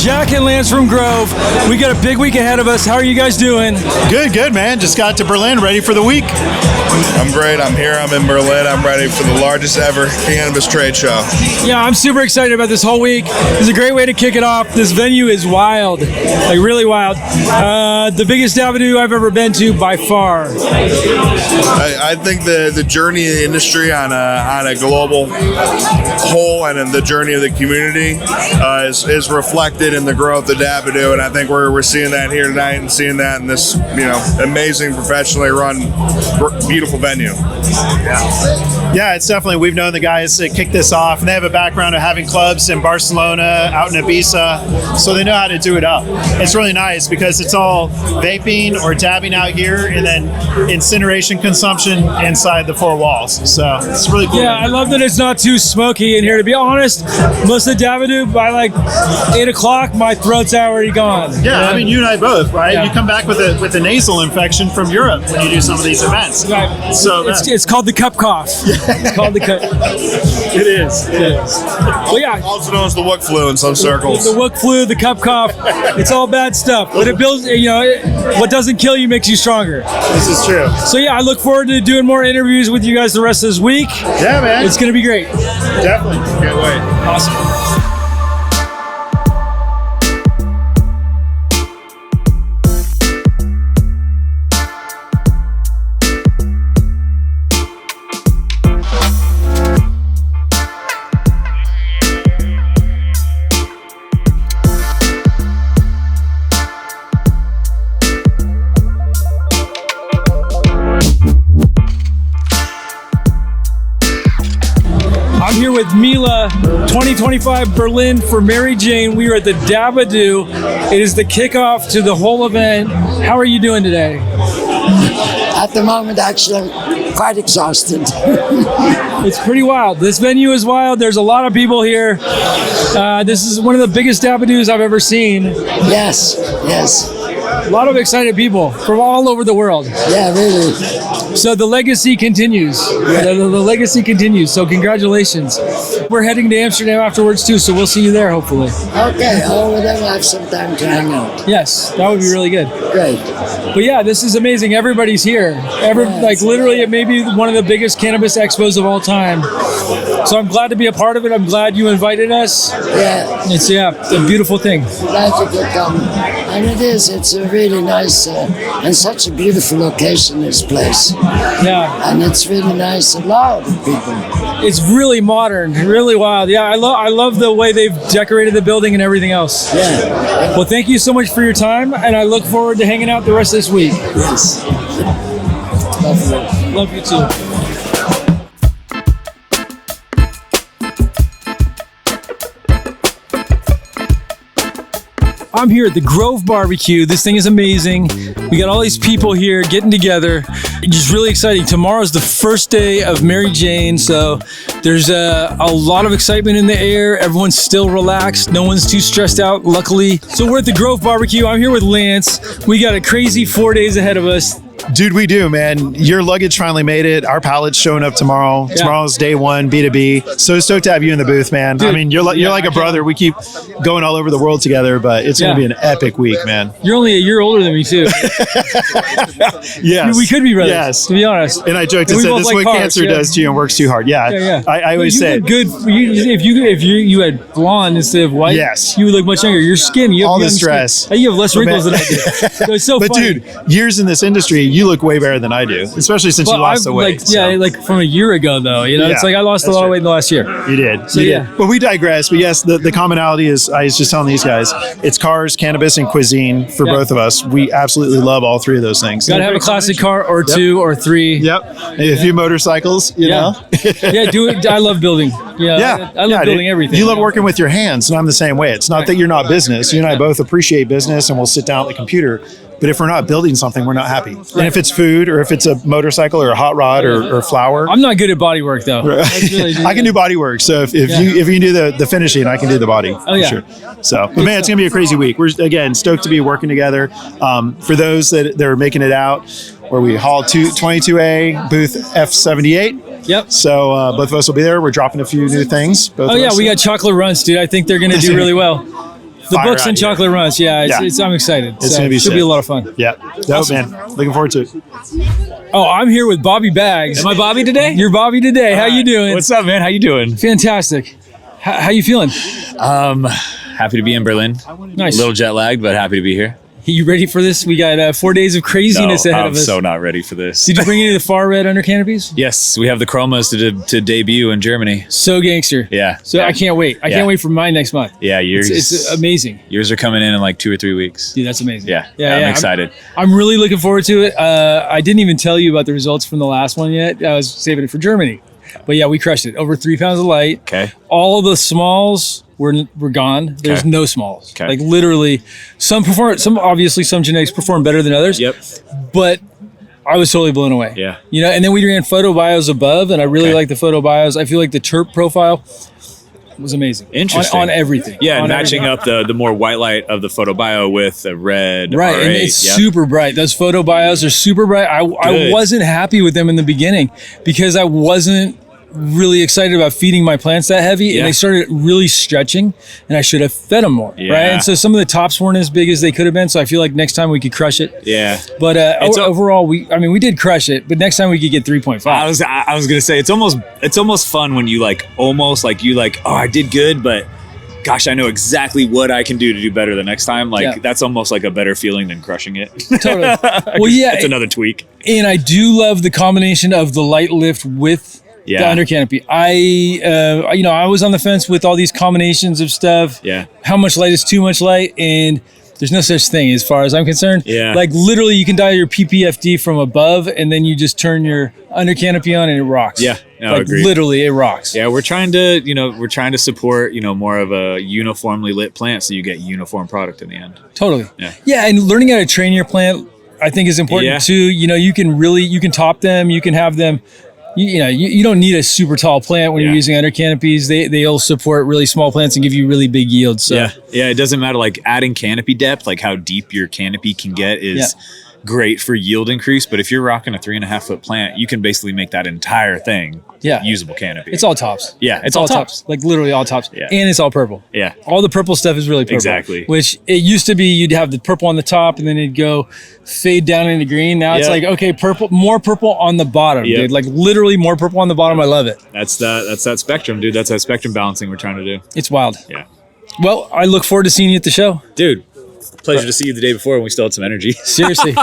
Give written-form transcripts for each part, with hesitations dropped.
Jack and Lance from Grove. We got a big week ahead of us. How are you guys doing? Good, man. Just got to Berlin, ready for the week. I'm great. I'm here. I'm in Berlin. I'm ready for the largest ever cannabis trade show. Yeah, I'm super excited about this whole week. This is a great way to kick it off. This venue is wild, like really wild. The biggest avenue I've ever been to by far. I think the journey of the industry on a global whole and in the journey of the community is reflected in the growth of Dabadoo, and I think we're seeing that here tonight and seeing that in this amazing professionally run beautiful venue. Yeah, it's definitely, we've known the guys that kicked this off, and they have a background of having clubs in Barcelona, out in Ibiza, so they know how to do it up. It's really nice because it's all vaping or dabbing out here, and then incineration consumption inside the four walls. So it's really cool. Yeah, I love that it's not too smoky in here. To be honest, most of the Dabadoo, by like 8 o'clock, my throat's already gone. Yeah, I mean, you and I both, right? Yeah. You come back with a nasal infection from Europe when you do some of these events. Right. So it's called the cup cough. It's called the cup. It is. Well, yeah. Also known as the Wook flu in some circles. The Wook flu, the cup cough, it's all bad stuff. But it builds, what doesn't kill you makes you stronger. This is true. So yeah, I look forward to doing more interviews with you guys the rest of this week. Yeah, man. It's going to be great. Definitely. Can't wait. Awesome. I'm here with Mila, 2025 Berlin for Mary Jane. We are at the Dabadoo. It is the kickoff to the whole event. How are you doing today? At the moment, actually, I'm quite exhausted. It's pretty wild. This venue is wild. There's a lot of people here. This is one of the biggest Dabadoos I've ever seen. Yes. A lot of excited people from all over the world. Yeah, really. So the legacy continues. The legacy continues. So congratulations. We're heading to Amsterdam afterwards too, so we'll see you there hopefully. Okay, well, then we'll have some time to hang out. Yes, that would be really good. Great. But yeah, this is amazing. Everybody's here. Like literally, it may be one of the biggest cannabis expos of all time. So I'm glad to be a part of it. I'm glad you invited us. Yeah. It's a beautiful thing. Glad you could come. And it's a really nice and such a beautiful location, this place. Yeah. And it's really nice, a lot of people. It's really modern, really wild. Yeah, I love the way they've decorated the building and everything else. Yeah. Well, thank you so much for your time, and I look forward to hanging out the rest of this week. Yes. Lovely. Love you too. I'm here at the Grove Barbecue. This thing is amazing. We got all these people here getting together. Just really exciting. Tomorrow's the first day of Mary Jane, so there's a lot of excitement in the air. Everyone's still relaxed. No one's too stressed out, luckily. So we're at the Grove Barbecue. I'm here with Lance. We got a crazy 4 days ahead of us. Dude, we do, man. Your luggage finally made it. Our pallet's showing up tomorrow. Yeah. Tomorrow's day one, B2B. So stoked to have you in the booth, man. Dude, I mean, you're like a brother. We keep going all over the world together, but it's going to be an epic week, man. You're only a year older than me, too. Yes. We could be brothers, yes. to be honest. And I joked And and we said, both this is like what cars, cancer yeah. does to you and works too hard. Yeah. Yeah. I always you say look good. If you had blonde instead of white, Yes. you would look much younger. Your skin, you have all the young stress. Skin. You have less wrinkles than I do. So it's so But funny. dude, years in this industry, you look way better than I do, especially since you lost the weight. Like from a year ago, though. It's like I lost a lot of weight in the last year. You did. So, You yeah. did. But we digress. But yes, the commonality is, I was just telling these guys, it's cars, cannabis, and cuisine for both of us. We absolutely love all three of those things. Got to have a classic car or two or three. Yep. A few motorcycles, you know? Yeah, do it. I love building. Yeah. I love building everything. You love working with your hands, and I'm the same way. It's not that you're not business. You and I both appreciate business, and we'll sit down at the computer. But if we're not building something, we're not happy. And if it's food, or if it's a motorcycle, or a hot rod, or flour, I'm not good at body work though. I can do body work. So if you can do the finishing, I can do the body. Oh yeah. For sure. So, but man, it's gonna be a crazy week. We're again stoked to be working together. For those that are making it out, where we haul 22A booth F78. Yep. So both of us will be there. We're dropping a few new things. Both Oh of yeah, us. we got chocolate runs, dude. I think they're gonna do really well. The fire books out and here. chocolate runs. Yeah, Yeah. I'm excited. It's gonna be should be sick. a lot of fun. Yeah. Dope, man. Looking forward to it. Oh, I'm here with Bobby Bags. Am I Bobby today? You're Bobby today. How you doing? What's up, man? How you doing? Fantastic. How you feeling? Happy to be in Berlin. Nice. A little jet lagged, but happy to be here. You ready for this? We got 4 days of craziness ahead I'm of us. so not ready for this. Did you bring any of the far red under canopies? Yes, we have the chromas to debut in Germany. So gangster. Yeah. So I can't wait. I Yeah. can't wait for mine next month. Yeah, yours. It's amazing. Yours are coming in like 2 or 3 weeks. Dude, that's amazing. Yeah, I'm excited. I'm really looking forward to it. I didn't even tell you about the results from the last one yet. I was saving it for Germany. But yeah, we crushed it. Over 3 pounds of light. Okay. All the smalls were gone. There's Okay. no smalls. Okay. Like literally, some genetics perform better than others. Yep. But I was totally blown away. Yeah. You know, and then we ran photo bios above, and I really Okay. like the photo bios. I feel like the terp profile was amazing. Interesting. On everything. Yeah, On matching everything. up the more white light of the photo bio with the red. Right, R8. and it's Yep. super bright. Those photo bios are super bright. I Good. wasn't happy with them in the beginning because I wasn't really excited about feeding my plants that heavy, Yeah. and they started really stretching, and I should have fed them more, Yeah. right? And so some of the tops weren't as big as they could have been, so I feel like next time we could crush it. Yeah. But It's overall, we did crush it, but next time we could get 3.5. I was gonna say it's almost fun when you oh, I did good, but gosh, I know exactly what I can do to do better the next time. Like Yeah. that's almost like a better feeling than crushing it. Totally. Well, yeah, it's another tweak. and I do love the combination of the light lift with the Yeah. under canopy. I was on the fence with all these combinations of stuff. Yeah. How much light is too much light? And there's no such thing as far as I'm concerned. Yeah. Like literally you can dial your PPFD from above and then you just turn your under canopy on and it rocks. Yeah. No, like agreed. literally it rocks. Yeah, we're trying to support, more of a uniformly lit plant so you get uniform product in the end. Totally. Yeah. Yeah. And learning how to train your plant, I think is important Yeah. too. You can top them, you can have them. You don't need a super tall plant when you're Yeah. using under canopies. They'll support really small plants and give you really big yields. So. Yeah, it doesn't matter. Like adding canopy depth, like how deep your canopy can get is great for yield increase. But if you're rocking a 3.5 foot plant, you can basically make that entire thing usable canopy. It's all tops. Yeah, It's all tops. Like literally all tops. Yeah. And it's all purple. Yeah. All the purple stuff is really purple. Exactly. Which it used to be you'd have the purple on the top and then it'd go fade down into green. Now it's Yeah. like, okay, more purple on the bottom, Yeah. dude. Like literally more purple on the bottom. I love it. That's that spectrum, dude. That's that spectrum balancing we're trying to do. It's wild. Yeah. Well, I look forward to seeing you at the show. Dude, pleasure to see you the day before when we still had some energy. Seriously.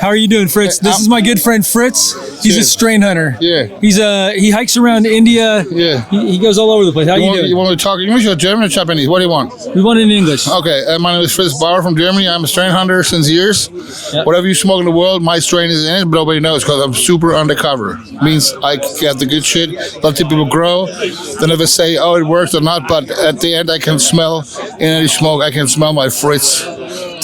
How are you doing, Fritz? This is my good friend Fritz. He's a strain hunter. Yeah. He hikes around India. Yeah. He goes all over the place. How you doing? You want to talk English or German or Japanese? What do you want? We want it in English. Okay, my name is Fritz Bauer from Germany. I'm a strain hunter since years. Yep. Whatever you smoke in the world, my strain is in it, but nobody knows because I'm super undercover. Means I get the good shit, let the people grow. They never say, oh, it works or not, but at the end I can smell, in any smoke, I can smell my Fritz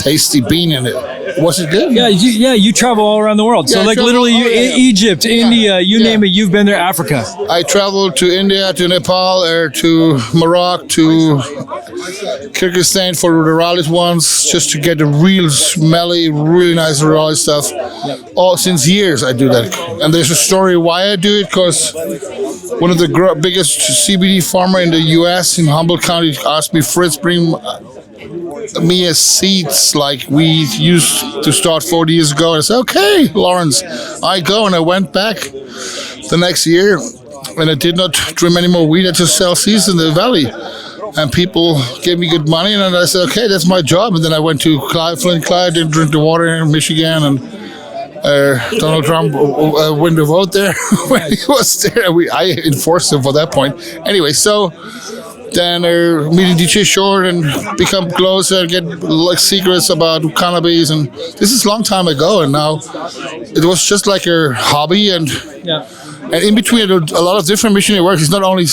tasty bean in it. Was it good? Yeah, you travel all around the world. So Yeah, I like travel literally all- yeah. Egypt, India, you name it, you've been there, Africa. I traveled to India, to Nepal, to Morocco, to Kyrgyzstan for the rurales ones, just to get the real smelly, really nice rurale stuff. All since years I do that, and there's a story why I do it. Because one of the biggest CBD farmer in the U.S. in Humboldt County asked me, Fritz, bring me a seeds like we used to start 40 years ago. And I said, okay, Lawrence, I go. And I went back the next year, and I did not trim any more weed. I just sell seeds in the valley. And people gave me good money, and I said, okay, that's my job. And then I went to Flint, Clyde, and drink the water in Michigan, and Donald Trump won the vote there when he was there. I enforced him for that point. Anyway, so then meeting DJ Short and become closer, get like secrets about cannabis, and this is a long time ago, and now it was just like a hobby, and in between a lot of different missionary work. It's not only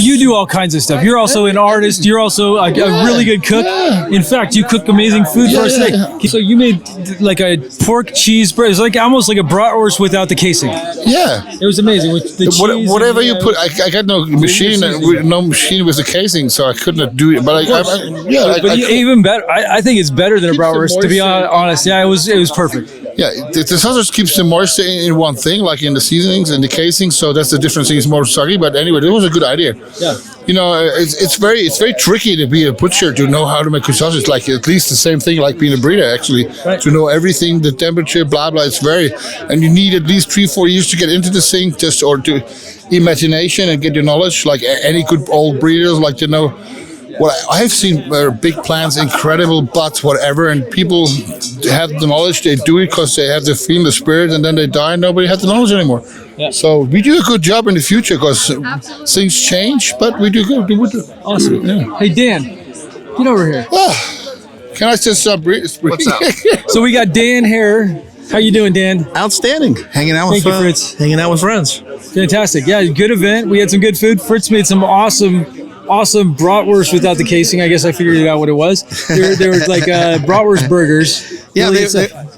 You do all kinds of stuff. You're also an artist. You're also a really good cook. Yeah. In fact, you cook amazing food for us today. Yeah. So you made like a pork cheese bread. It's like almost like a bratwurst without the casing. yeah. It was amazing with the cheese. Whatever and, you put, I got no machine with the casing, so I couldn't do it. But even better, I think it's better than a bratwurst. To be honest, yeah, it was perfect. the sausage keeps the moisture in one thing, like in the seasonings and the casing. So that's the difference. It's more soggy, but anyway, it was a good idea. Yeah. it's very tricky to be a butcher to know how to make custodian. It's like at least the same thing like being a breeder, actually, to know everything, the temperature, blah blah. It's and you need at least 3-4 years to get into this thing, or to imagination and get your knowledge. Like any good old breeders, like to know. What I've seen are big plants, incredible buds, whatever, and people have the knowledge. They do it because they have the feel, the spirit, and then they die and nobody has the knowledge anymore. Yeah. So we do a good job in the future because things change, but we do good. Awesome. Yeah. Hey, Dan, get over here. Can I just What's up? So we got Dan here. How you doing, Dan? Outstanding. Hanging out with Fritz. Hanging out with friends. Fantastic. Yeah, good event. We had some good food. Fritz made some awesome bratwurst without the casing. I guess I figured out what it was. They were like bratwurst burgers. Yeah,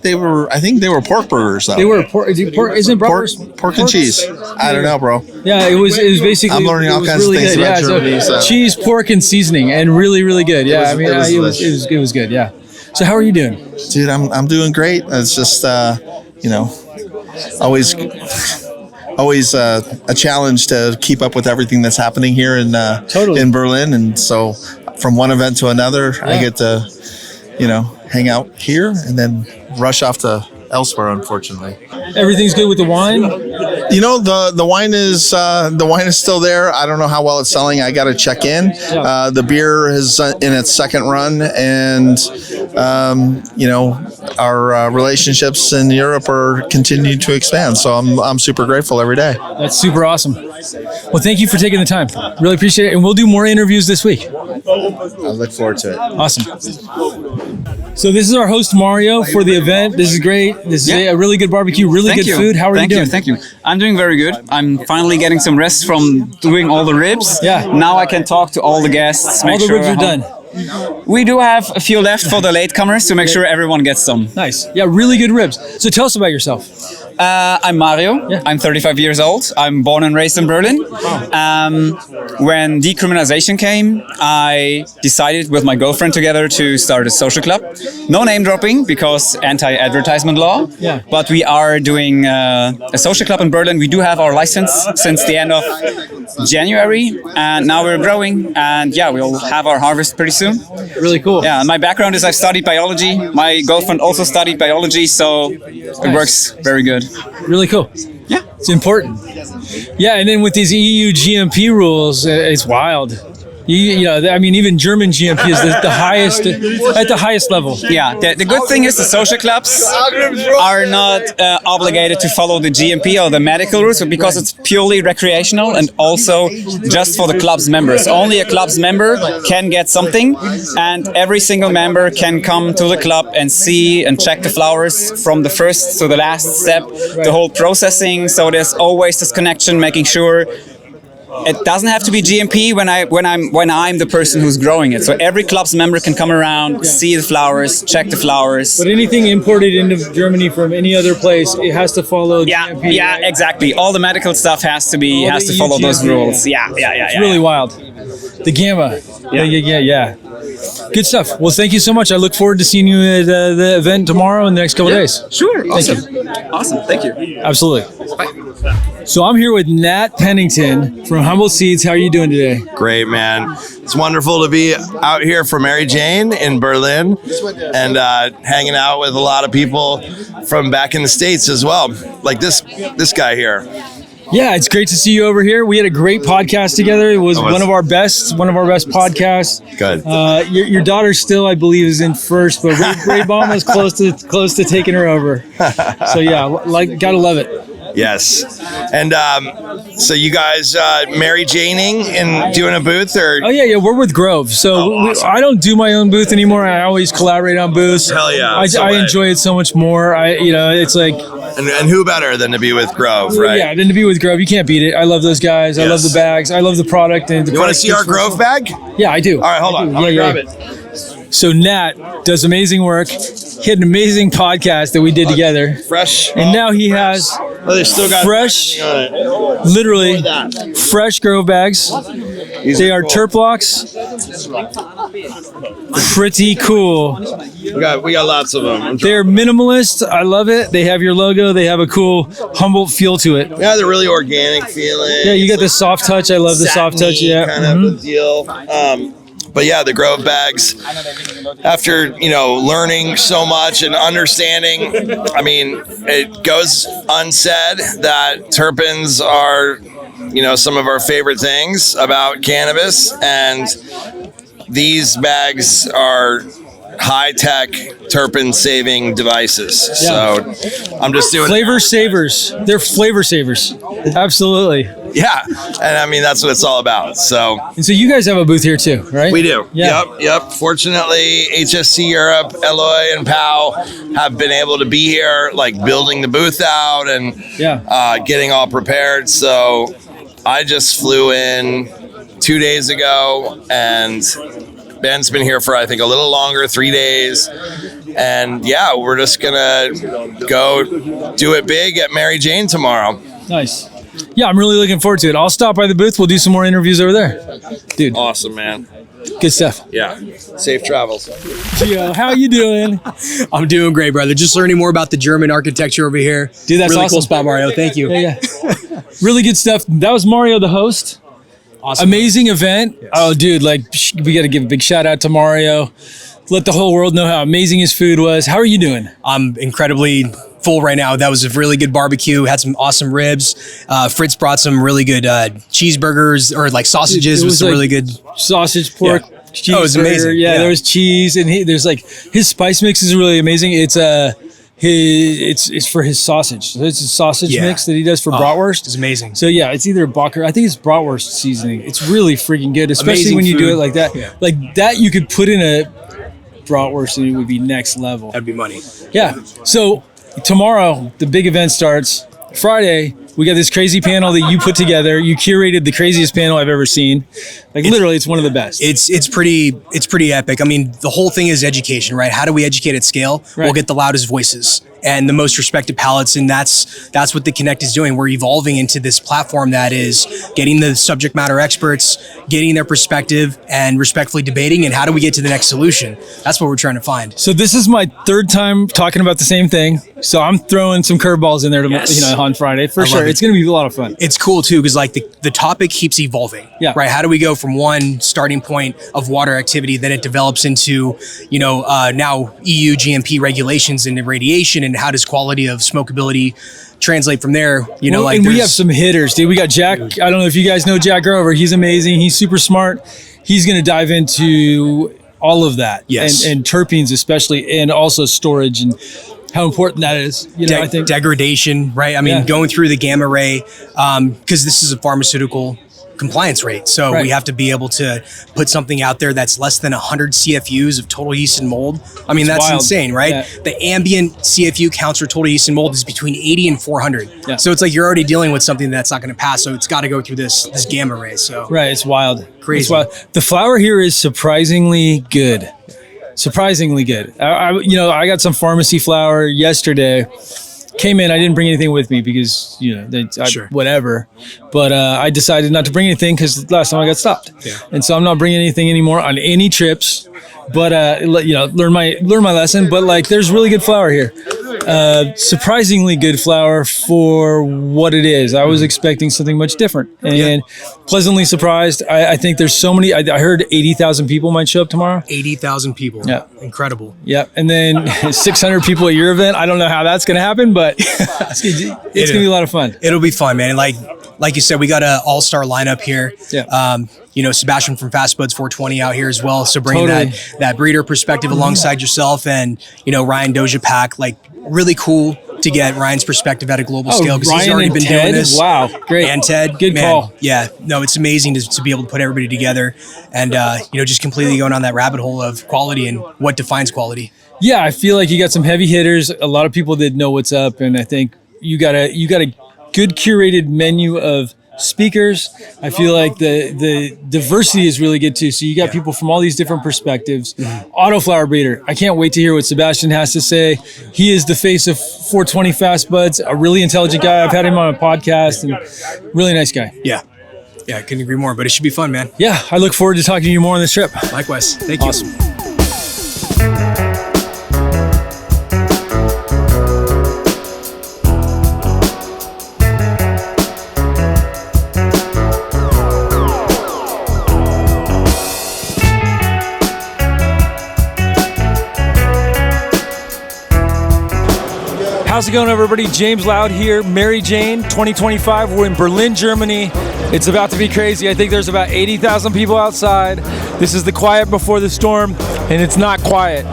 they were. I think they were pork burgers. Though. They were pork. Isn't bratwurst pork and cheese? I don't know, bro. Yeah, it was basically. I'm learning all kinds of things about Germany. So cheese, pork, and seasonning, and really, really good. Yeah, it was good. Yeah. So how are you doing, dude? I'm doing great. It's just always a challenge to keep up with everything that's happening here in Berlin, and so from one event to another, I get to hang out here and then rush off to elsewhere. Unfortunately, everything's good with the wine. The wine is still there. I don't know how well it's selling. I got to check in. The beer is in its second run, and our relationships in Europe are continuing to expand. So I'm super grateful every day. That's super awesome. Well, thank you for taking the time. Really appreciate it, and we'll do more interviews this week. I look forward to it. Awesome. So this is our host Mario for the event. This is great. This is a really good barbecue, really good food. How are you doing? Thank you. I'm doing very good. I'm finally getting some rest from doing all the ribs. Yeah. Now I can talk to all the guests. All the ribs are done. We do have a few left for the latecomers to make sure everyone gets some. Nice. Yeah, really good ribs. So tell us about yourself. I'm Mario. Yeah. I'm 35 years old. I'm born and raised in Berlin. When decriminalization came, I decided with my girlfriend together to start a social club. No name dropping because anti-advertisement law. Yeah. But we are doing a social club in Berlin. We do have our license since the end of January, and now we're growing. And we'll have our harvest pretty soon. Really cool. Yeah. My background is I've studied biology. My girlfriend also studied biology, so it works very good. Really cool. Yeah. It's important. Yeah, and then with these EU GMP rules, it's wild. Even German GMP is the highest, at the highest level. Yeah, the good thing is the social clubs are not obligated to follow the GMP or the medical rules, but because it's purely recreational and also just for the club's members. Only a club's member can get something, and every single member can come to the club and see and check the flowers from the first to the last step, the whole processing. So there's always this connection, making sure it doesn't have to be GMP when I'm the person who's growing it. So every club's member can come around, see the flowers, check the flowers. But anything imported into Germany from any other place, it has to follow GMP. Yeah, right? Exactly. All the medical stuff has to follow those rules. Yeah. It's really wild. The gamma. Yeah. Good stuff. Well, thank you so much. I look forward to seeing you at the event tomorrow in the next couple of days. Sure. Thank you. Awesome. Thank you. Absolutely. Bye. So I'm here with Nat Pennington from Humble Seeds. How are you doing today? Great, man. It's wonderful to be out here for Mary Jane in Berlin and hanging out with a lot of people from back in the States as well, like this guy here. Yeah, it's great to see you over here. We had a great podcast together. It was one of our best podcasts. Good. Your daughter still, I believe, is in first, but Ray Baum is close to taking her over. So yeah, gotta love it. Yes. And so you guys Mary Janing and doing a booth or? Oh yeah, we're with Grove. So awesome. I don't do my own booth anymore. I always collaborate on booths. Hell yeah. I enjoy it so much more. It's like. And who better than to be with Grove, right? Yeah, than to be with Grove. You can't beat it. I love those guys. Yes. I love the bags. I love the product. And you want to see our Grove bag? Yeah, I do. All right, hold on. I'll grab it. So Nat does amazing work. He had an amazing podcast that we did together. Fresh. And now he has they still got fresh, literally fresh Grove bags. They are Terp blocks. Pretty cool. We got lots of them. They're minimalist. I love it. They have your logo. They have a cool Humboldt feel to it. Yeah, they're really organic feeling. Yeah, you got the soft touch. I love the soft touch. Yeah, kind of a deal. But yeah, the Grove bags, after, learning so much and understanding, I mean, it goes unsaid that terpenes are, some of our favorite things about cannabis. And these bags are high-tech terpene-saving devices. Yeah. So I'm just doing flavor savers. They're flavor savers. Absolutely. Yeah, and I mean that's what it's all about. So you guys have a booth here too, right? We do. Yeah. Yep. Fortunately, HSC Europe, Eloy, and Pau have been able to be here, like building the booth out and getting all prepared. So I just flew in 2 days ago, and Ben's been here for I think a little longer, 3 days. And yeah, we're just gonna go do it big at Mary Jane tomorrow. Nice. Yeah, I'm really looking forward to it. I'll stop by the booth. We'll do some more interviews over there. Dude. Awesome, man. Good stuff. Yeah. Safe travels. Gio, how you doing? I'm doing great, brother. Just learning more about the German architecture over here. Dude, that's really awesome. Cool spot, Mario. Thank you. Yeah. Really good stuff. That was Mario, the host. Awesome. Amazing event. Yes. Oh, dude, we got to give a big shout out to Mario. Let the whole world know how amazing his food was. How are you doing? I'm incredibly full right now. That was a really good barbecue. Had some awesome ribs. Fritz brought some really good cheeseburgers or sausages with some really good sausage, pork. Yeah. Cheese it was amazing. Yeah, there was cheese, and there's his spice mix is really amazing. It's for his sausage. So it's a sausage mix that he does for bratwurst. It's amazing. So yeah, it's either Bacher. I think it's bratwurst seasoning. It's really freaking good, especially amazing when you food. do it like that. Yeah. Like that, you could put in a bratwurst and it would be next level. That'd be money. Yeah. So tomorrow the big event starts. Friday, we got this crazy panel that you put together. You curated the craziest panel I've ever seen. Literally, it's one of the best. It's pretty epic. I mean, the whole thing is education, right? How do we educate at scale? Right. We'll get the loudest voices and the most respected palates, and that's what the Connect is doing. We're evolving into this platform that is getting the subject matter experts, getting their perspective, and respectfully debating. And how do we get to the next solution? That's what we're trying to find. So this is my third time talking about the same thing. So I'm throwing some curveballs in there on Friday for sure. It's going to be a lot of fun. It's cool too because the topic keeps evolving. Yeah. Right. How do we go from one starting point of water activity, then it develops into now EU GMP regulations and irradiation, and how does quality of smokability translate from there? And we have some hitters, dude. We got Jack. I don't know if you guys know Jack Grover. He's amazing. He's super smart. He's going to dive into all of that. Yes. And terpenes especially, and also storage and how important that is. I think degradation, right? I mean, going through the gamma ray, because this is a pharmaceutical compliance rate. So we have to be able to put something out there that's less than 100 CFUs of total yeast and mold. I mean, that's wild. Insane, right? Yeah. The ambient CFU counts for total yeast and mold is between 80 and 400. Yeah. So it's you're already dealing with something that's not going to pass. So it's got to go through this gamma ray. So right, it's wild. Crazy. It's wild. The flower here is surprisingly good. Surprisingly good. I got some pharmacy flower yesterday. Came in, I didn't bring anything with me because, whatever. But I decided not to bring anything because last time I got stopped. Yeah. And so I'm not bringing anything anymore on any trips. But, learn my lesson. But, there's really good flour here. Surprisingly good flour for what it is. I was expecting something much different. And pleasantly surprised. I think there's so many. I heard 80,000 people might show up tomorrow. 80,000 people. Yeah. Incredible. Yeah. And then 600 people at your event. I don't know how that's going to happen, but it's going to be a lot of fun. It'll be fun, man. Like you said, we got an all-star lineup here. Yeah. Sebastian from Fast Buds 420 out here as well. So bringing that breeder perspective alongside yourself, and, Ryan DOJA Pack, really cool to get Ryan's perspective at a global scale because he's already been doing this. Wow, great. And Ted, good call. Yeah, no, it's amazing to be able to put everybody together and, just completely going on that rabbit hole of quality and what defines quality. Yeah, I feel like you got some heavy hitters, a lot of people that know what's up, and I think you got a good curated menu of speakers. I feel like the diversity is really good too. So you got people from all these different perspectives. Mm-hmm. Autoflower breeder. I can't wait to hear what Sebastian has to say. He is the face of 420 Fast Buds, a really intelligent guy. I've had him on a podcast and really nice guy. Yeah. Yeah, I couldn't agree more, but it should be fun, man. Yeah, I look forward to talking to you more on this trip. Likewise. Thank you. Awesome. How's it going, everybody? James Loud here, Mary Jane 2025. We're in Berlin, Germany. It's about to be crazy. I think there's about 80,000 people outside. This is the quiet before the storm, and it's not quiet.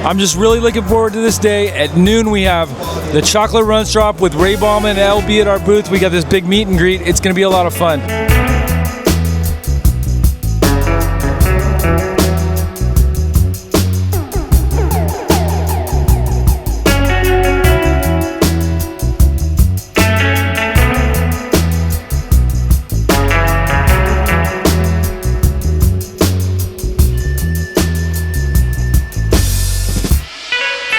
I'm just really looking forward to this day. At noon, we have the Chocolate Runch Drop with Ray Ballman and LB at our booth. We got this big meet and greet. It's going to be a lot of fun.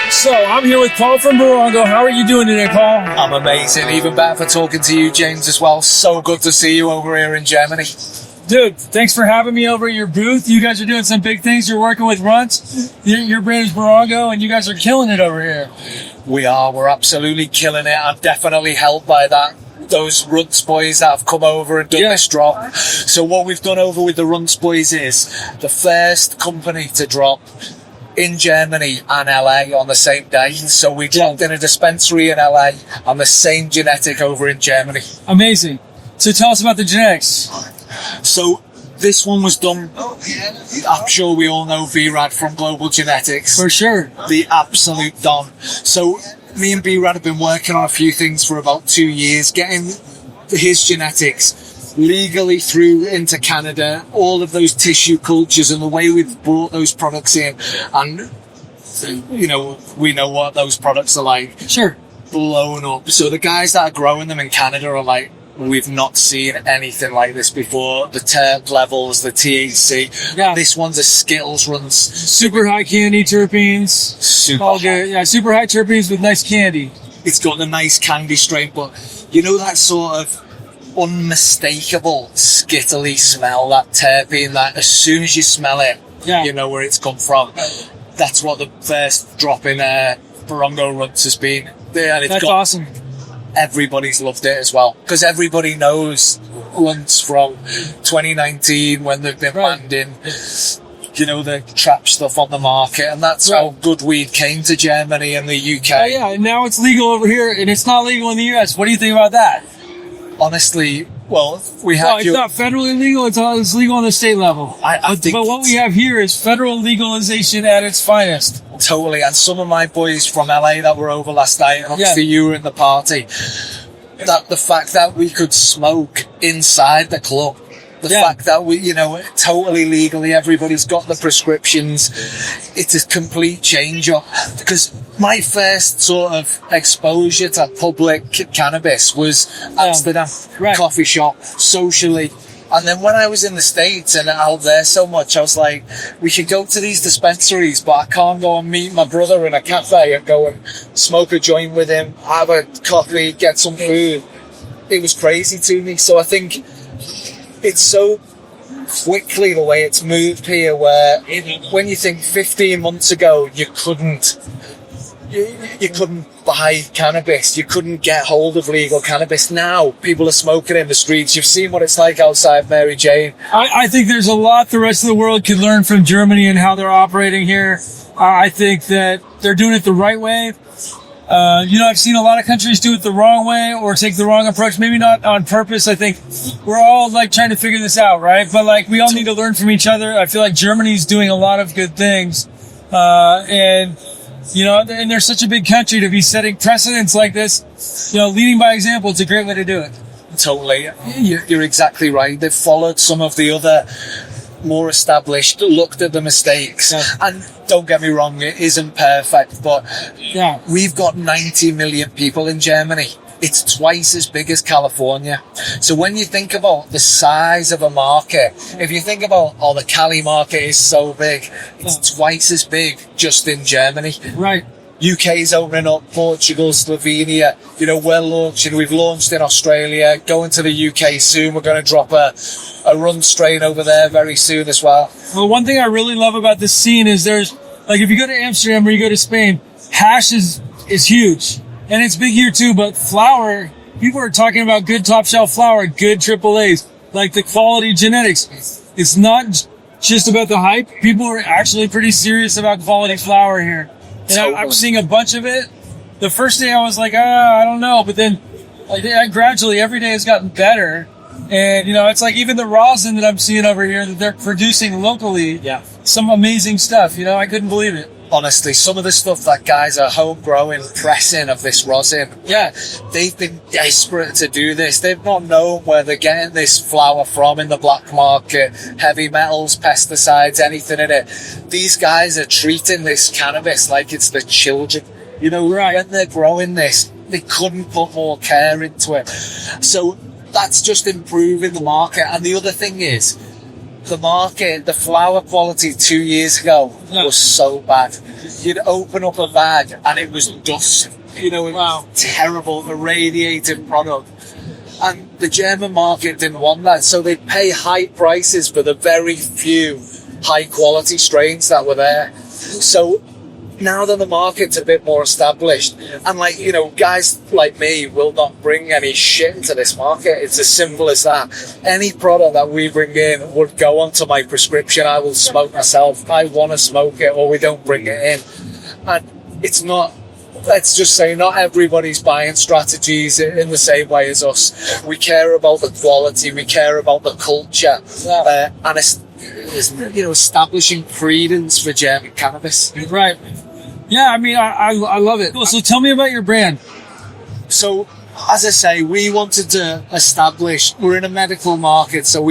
So I'm here with Paul from Barongo. How are you doing today, Paul? I'm amazing. Even better for talking to you, James, as well. So good to see you over here in Germany. Dude, thanks for having me over at your booth. You guys are doing some big things. You're working with Runts. Your brand is Barongo, and you guys are killing it over here. We are. We're absolutely killing it. I'm definitely helped by that. Those Runts boys that have come over and done this drop. So what we've done over with the Runts boys is the first company to drop in Germany and LA on the same day. So we dropped in a dispensary in LA on the same genetic over in Germany. Amazing. So tell us about the genetics. So this one was done, I'm sure we all know V-Rad from Global Genetics. For sure. The absolute don. So me and B-Rad have been working on a few things for about 2 years, getting his genetics legally through into Canada, all of those tissue cultures and the way we've brought those products in. And, you know, we know what those products are like. Sure. Blown up. So the guys that are growing them in Canada are like, we've not seen anything like this before. The terp levels, the THC. Yeah. This one's a Skittles Runts. Super high candy terpenes. Super all good. Yeah, super high terpenes with nice candy. It's got the nice candy strain, but you know that sort of unmistakable skittly smell, that terpene that as soon as you smell it, you know where it's come from. That's what the first drop in Barongo Runts has been. And it's That's awesome. Everybody's loved it as well, because everybody knows Runts from 2019 when they've been banned in, you know, the trap stuff on the market, and that's how good weed came to Germany and the UK. Oh yeah, and now it's legal over here, and it's not legal in the US. What do you think about that? Honestly, well, we have. No, it's not federally legal. It's legal on the state level. I think but what we have here is federal legalization at its finest. Totally. And some of my boys from LA that were over last night, and obviously you were in the party, that the fact that we could smoke inside the club, the fact that we, you know, totally legally, everybody's got the prescriptions, it's a complete change up. Because my first sort of exposure to public cannabis was Amsterdam, coffee shop, socially. And then when I was in the States and out there so much, I was like, we should go to these dispensaries, but I can't go and meet my brother in a cafe and go and smoke a joint with him, have a coffee, get some food. It was crazy to me. So I think it's so quickly the way it's moved here, where when you think 15 months ago you couldn't buy cannabis, you couldn't get hold of legal cannabis. Now people are smoking in the streets. You've seen what it's like outside Mary Jane. I think there's a lot the rest of the world could learn from Germany and how they're operating here. I think that they're doing it the right way. You know, I've seen a lot of countries do it the wrong way or take the wrong approach. Maybe not on purpose. I think we're all like trying to figure this out, right? But like we all need to learn from each other. I feel like Germany's doing a lot of good things. And you know, and they're such a big country to be setting precedents like this. You know, leading by example, it's a great way to do it. Totally. You're exactly right. They've followed some of the other more established, looked at the mistakes. And don't get me wrong, it isn't perfect, but we've got 90 million people in Germany. It's twice as big as California. So when you think about the size of a market, if you think about, the Cali market is so big, it's twice as big just in Germany. Right. UK's opening up, Portugal, Slovenia. You know, we're launching. We've launched in Australia. Going to the UK soon. We're going to drop a run strain over there very soon as well. Well, one thing I really love about this scene is there's, like, if you go to Amsterdam or you go to Spain, hash is huge. And it's big here too, but flower, people are talking about good top shelf flower, good AAAs, like the quality genetics. It's not just about the hype. People are actually pretty serious about quality flower here. And I'm seeing a bunch of it. The first day I was like, I don't know. But then gradually every day has gotten better. And, you know, it's like even the rosin that I'm seeing over here that they're producing locally. Yeah. Some amazing stuff. You know, I couldn't believe it. Honestly, some of the stuff that guys are home growing, pressing of this rosin, they've been desperate to do this. They've not known where they're getting this flower from in the black market, heavy metals, pesticides, anything in it. These guys are treating this cannabis like it's the children. You know, when they're growing this, they couldn't put more care into it. So that's just improving the market. And the other thing is, the market, the flower quality 2 years ago was so bad. You'd open up a bag and it was dust. You know, it was terrible, irradiated product. And the German market didn't want that, so they'd pay high prices for the very few high quality strains that were there. So now that the market's a bit more established, and like, you know, guys like me will not bring any shit into this market. It's as simple as that. Any product that we bring in would go onto my prescription. I will smoke myself. I want to smoke it, or we don't bring it in. And it's not, let's just say, not everybody's buying strategies in the same way as us. We care about the quality. We care about the culture. And it's, you know, establishing credence for German cannabis. Right. Yeah, I mean, I love it. So tell me about your brand. So, as I say, we wanted to establish, we're in a medical market, so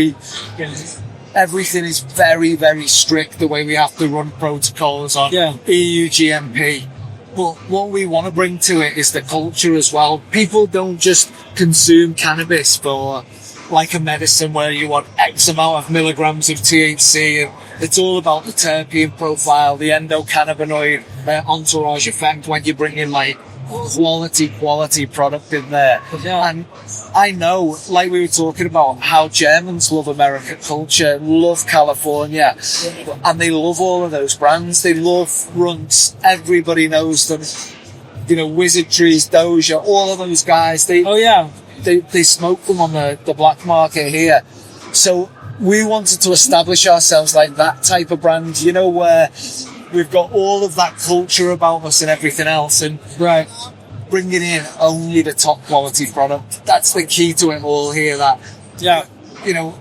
everything is very, very strict the way we have to run protocols on EU GMP. But what we want to bring to it is the culture as well. People don't just consume cannabis for like a medicine where you want X amount of milligrams of THC. And it's all about the terpene profile, the endocannabinoid entourage effect when you bring in like quality product in there. And I know, like we were talking about, how Germans love American culture, love California, and they love all of those brands. They love Runts. Everybody knows them. You know, Wizardries, DOJA, all of those guys. They smoke them on the black market here. So we wanted to establish ourselves like that type of brand, you know, where we've got all of that culture about us and everything else, and bringing in only the top quality product. That's the key to it all here. That, you know,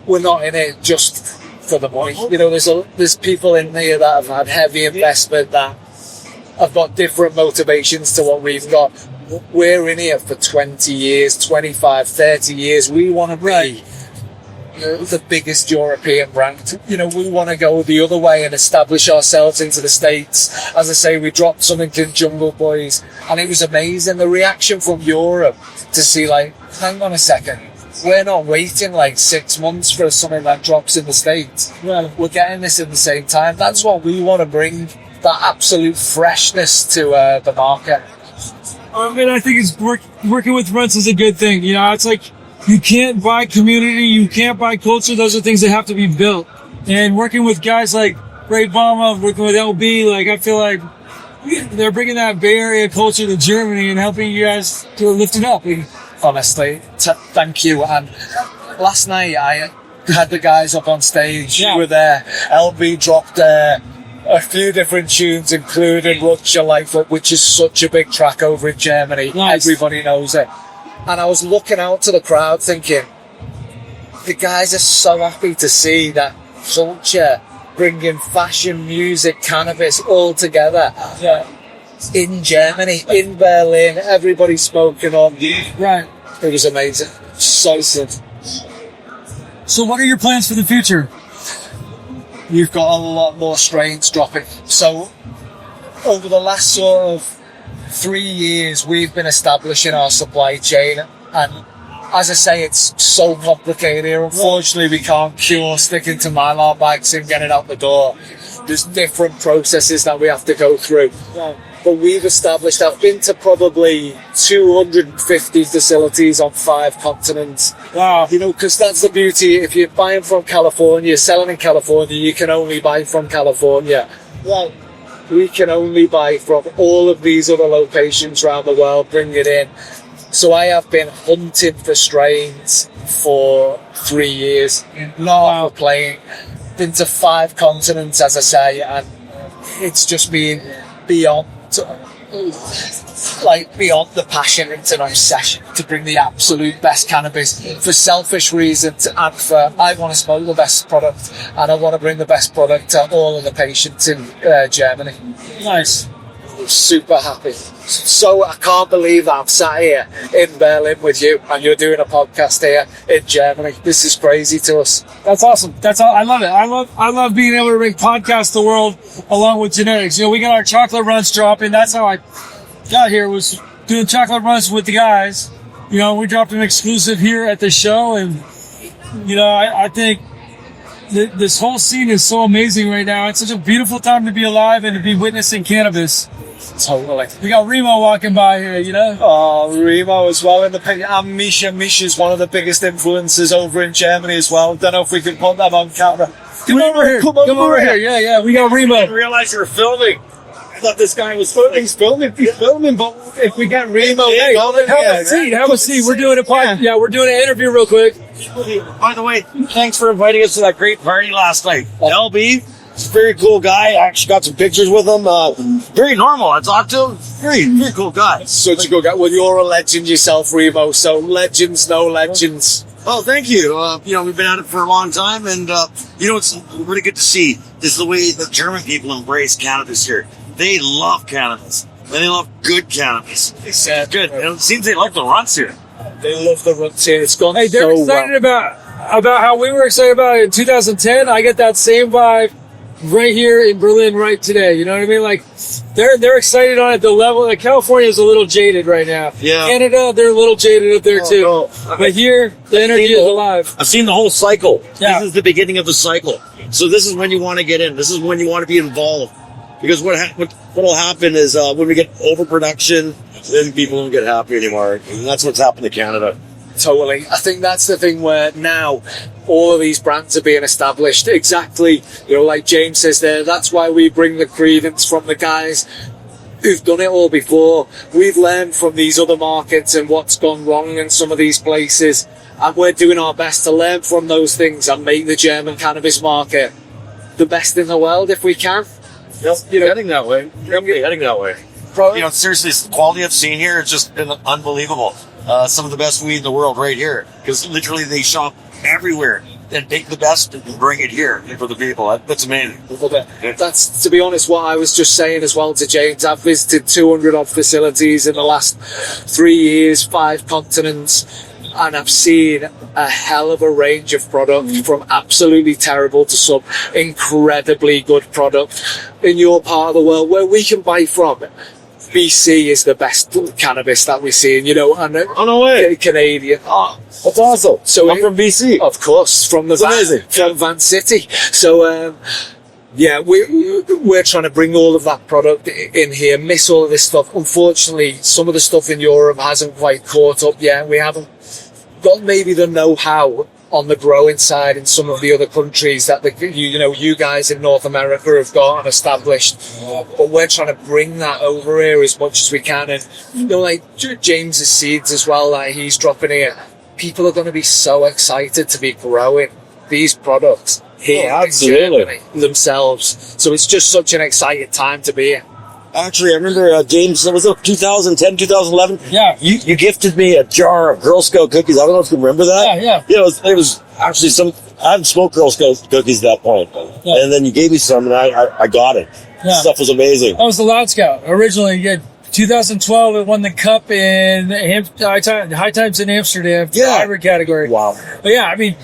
we're not in it just for the money. You know, there's people in here that have had heavy investment, that have got different motivations to what we've got. We're in here for 20 years, 25, 30 years. We want to be the biggest European brand. You know, we want to go the other way and establish ourselves into the States. As I say, we dropped something in Jungle Boys, and it was amazing. The reaction from Europe to see, like, hang on a second, we're not waiting like 6 months for something that drops in the States. We're getting this in the same time. That's what we want to bring, that absolute freshness to the market. I mean, I think it's working with Runts is a good thing. You know, it's like, you can't buy community, you can't buy culture. Those are things that have to be built. And working with guys like Ray Bama, working with LB, like, I feel like they're bringing that Bay Area culture to Germany and helping you guys to lift it up. Honestly, thank you. And last night I had the guys up on stage. You were there. LB dropped a few different tunes, including Rush Your Life Up, which is such a big track over in Germany. Nice. Everybody knows it. And I was looking out to the crowd thinking, the guys are so happy to see that culture, bringing fashion, music, cannabis all together. In Germany, in Berlin, everybody's smoking on. Right. It was amazing. So good. So what are your plans for the future? We've got a lot more strains dropping. So over the last sort of 3 years, we've been establishing our supply chain, and as I say, it's so complicated here. Unfortunately, we can't cure sticking to Mylar bags and get it out the door. There's different processes that we have to go through. but we've established, I've been to probably 250 facilities on 5 continents. Wow. You know, because that's the beauty. If you're buying from California, selling in California, you can only buy from California. Well, we can only buy from all of these other locations around the world, bring it in. So I have been hunting for strains for 3 years, not for playing. Been to 5 continents, as I say, and it's just been beyond the passion. It's an obsession to bring the absolute best cannabis for selfish reasons, and for I want to smoke the best product, and I want to bring the best product to all of the patients in Germany. Nice. I'm super happy. So I can't believe that I'm sat here in Berlin with you, and you're doing a podcast here in Germany. This is crazy to us. That's awesome. That's all. I love it. I love being able to bring podcasts to the world along with genetics. You know, we got our chocolate runs dropping. That's how I got here, was doing chocolate runs with the guys. You know, we dropped an exclusive here at the show, and you know, I think this whole scene is so amazing right now. It's such a beautiful time to be alive and to be witnessing cannabis. Totally. We got Remo walking by here, you know? Oh, Remo as well in the picture. And Misha. Misha's one of the biggest influences over in Germany as well. Don't know if we can put them on camera. Come over here. Come over here. Yeah. We got Remo. I didn't realize you were filming. I thought this guy was filming. He's filming, but if we get Remo, have a seat. We're doing a podcast. Yeah, we're doing an interview real quick. By the way, thanks for inviting us to that great party last night. LB, he's a very cool guy. I actually got some pictures with him. Very normal. I talked to him. Very cool guy. Such a good guy. Well, you're a legend yourself, Remo. So legends know legends. Oh, thank you. You know, we've been at it for a long time, and you know, it's really good to see. This is the way the German people embrace cannabis here. They love cannabis, and they love good cannabis. It's good. And it seems they like the runs here. They love the runs here. It's gone. Hey, they're excited about how we were excited about it in 2010. I get that same vibe right here in Berlin right today. You know what I mean? Like they're excited on it. The level, like California is a little jaded right now. Yeah. Canada, they're a little jaded up there too. No. But here, the energy is alive. I've seen the whole cycle. Yeah. This is the beginning of the cycle. So this is when you want to get in. This is when you want to be involved. Because what'll happen is when we get overproduction, then people don't get happy anymore. And that's what's happened to Canada. Totally. I think that's the thing where now all of these brands are being established. Exactly. You know, like James says there, that's why we bring the credence from the guys who've done it all before. We've learned from these other markets and what's gone wrong in some of these places. And we're doing our best to learn from those things and make the German cannabis market the best in the world if we can. Yep, you know, heading that way. Heading that way. You know, seriously, the quality I've seen here has just been unbelievable. Some of the best weed in the world right here. Because literally they shop everywhere and take the best and bring it here for the people. That's amazing. That's, to be honest, what I was just saying as well to James. I've visited 200 odd facilities in the last 3 years, 5 continents. And I've seen a hell of a range of product, from absolutely terrible to some incredibly good product in your part of the world where we can buy from. BC is the best cannabis that we're seeing, you know, and no way. Canadian. Oh, that's awesome. So I'm from BC. Of course, from Van City. So, yeah, we're trying to bring all of that product in here, miss all of this stuff. Unfortunately, some of the stuff in Europe hasn't quite caught up yet. We haven't got maybe the know-how on the growing side in some of the other countries that you guys in North America have got and established. But we're trying to bring that over here as much as we can. And, you know, like James's seeds as well that he's dropping here. People are going to be so excited to be growing these products here in Germany themselves. So it's just such an exciting time to be here. Actually, I remember, James, was it 2010, 2011? Yeah. You gifted me a jar of Girl Scout cookies. I don't know if you remember that. Yeah. You know, it was actually I hadn't smoked Girl Scout cookies at that point. Yeah. And then you gave me some, and I got it. Yeah. Stuff was amazing. That was the Loud Scout. Originally, yeah, 2012, it won the cup in High Times in Amsterdam, the hybrid category. Wow. But yeah, I mean,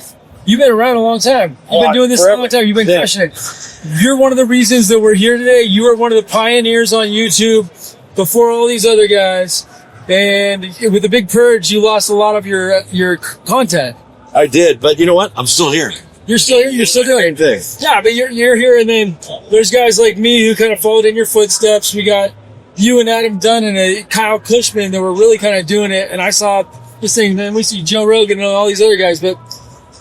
you've been around a long time. You've been doing this a long time. You've been crushing it. You're one of the reasons that we're here today. You were one of the pioneers on YouTube before all these other guys. And with the big purge, you lost a lot of your content. I did, but you know what? I'm still here. You're still here. You're still doing it. Yeah, but you're here, and then there's guys like me who kind of followed in your footsteps. We got you and Adam Dunn and Kyle Cushman that were really kind of doing it. And I saw this thing, then we see Joe Rogan and all these other guys, but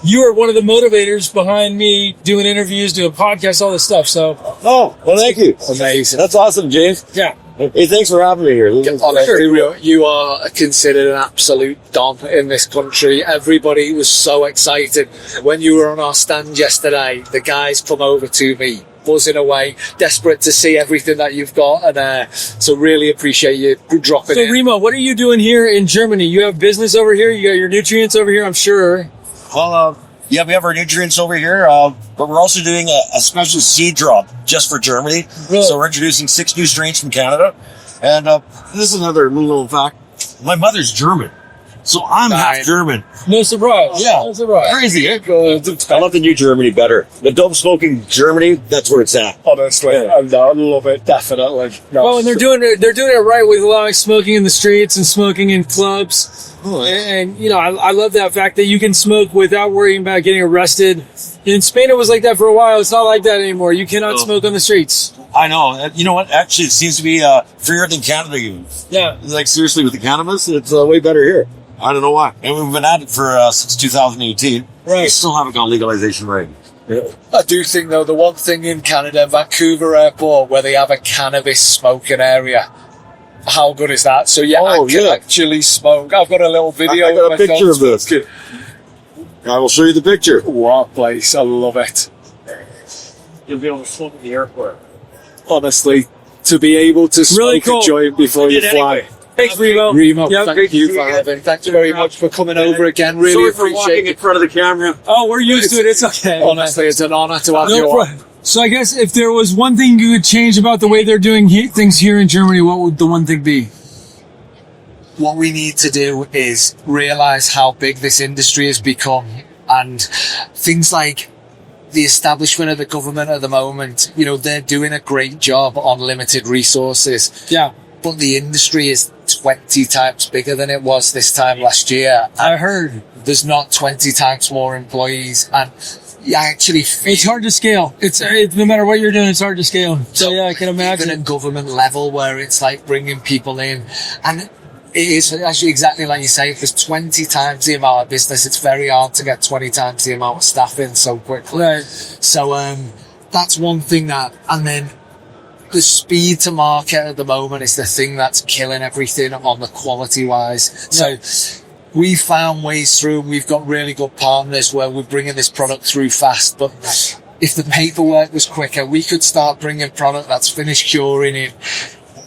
you are one of the motivators behind me doing interviews, doing podcasts, all this stuff. So, well, thank you. Amazing. That's awesome, James. Yeah. Hey, thanks for having me here. Honestly, you are considered an absolute don in this country. Everybody was so excited when you were on our stand yesterday. The guys come over to me, buzzing away, desperate to see everything that you've got, and so really appreciate you dropping in. So, Remo, what are you doing here in Germany? You have business over here. You got your nutrients over here, I'm sure. Well, yeah, we have our nutrients over here, but we're also doing a special seed drop just for Germany. Really? So we're introducing 6 new strains from Canada. And this is another little fact. My mother's German, so I'm half German. No surprise. Yeah. No surprise. Crazy. I love the new Germany better. The dope smoking Germany, that's where it's at. Honestly, I love it, definitely. No. Well, and they're doing it right with allowing smoking in the streets and smoking in clubs. Oh, and you know, I love that fact that you can smoke without worrying about getting arrested. In Spain, it was like that for a while. It's not like that anymore. You cannot smoke on the streets. I know. You know what? Actually, it seems to be freer than Canada even. Yeah. Like, seriously, with the cannabis, it's way better here. I don't know why. And we've been at it for since 2018. Right. We still haven't got legalization right. Yeah. I do think, though, the one thing in Canada, Vancouver Airport, where they have a cannabis smoking area, how good is that? So, yeah, I can actually smoke. I've got a little video. I got a picture of this. I will show you the picture. What place. I love it. You'll be able to smoke at the airport. Honestly, to be able to smoke a joint before you fly. Anyway. Thanks, Remo. Thank you for having. Thank you very much for coming over again. Really appreciate it. In front of the camera. Oh, we're used to it. It's okay. Honestly, it's an honor to have you on. So I guess if there was one thing you would change about the way they're doing things here in Germany, what would the one thing be? What we need to do is realize how big this industry has become, and things like the establishment of the government at the moment, you know, they're doing a great job on limited resources. Yeah. But the industry is 20 times bigger than it was this time last year. I heard. There's not 20 times more employees, and you actually it's hard to scale. It's no matter what you're doing, it's hard to scale. So yeah, I can imagine. Even at government level, where it's like bringing people in, and it is actually exactly like you say. If there's 20 times the amount of business, it's very hard to get 20 times the amount of staff in so quickly. Right. So that's one thing and then the speed to market at the moment is the thing that's killing everything on the quality wise. Yeah. So we found ways through. We've got really good partners where we're bringing this product through fast, but if the paperwork was quicker, we could start bringing product that's finished curing in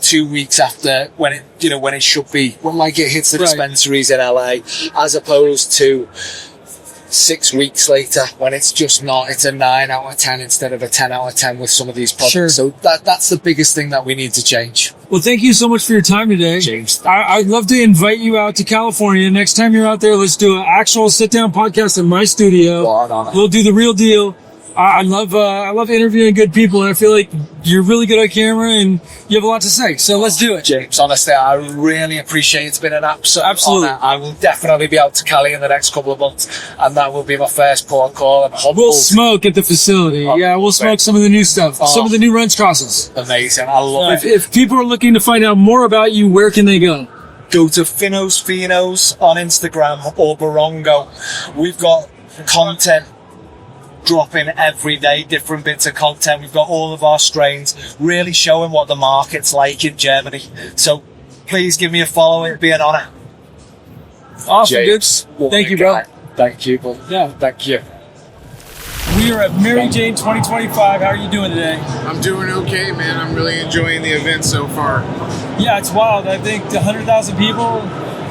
2 weeks after when it should be, like it hits the dispensaries in LA, as opposed to 6 weeks later when it's just not. It's a 9 out of 10 instead of a 10 out of 10 with some of these products. Sure. So that's the biggest thing that we need to change. Well, thank you so much for your time today, James. I'd love to invite you out to California. Next time you're out there, let's do an actual sit-down podcast in my studio. We'll do the real deal. I love interviewing good people, and I feel like you're really good on camera and you have a lot to say. So let's do it. James, honestly, I really appreciate it. It's been an absolute honor. I will definitely be out to Cali in the next couple of months, and that will be my first port call. I'm humbled. We'll smoke at the facility. We'll smoke some of the new stuff, some of the new Ranch Crosses. Amazing. I love it. If people are looking to find out more about you, where can they go? Go to Finos on Instagram or Barongo. We've got content dropping every day, different bits of content. We've got all of our strains, really showing what the market's like in Germany. So please give me a follow. It'd be an honor. Awesome, James, dude. Thank you, bro. Thank you, bro. Yeah. Thank you. We are at Mary Jane 2025. How are you doing today? I'm doing okay, man. I'm really enjoying the event so far. Yeah, it's wild. I think 100,000 people.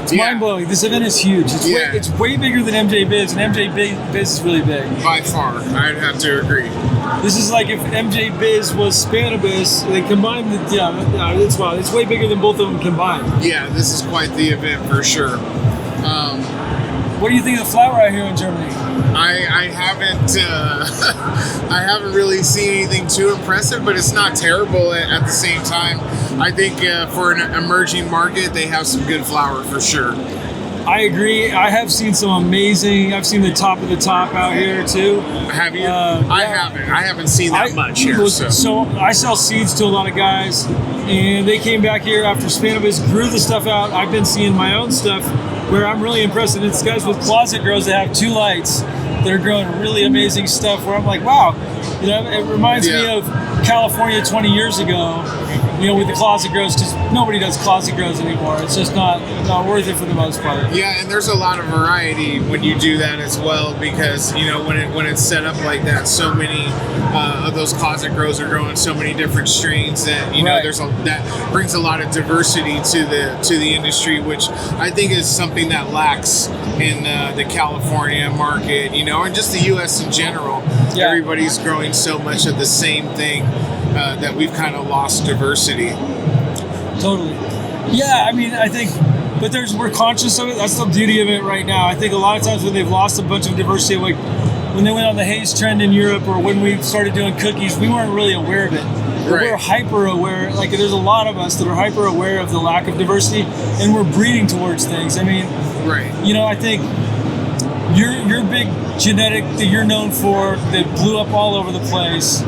It's mind-blowing. This event is huge. It's way bigger than MJ Biz, and MJ Biz is really big. By far, I'd have to agree. This is like if MJ Biz was Spanibus, they combined it's wild. It's way bigger than both of them combined. Yeah, this is quite the event for sure. What do you think of the flower out here in Germany? I haven't I haven't really seen anything too impressive, but it's not terrible at the same time. I think for an emerging market, they have some good flower for sure. I agree. I have seen some amazing. I've seen the top of the top out here too. Have you? I haven't. I haven't seen that much here. So I sell seeds to a lot of guys, and they came back here after Cannabis, grew the stuff out. I've been seeing my own stuff where I'm really impressed. And it's guys with closet grows that have 2 lights that are growing really amazing stuff. Where I'm like, wow, it reminds me of California 20 years ago. With the closet grows, because nobody does closet grows anymore. It's just not worth it for the most part. Yeah, and there's a lot of variety when you do that as well, because when it's set up like that, so many of those closet grows are growing so many different strains that that brings a lot of diversity to the industry, which I think is something that lacks in the California market, and just the U.S. in general. Yeah. Everybody's growing so much of the same thing. That we've kind of lost diversity. Totally. Yeah, I mean, I think, but we're conscious of it. That's the beauty of it right now. I think a lot of times when they've lost a bunch of diversity, like when they went on the haze trend in Europe, or when we started doing cookies, we weren't really aware of it. Right. We're hyper aware. Like, there's a lot of us that are hyper aware of the lack of diversity, and we're breeding towards things. I mean, right. I think your big genetic that you're known for that blew up all over the place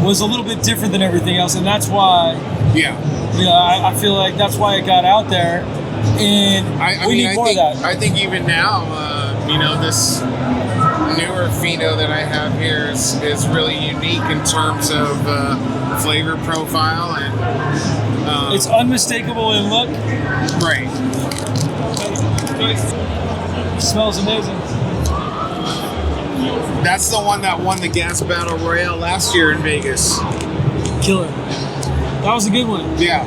was a little bit different than everything else, and that's why. Yeah. I feel like that's why it got out there, and we need more of that. I think even now, this newer pheno that I have here is really unique in terms of flavor profile, and it's unmistakable in look. Right. It smells amazing. That's the one that won the Gas Battle Royale last year in Vegas. Killer. That was a good one. Yeah.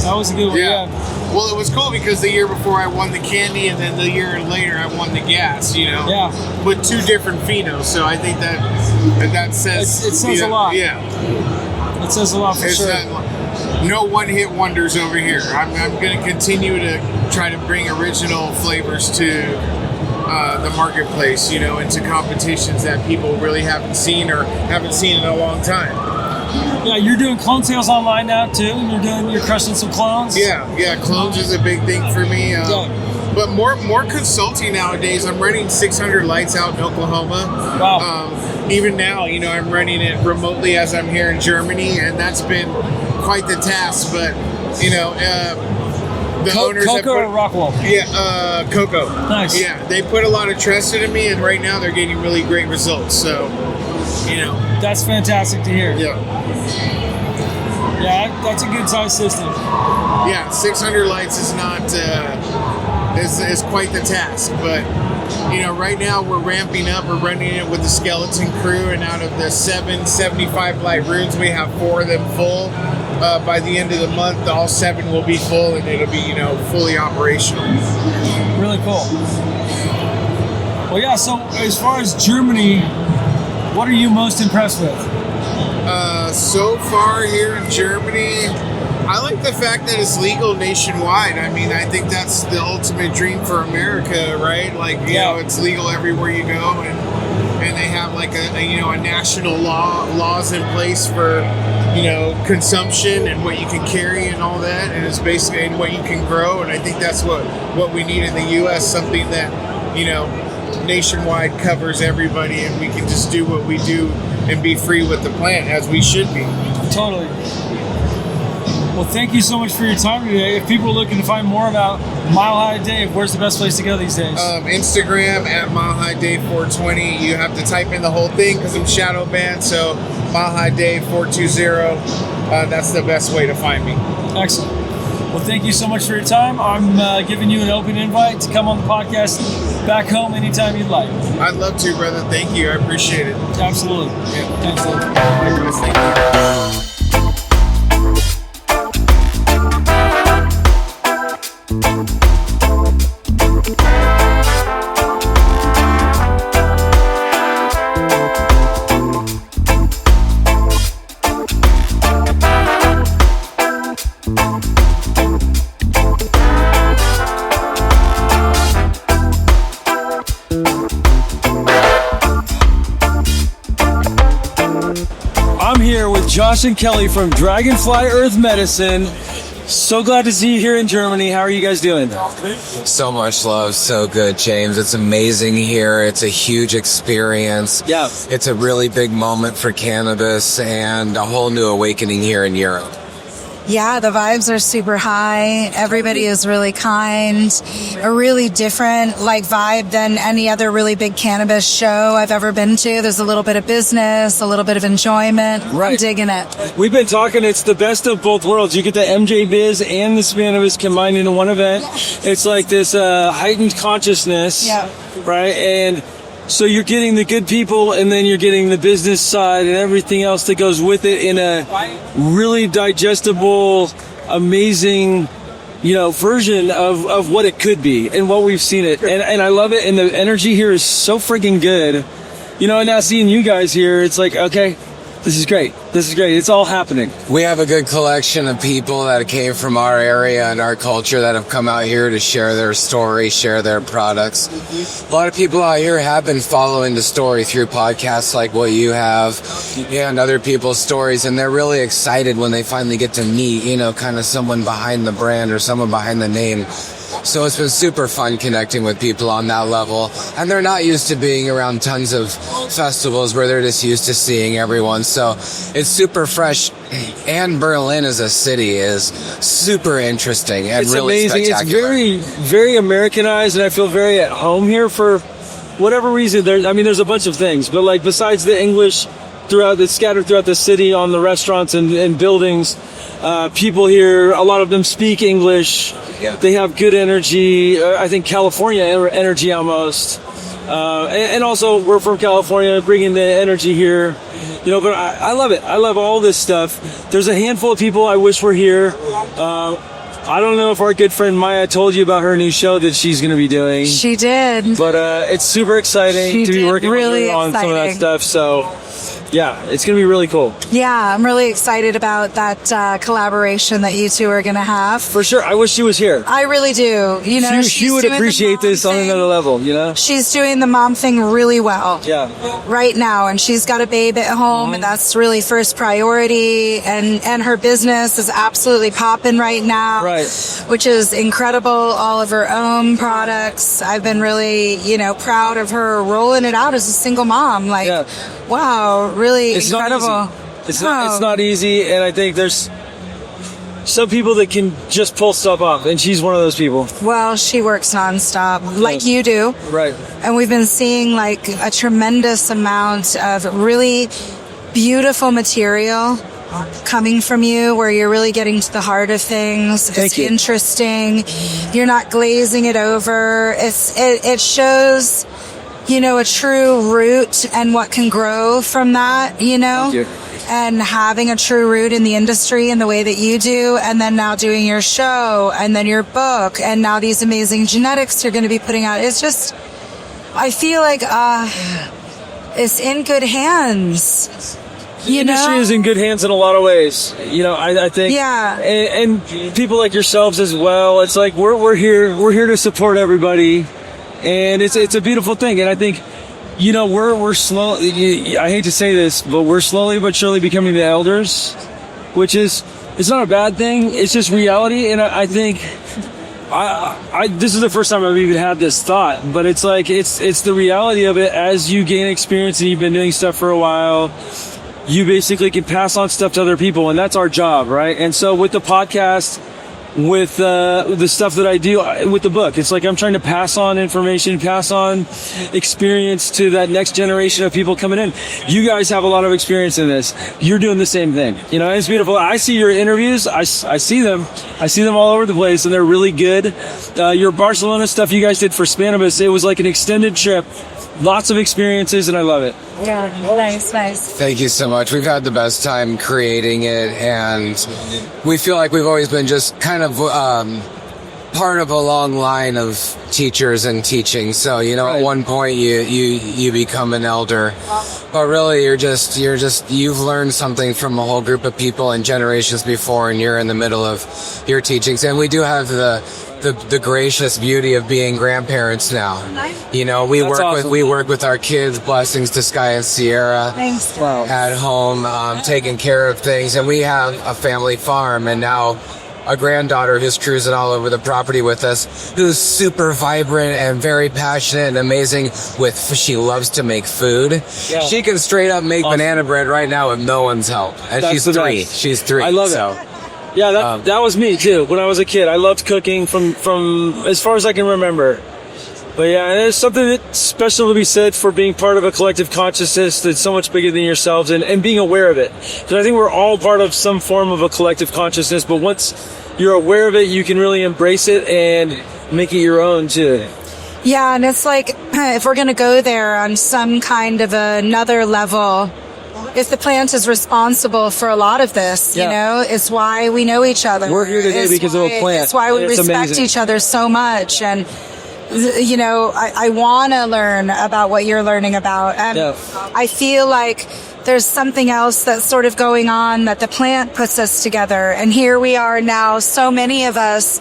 That was a good one, yeah. Well, it was cool because the year before I won the candy, and then the year later I won the gas, Yeah. With 2 different phenos. So I think that says... It says a lot. Yeah. It says a lot for sure. No one-hit wonders over here. I'm going to continue to try to bring original flavors to... the marketplace, into competitions that people really haven't seen or haven't seen in a long time. Yeah, you're doing clone sales online now too. You're crushing some clones. Yeah, clones is a big thing for me. But more consulting nowadays. I'm running 600 lights out in Oklahoma. Wow. Even now, I'm running it remotely as I'm here in Germany, and that's been quite the task. But the owners Coco or Rockwell? Yeah, Coco. Nice. Yeah, they put a lot of trust into me, and right now they're getting really great results. So, that's fantastic to hear. Yeah. Yeah, that's a good size system. Yeah, 600 lights is not is quite the task, but right now we're ramping up. We're running it with the skeleton crew, and out of the 75 light rooms, we have 4 of them full. By the end of the month, all 7 will be full, and it'll be fully operational. Really cool. Well, yeah. So as far as Germany, what are you most impressed with? So far here in Germany, I like the fact that it's legal nationwide. I mean, I think that's the ultimate dream for America, right? Like, it's legal everywhere you go, and they have like a national laws in place for consumption and what you can carry and all that, and it's basically and what you can grow. And I think that's what we need in the U.S. Something that nationwide covers everybody, and we can just do what we do and be free with the plant as we should be. Totally. Well, thank you so much for your time today. If people are looking to find more about Mile High Dave, where's the best place to go these days? Instagram at Mile High Dave 420. You have to type in the whole thing because I'm shadow banned. So Mile High Dave 420. That's the best way to find me. Excellent. Well, thank you so much for your time. I'm giving you an open invite to come on the podcast back home anytime you'd like. I'd love to, brother. Thank you. I appreciate it. Absolutely. Yeah. Thanks, Dave. Thank you. Josh and Kelly from Dragonfly Earth Medicine. So glad to see you here in Germany. How are you guys doing? So much love, so good, James. It's amazing here. It's a huge experience. Yeah. It's a really big moment for cannabis and a whole new awakening here in Europe. Yeah, the vibes are super high. Everybody is really kind. A really different vibe than any other really big cannabis show I've ever been to. There's a little bit of business, a little bit of enjoyment. Right. I'm digging it. We've been talking, it's the best of both worlds. You get the MJ Biz and the Cannabis combined into one event. It's like this heightened consciousness, right? And so you're getting the good people, and then you're getting the business side and everything else that goes with it in a really digestible, amazing, version of what it could be and what we've seen it. And I love it. And the energy here is so freaking good. And now seeing you guys here, it's like, okay, this is great. This is great. It's all happening. We have a good collection of people that came from our area and our culture that have come out here to share their story, share their products. A lot of people out here have been following the story through podcasts like what you have and other people's stories, and they're really excited when they finally get to meet, kind of someone behind the brand or someone behind the name. So it's been super fun connecting with people on that level. And they're not used to being around tons of festivals where they're just used to seeing everyone. So it's super fresh. And Berlin as a city is super interesting and really amazing. spectacular. It's very, very Americanized, and I feel very at home here for whatever reason. There's a bunch of things, but besides the English scattered throughout the city on the restaurants and buildings, people here, a lot of them speak English. Yeah. They have good energy. I think California energy almost. And also we're from California, bringing the energy here. But I love it. I love all this stuff. There's a handful of people I wish were here. I don't know if our good friend Maya told you about her new show that she's going to be doing. She did. But it's super exciting to be working with her on some of that stuff. So, yeah, it's going to be really cool. Yeah, I'm really excited about that collaboration that you two are going to have. For sure. I wish she was here. I really do. She would appreciate this on another level, She's doing the mom thing really well. Yeah. Right now, and she's got a babe at home, and that's really first priority, and her business is absolutely popping right now. Right. Which is incredible. All of her own products. I've been really, proud of her rolling it out as a single mom. Wow, really incredible. Not easy. It's not easy, and I think there's some people that can just pull stuff off, and she's one of those people. Well, she works nonstop, like you do. Right. And we've been seeing a tremendous amount of really beautiful material coming from you, where you're really getting to the heart of things. It's interesting. You're not glazing it over. It shows, a true root and what can grow from that, Thank you. And having a true root in the industry in the way that you do, and then now doing your show, and then your book, and now these amazing genetics you're going to be putting out. It's just, I feel like it's in good hands. The industry is in good hands in a lot of ways. I think. Yeah. And people like yourselves as well. It's like we're here to support everybody, and it's a beautiful thing. And I think, we're slow. I hate to say this, but we're slowly but surely becoming the elders, which is, it's not a bad thing. It's just reality. And I think this is the first time I've even had this thought, but it's like it's the reality of it. As you gain experience and you've been doing stuff for a while, you basically can pass on stuff to other people, and that's our job, right? And so with the podcast, with the stuff that I do, with the book, it's like I'm trying to pass on information, pass on experience to that next generation of people coming in. You guys have a lot of experience in this. You're doing the same thing. It's beautiful. I see your interviews. I see them. I see them all over the place, and they're really good. Your Barcelona stuff you guys did for Cannabis, it was like an extended trip. Lots of experiences, and I love it. Yeah, nice. Thank you so much. We've had the best time creating it, and we feel like we've always been just kind of part of a long line of teachers and teaching. So, at one point you become an elder, but really you've learned something from a whole group of people and generations before, and you're in the middle of your teachings. And we do have the gracious beauty of being grandparents now. We work with our kids, blessings to Sky and Sierra. Thanks. At home, taking care of things, and we have a family farm, and now a granddaughter who's cruising all over the property with us, who's super vibrant and very passionate and amazing she loves to make food. Yeah. She can straight up make banana bread right now with no one's help. And That's she's the 3. best. She's 3. I love so. it. Yeah, that was me too. When I was a kid, I loved cooking from as far as I can remember. But yeah, there's something that's special to be said for being part of a collective consciousness that's so much bigger than yourselves and being aware of it. Because I think we're all part of some form of a collective consciousness, but once you're aware of it, you can really embrace it and make it your own too. Yeah, and it's like, if we're going to go there on some kind of another level, if the plant is responsible for a lot of this, you know, it's why we know each other. We're here today because of a plant. It's why we respect amazing. each other so much. And, you know, I want to learn about what you're learning about. And I feel like there's something else that's sort of going on that the plant puts us together. And here we are now, so many of us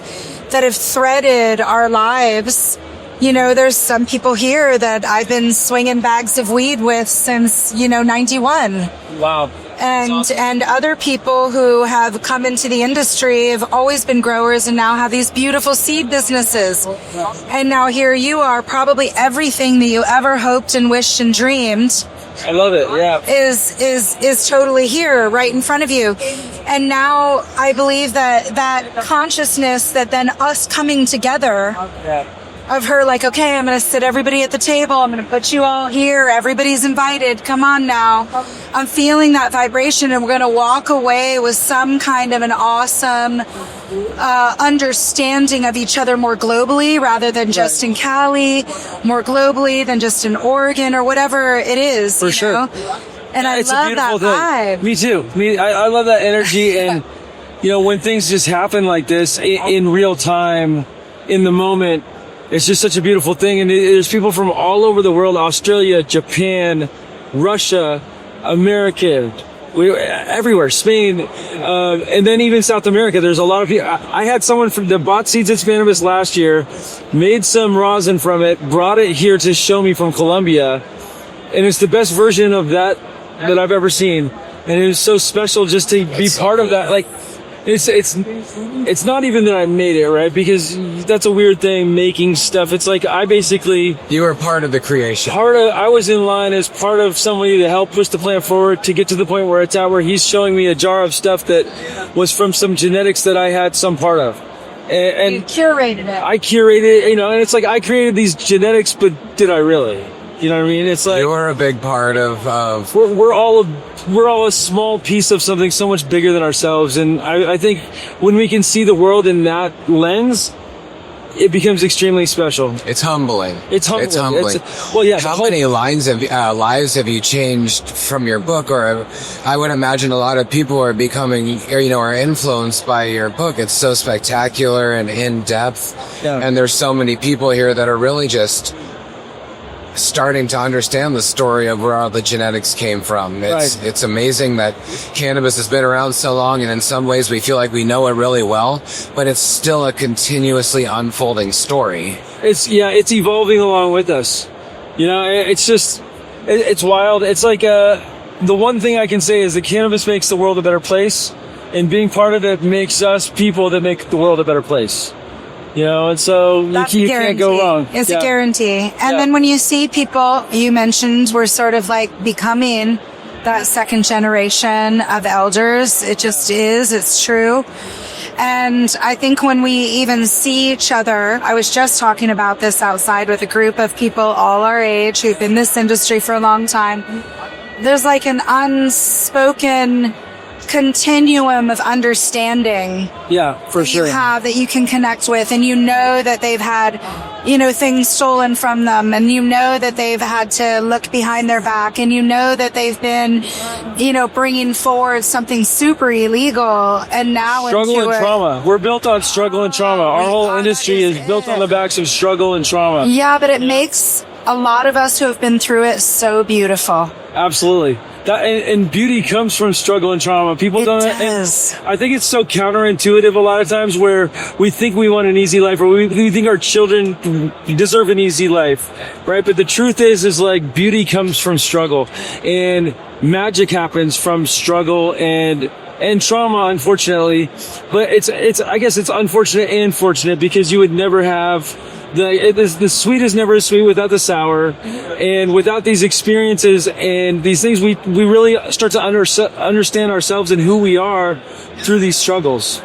that have threaded our lives. You know, there's some people here that I've been swinging bags of weed with since, 91. Wow. And other people who have come into the industry have always been growers and now have these beautiful seed businesses. And now here you are, probably everything that you ever hoped and wished and dreamed. I love it. Yeah. Is totally here right in front of you. And now I believe that consciousness that then us coming together of her like, okay, I'm going to sit everybody at the table. I'm going to put you all here. Everybody's invited. Come on now. I'm feeling that vibration and we're going to walk away with some kind of an awesome understanding of each other more globally rather than just in Cali, more globally than just in Oregon or whatever it is. For sure. And I love that vibe. Me too. I love that energy. And, when things just happen like this in real time, in the moment, it's just such a beautiful thing. And there's people from all over the world, Australia, Japan, Russia, America, everywhere, Spain, and then even South America. There's a lot of people. I had someone that bought seeds at Cannabis last year, made some rosin from it, brought it here to show me from Colombia. And it's the best version of that I've ever seen. And it was so special just to be part of that. Like, it's not even that I made it, right? Because that's a weird thing, making stuff. It's like you were part of the creation. I was in line as part of somebody to help push the plant forward to get to the point where it's at, where he's showing me a jar of stuff that was from some genetics that I had some part of. And you curated it. I curated it, and it's like I created these genetics, but did I really? You know what I mean? It's like you're a big part of. We're all a small piece of something so much bigger than ourselves, and I think when we can see the world in that lens, it becomes extremely special. It's humbling. It's humbling. How many lives have you changed from your book? Or I would imagine a lot of people are becoming, are influenced by your book. It's so spectacular and in depth, and there's so many people here that are really just starting to understand the story of where all the genetics came from. It's amazing that cannabis has been around so long, and in some ways we feel like we know it really well, but it's still a continuously unfolding story. It's evolving along with us. It's wild. It's like the one thing I can say is that cannabis makes the world a better place, and being part of it makes us people that make the world a better place. And so you can't go wrong. It's a guarantee. And then when you see people, you mentioned we're sort of like becoming that second generation of elders. It just is. It's true. And I think when we even see each other, I was just talking about this outside with a group of people all our age who've been in this industry for a long time. There's like an unspoken continuum of understanding for sure you have that you can connect with, and that they've had things stolen from them, and that they've had to look behind their back, and that they've been bringing forward something super illegal, and now struggle and trauma. We're built on struggle and trauma. Our whole industry is built on the backs of struggle and trauma. But it makes a lot of us who have been through it so beautiful. Absolutely. And beauty comes from struggle and trauma. People don't. Does. I think it's so counterintuitive a lot of times, where we think we want an easy life, or we think our children deserve an easy life, right? But the truth is like beauty comes from struggle, and magic happens from struggle and trauma, unfortunately. But I guess it's unfortunate and fortunate, because you would never have the sweet is never sweet without the sour, and without these experiences and these things, we really start to understand ourselves and who we are through these struggles.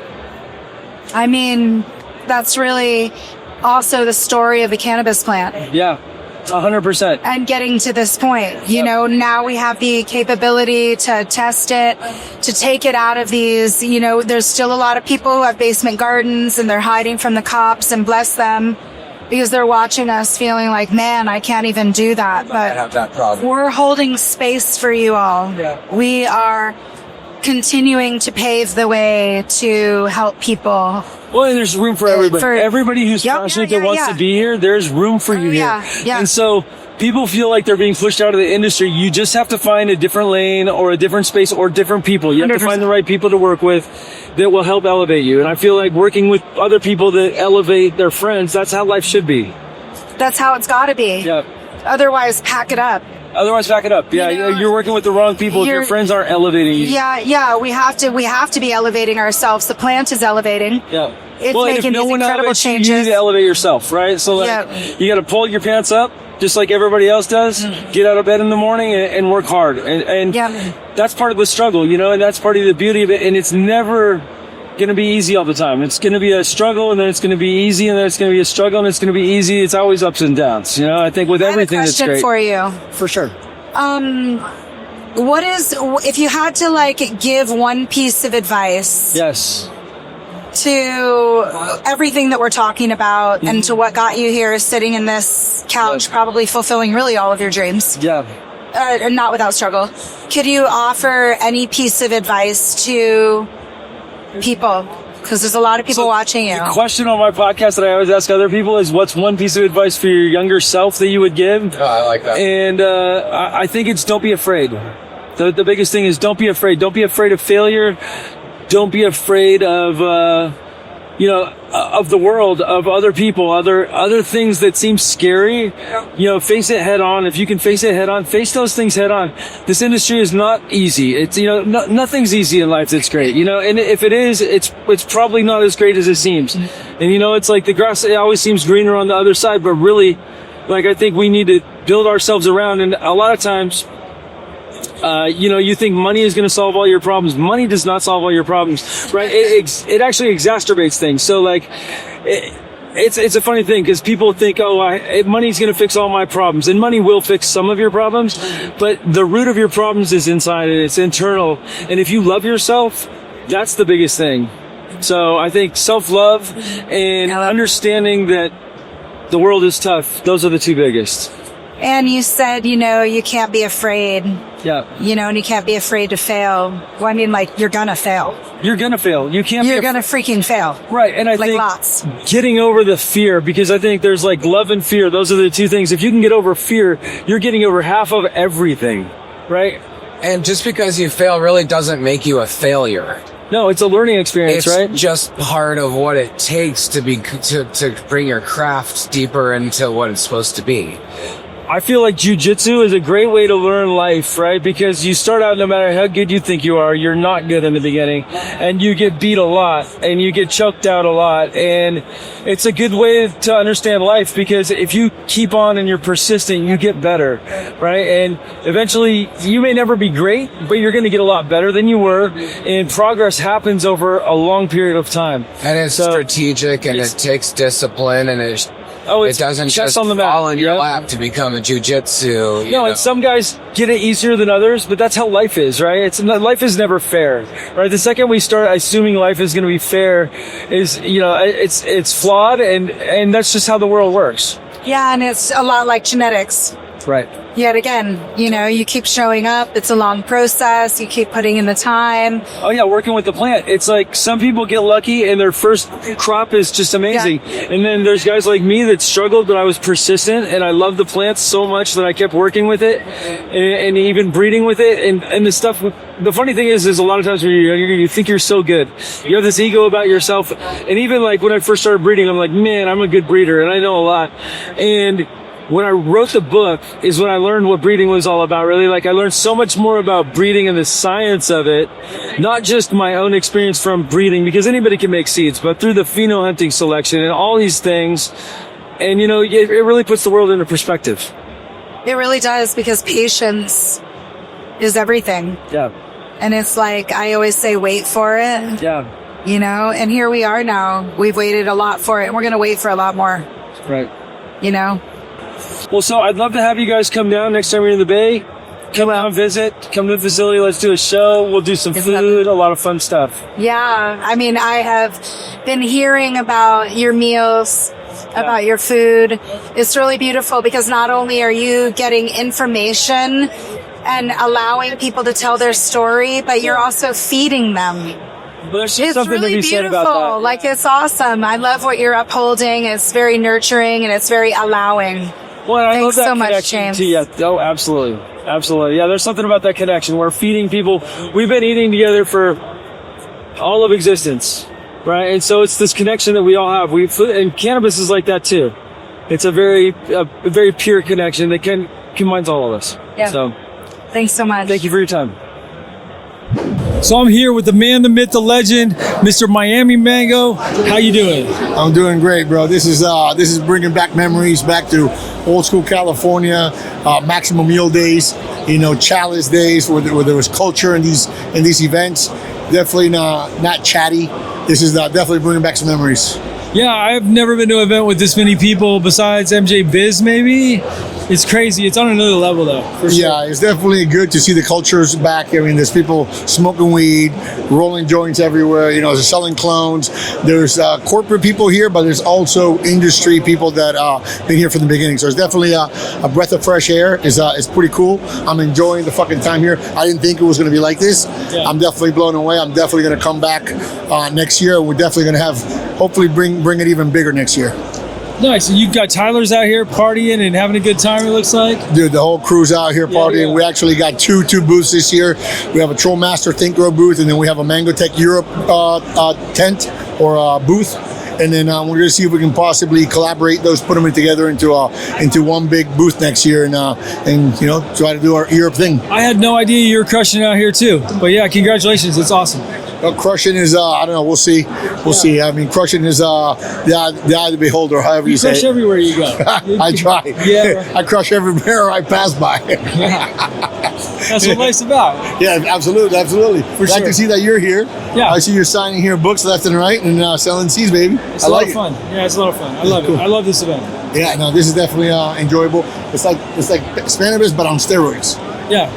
I mean, that's really also the story of the cannabis plant. Yeah. 100%. And getting to this point, you know, now we have the capability to test it, to take it out of these, you know, there's still a lot of people who have basement gardens and they're hiding from the cops, and bless them, because they're watching us feeling like, man, I can't even do that. But I have that problem. We're holding space for you all. Yeah. We are continuing to pave the way to help people. Well, and there's room for everybody. Everybody who's passionate that wants to be here, there's room for you here. Yeah. And so people feel like they're being pushed out of the industry. You just have to find a different lane or a different space or different people. You have 100%. To find the right people to work with that will help elevate you. And I feel like working with other people that elevate their friends, that's how life should be. That's how it's got to be. Yeah. Otherwise, pack it up. Yeah, you're working with the wrong people if your friends aren't elevating you. Yeah, we have to be elevating ourselves. The plant is elevating. Yeah. It's well, making if no these one incredible elevates changes. You need to elevate yourself, right? So you got to pull your pants up, just like everybody else does. Get out of bed in the morning and work hard. And that's part of the struggle, you know, and that's part of the beauty of it. And it's never going to be easy all the time. It's going to be a struggle, and then it's going to be easy, and then it's going to be a struggle, and it's going to be easy. It's always ups and downs, you know. I think with everything that's great. I have a question for you. For sure. What is, if you had to like give one piece of advice? Yes. To everything that we're talking about, and to what got you here, sitting in this couch, probably fulfilling really all of your dreams. Yeah. And not without struggle. Could you offer any piece of advice to people? Because there's a lot of people watching you. The question on my podcast that I always ask other people is, what's one piece of advice for your younger self that you would give? Oh, I like that. And I think it's don't be afraid. The biggest thing is don't be afraid. Don't be afraid of failure. Don't be afraid of, of the world, of other people, other things that seem scary. You know, face it head on. If you can face it head on, face those things head on. This industry is not easy. It's, nothing's easy in life that's great, and if it is, it's probably not as great as it seems. And, it's like the grass, it always seems greener on the other side, but really, like, I think we need to build ourselves around. And a lot of times, you think money is going to solve all your problems. Money does not solve all your problems, right? It actually exacerbates things. So, like, it's a funny thing, because people think, money's going to fix all my problems, and money will fix some of your problems, but the root of your problems is inside, and it's internal. And if you love yourself, that's the biggest thing. So I think self-love and understanding that the world is tough, those are the two biggest. And you said, you can't be afraid. Yeah. And you can't be afraid to fail. Well, I mean, like, you're gonna fail. You're gonna fail. You're gonna freaking fail. Right. And I think lots. Getting over the fear, because I think there's like love and fear. Those are the two things. If you can get over fear, you're getting over half of everything. Right. And just because you fail really doesn't make you a failure. No, it's a learning experience, right? It's just part of what it takes to bring your craft deeper into what it's supposed to be. I feel like jiu-jitsu is a great way to learn life, right? Because you start out, no matter how good you think you are, you're not good in the beginning, and you get beat a lot, and you get choked out a lot. And it's a good way to understand life, because if you keep on and you're persistent, you get better, right? And eventually you may never be great, but you're going to get a lot better than you were. And progress happens over a long period of time. And it's strategic, and it takes discipline, and it doesn't just fall in your lap to become a jiu-jitsu. And some guys get it easier than others, but that's how life is, right? Life is never fair, right? The second we start assuming life is going to be fair, it's flawed, and that's just how the world works. Yeah, and it's a lot like genetics. Right. yet again, you know, you keep showing up. It's a long process. You keep putting in the time. Oh yeah, working with the plant. It's like some people get lucky and their first crop is just amazing. Yeah. And then there's guys like me that struggled, but I was persistent and I loved the plants so much that I kept working with it and even breeding with it. And the stuff, the funny thing is a lot of times when you're younger, you think you're so good. You have this ego about yourself. And even like when I first started breeding, I'm like, man, I'm a good breeder and I know a lot. And when I wrote the book is when I learned what breeding was all about, really. Like, I learned so much more about breeding and the science of it, not just my own experience from breeding, because anybody can make seeds, but through the pheno hunting selection and all these things. And, you know, it really puts the world into perspective. It really does, because patience is everything. Yeah. And it's like, I always say, wait for it. Yeah. You know, and here we are now. We've waited a lot for it, and we're going to wait for a lot more. Right. You know? Well, so I'd love to have you guys come down next time you're in the Bay. Come out, visit, come to the facility. Let's do a show. We'll do some food, a lot of fun stuff. Yeah. I mean, I have been hearing about your meals, about your food. It's really beautiful because not only are you getting information and allowing people to tell their story, but you're also feeding them. There's it's something really to be said beautiful. about that. Like, it's awesome. I love what you're upholding. It's very nurturing and it's very allowing. Well, I love Thanks that so much, connection James. too. Yeah. Oh, absolutely. Absolutely. Yeah, there's something about that connection. We're feeding people. We've been eating together for all of existence, right? And so it's this connection that we all have. And cannabis is like that too. It's a very pure connection that combines all of us. Yeah. So thanks so much. Thank you for your time. So I'm here with the man, the myth, the legend, Mr. Miami Mango. How you doing? I'm doing great, bro. This is bringing back memories back to old school California, maximum yield days, you know, chalice days where there was culture in these events. Definitely not chatty. This is definitely bringing back some memories. Yeah, I've never been to an event with this many people besides MJ Biz, maybe. It's crazy. It's on another level, though, for sure. Yeah, it's definitely good to see the cultures back. I mean, there's people smoking weed, rolling joints everywhere. You know, they're selling clones. There's corporate people here, but there's also industry people that been here from the beginning. So it's definitely a breath of fresh air. It's pretty cool. I'm enjoying the fucking time here. I didn't think it was going to be like this. Yeah. I'm definitely blown away. I'm definitely going to come back next year. We're definitely going to have, hopefully, bring it even bigger next year. Nice. And you've got Tyler's out here partying and having a good time, it looks like. Dude, the whole crew's out here partying. Yeah. We actually got two booths this year. We have a Trollmaster Think Grow booth, and then we have a Mango Tech Europe tent or booth. And then we're going to see if we can possibly collaborate those, put them together into one big booth next year, and you know, try to do our Europe thing. I had no idea you were crushing out here too. But yeah, congratulations. It's awesome. Crushing is, I don't know, we'll see. We'll see. I mean, crushing is the eye of the beholder, however you say it. You crush everywhere you go. I try. Yeah. I crush everywhere I pass by. That's what life's about. Yeah, absolutely. For Glad sure. to see that you're here. Yeah. I see you're signing here books left and right and selling seeds, baby. It's a lot of fun. Yeah, it's a lot of fun. I love it. I love this event. Yeah, no, this is definitely enjoyable. It's like Cannabis, but on steroids. Yeah.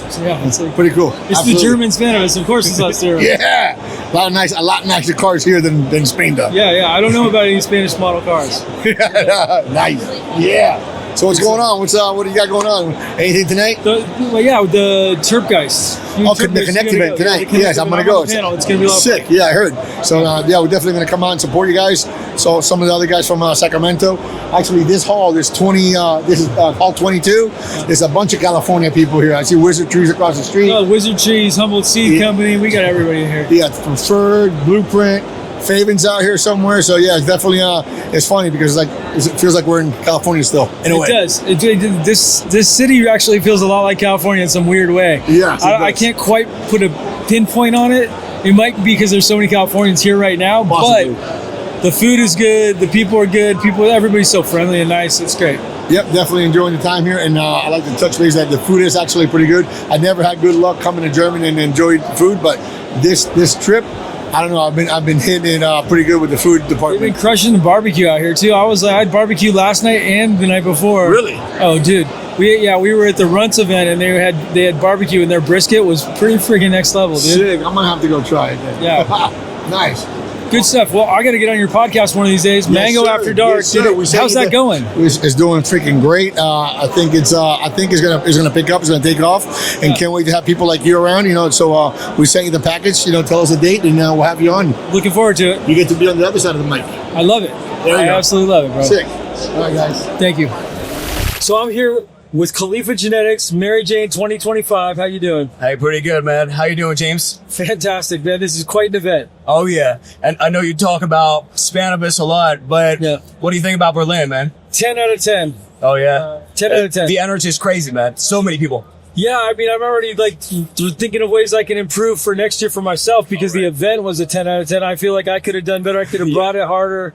So yeah, it's like, pretty cool. It's Absolutely. The German Cannabis, of course. It's on steroids. Yeah, a lot nicer cars here than Spain does. Yeah. I don't know about any Spanish model cars. Nice. Yeah. So what's going on? What do you got going on? Anything tonight? The Terpengeist. The Connect event tonight. Yes, I'm gonna go. It's gonna be sick. Yeah, I heard. So we're definitely gonna come out and support you guys. So some of the other guys from Sacramento. Actually, this hall, there's 20. This is hall 22. There's a bunch of California people here. I see Wizard Trees across the street. Oh, Wizard Trees, Humboldt Seed Company. We got everybody in here. Yeah, Preferred, Blueprint. Faven's out here somewhere, so yeah, it's definitely it's funny because it feels like we're in California still. In a way. It does. This city actually feels a lot like California in some weird way. Yeah, I can't quite put a pinpoint on it. It might be because there's so many Californians here right now, Possibly. But the food is good. The people are good. Everybody's so friendly and nice. It's great. Yep, definitely enjoying the time here, and I like to touch base that the food is actually pretty good. I never had good luck coming to Germany and enjoyed food, but this trip, I don't know. I've been hitting it pretty good with the food department. They've been crushing the barbecue out here too. I had barbecue last night and the night before. Really? Oh, dude. We were at the Runts event and they had barbecue and their brisket was pretty freaking next level, dude. Sick. I'm gonna have to go try it then. Yeah. Nice. Good stuff. Well, I got to get on your podcast one of these days. Mango After Dark. Yes, sir. How's that going? It's doing freaking great. I think it's gonna pick up. It's gonna take off, and can't wait to have people like you around. So we sent you the package. Tell us a date, and we'll have you on. Looking forward to it. You get to be on the other side of the mic. I love it. I absolutely love it, bro. Sick. All right, guys. Thank you. So I'm here with Khalifa Genetics, Mary Jane 2025. How you doing? Hey, pretty good, man. How you doing, James? Fantastic, man. This is quite an event. Oh, yeah. And I know you talk about Cannabis a lot, but what do you think about Berlin, man? 10 out of 10. Oh, yeah? 10 out of 10. The energy is crazy, man. So many people. Yeah, I mean, I'm already thinking of ways I can improve for next year for myself because the event was a 10 out of 10. I feel like I could have done better. I could have brought it harder.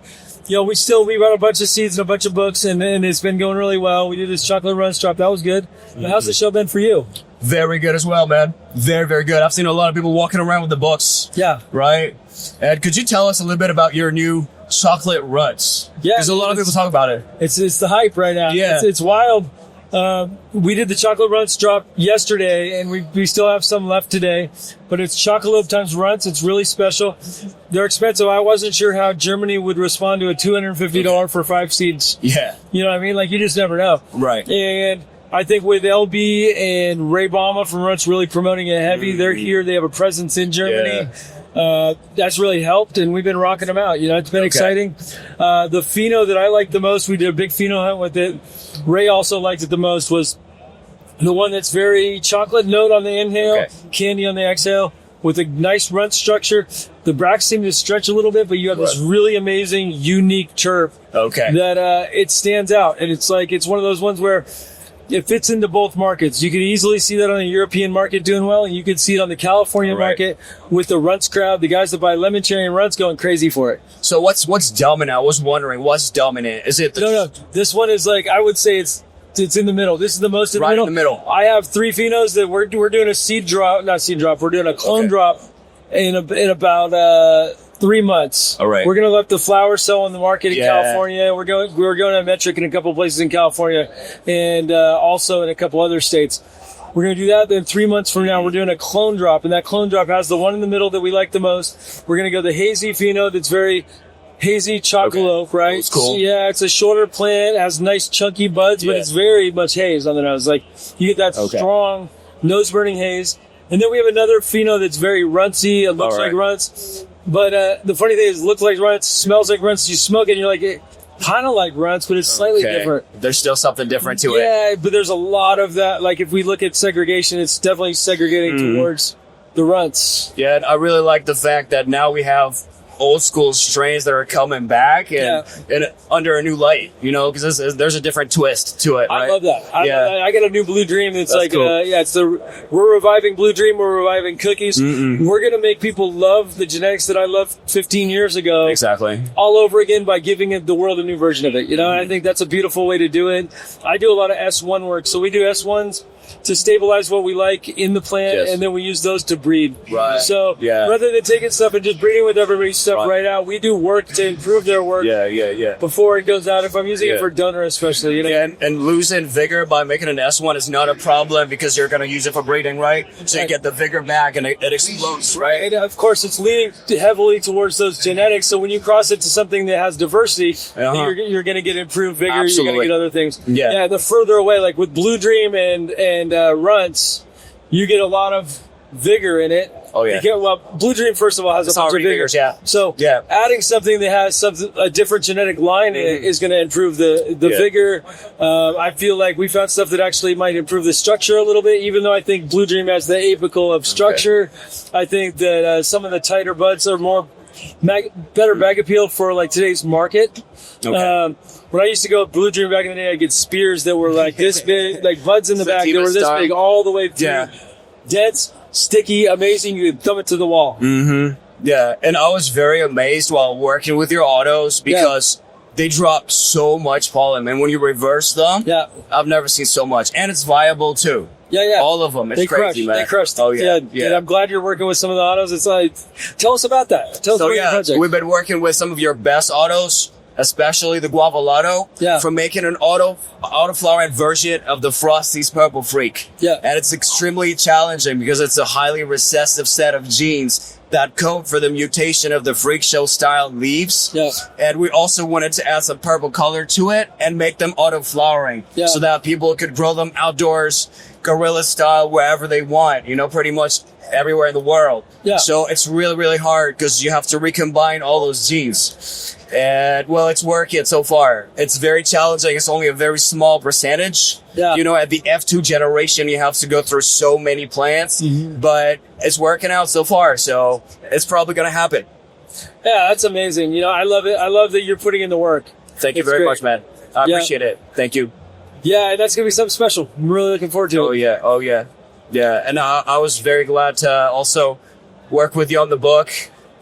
We brought a bunch of seeds and a bunch of books, and it's been going really well. We did this chocolate runch drop. That was good. But how's the show been for you? Very good as well, man. Very, very good. I've seen a lot of people walking around with the books. Yeah. Right? And could you tell us a little bit about your new chocolate runch? Yeah. Because a lot of people talk about it. It's the hype right now. Yeah. It's wild. We did the chocolate runts drop yesterday, and we still have some left today. But it's chocolate times runts. It's really special. They're expensive. I wasn't sure how Germany would respond to a $250 for 5 seeds. Yeah. You know what I mean? You just never know. Right. And I think with LB and Ray Bama from Runts really promoting it heavy, they're here. They have a presence in Germany. That's really helped, and we've been rocking them out. It's been exciting. The pheno that I liked the most, we did a big pheno hunt with it. Ray also liked it the most, was the one that's very chocolate note on the inhale, candy on the exhale, with a nice runt structure. The bracts seem to stretch a little bit, but you have this really amazing, unique chirp that it stands out. And it's one of those ones where it fits into both markets. You could easily see that on the European market doing well, and you could see it on the California market with the runts crowd, the guys that buy lemon cherry and runts going crazy for it. So what's dominant? I was wondering, what's dominant? Is it No. This one is I would say it's in the middle. This is the most in the middle. In the middle. I have 3 phenos that we're doing a seed drop, not seed drop. We're doing a clone drop in about 3 months. All right. We're gonna let the flower sell in the market in California. We're going to Metric in a couple of places in California, and also in a couple other states. We're gonna do that. Then 3 months from now, we're doing a clone drop, and that clone drop has the one in the middle that we like the most. We're gonna go the hazy pheno that's very hazy chocolate, right? That's cool. Yeah, it's a shorter plant, has nice chunky buds, but it's very much haze on the nose. You get that strong nose burning haze. And then we have another pheno that's very runtsy. It looks like runts. But the funny thing is, it looks like runts, smells like runts. You smoke it, and you're like, it kind of like runts, but it's slightly different. There's still something different to it. Yeah, but there's a lot of that. If we look at segregation, it's definitely segregating towards the runts. Yeah, and I really like the fact that now we have old school strains that are coming back and under a new light, because there's a different twist to it. I love that. I got a new Blue Dream. It's cool. We're reviving Blue Dream. We're reviving cookies. We're going to make people love the genetics that I loved 15 years ago. Exactly. All over again by giving the world a new version of it. And I think that's a beautiful way to do it. I do a lot of S1 work. So we do S1s to stabilize what we like in the plant, and then we use those to breed. Right. So rather than taking stuff and just breeding with everybody's stuff right out, we do work to improve their work before it goes out. If I'm using it for donor especially. And losing vigor by making an S1 is not a problem because you're going to use it for breeding, right? So you get the vigor back and it explodes, right? And of course, it's leaning heavily towards those genetics. So when you cross it to something that has diversity, you're going to get improved vigor. Absolutely. You're going to get other things. Yeah. The further away, like with Blue Dream and runts, you get a lot of vigor in it. Oh yeah. Blue Dream first of all has a bunch of vigor. So adding something that has a different genetic line in it is going to improve the vigor. I feel like we found stuff that actually might improve the structure a little bit. Even though I think Blue Dream has the apical of structure, I think that some of the tighter buds are more better bag appeal for today's market. When I used to go with Blue Dream back in the day, I'd get spears that were this big, buds in the back that were this big all the way through. Yeah. Dense, sticky, amazing. You could thumb it to the wall. Mm-hmm. Yeah, and I was very amazed while working with your autos because they drop so much pollen. And when you reverse them, I've never seen so much. And it's viable too. Yeah. All of them. It's crazy, man. They crushed. Oh, yeah. And I'm glad you're working with some of the autos. It's tell us about that. Tell us about your project. We've been working with some of your best autos. especially the Guavolato, from making an auto-flowering version of the Frosty's Purple Freak. Yeah. And it's extremely challenging because it's a highly recessive set of genes that code for the mutation of the freak show style leaves. Yeah. And we also wanted to add some purple color to it and make them auto-flowering so that people could grow them outdoors, guerrilla style, wherever they want, pretty much everywhere in the world. Yeah. So it's really, really hard because you have to recombine all those genes. And well, it's working so far. It's very challenging. It's only a very small percentage. Yeah. At the F2 generation, you have to go through so many plants, but it's working out so far. So it's probably going to happen. Yeah, that's amazing. I love it. I love that you're putting in the work. Thank you very much, man. I appreciate it. Thank you. Yeah, that's going to be something special. I'm really looking forward to it. Oh, yeah. Yeah. And I was very glad to also work with you on the book.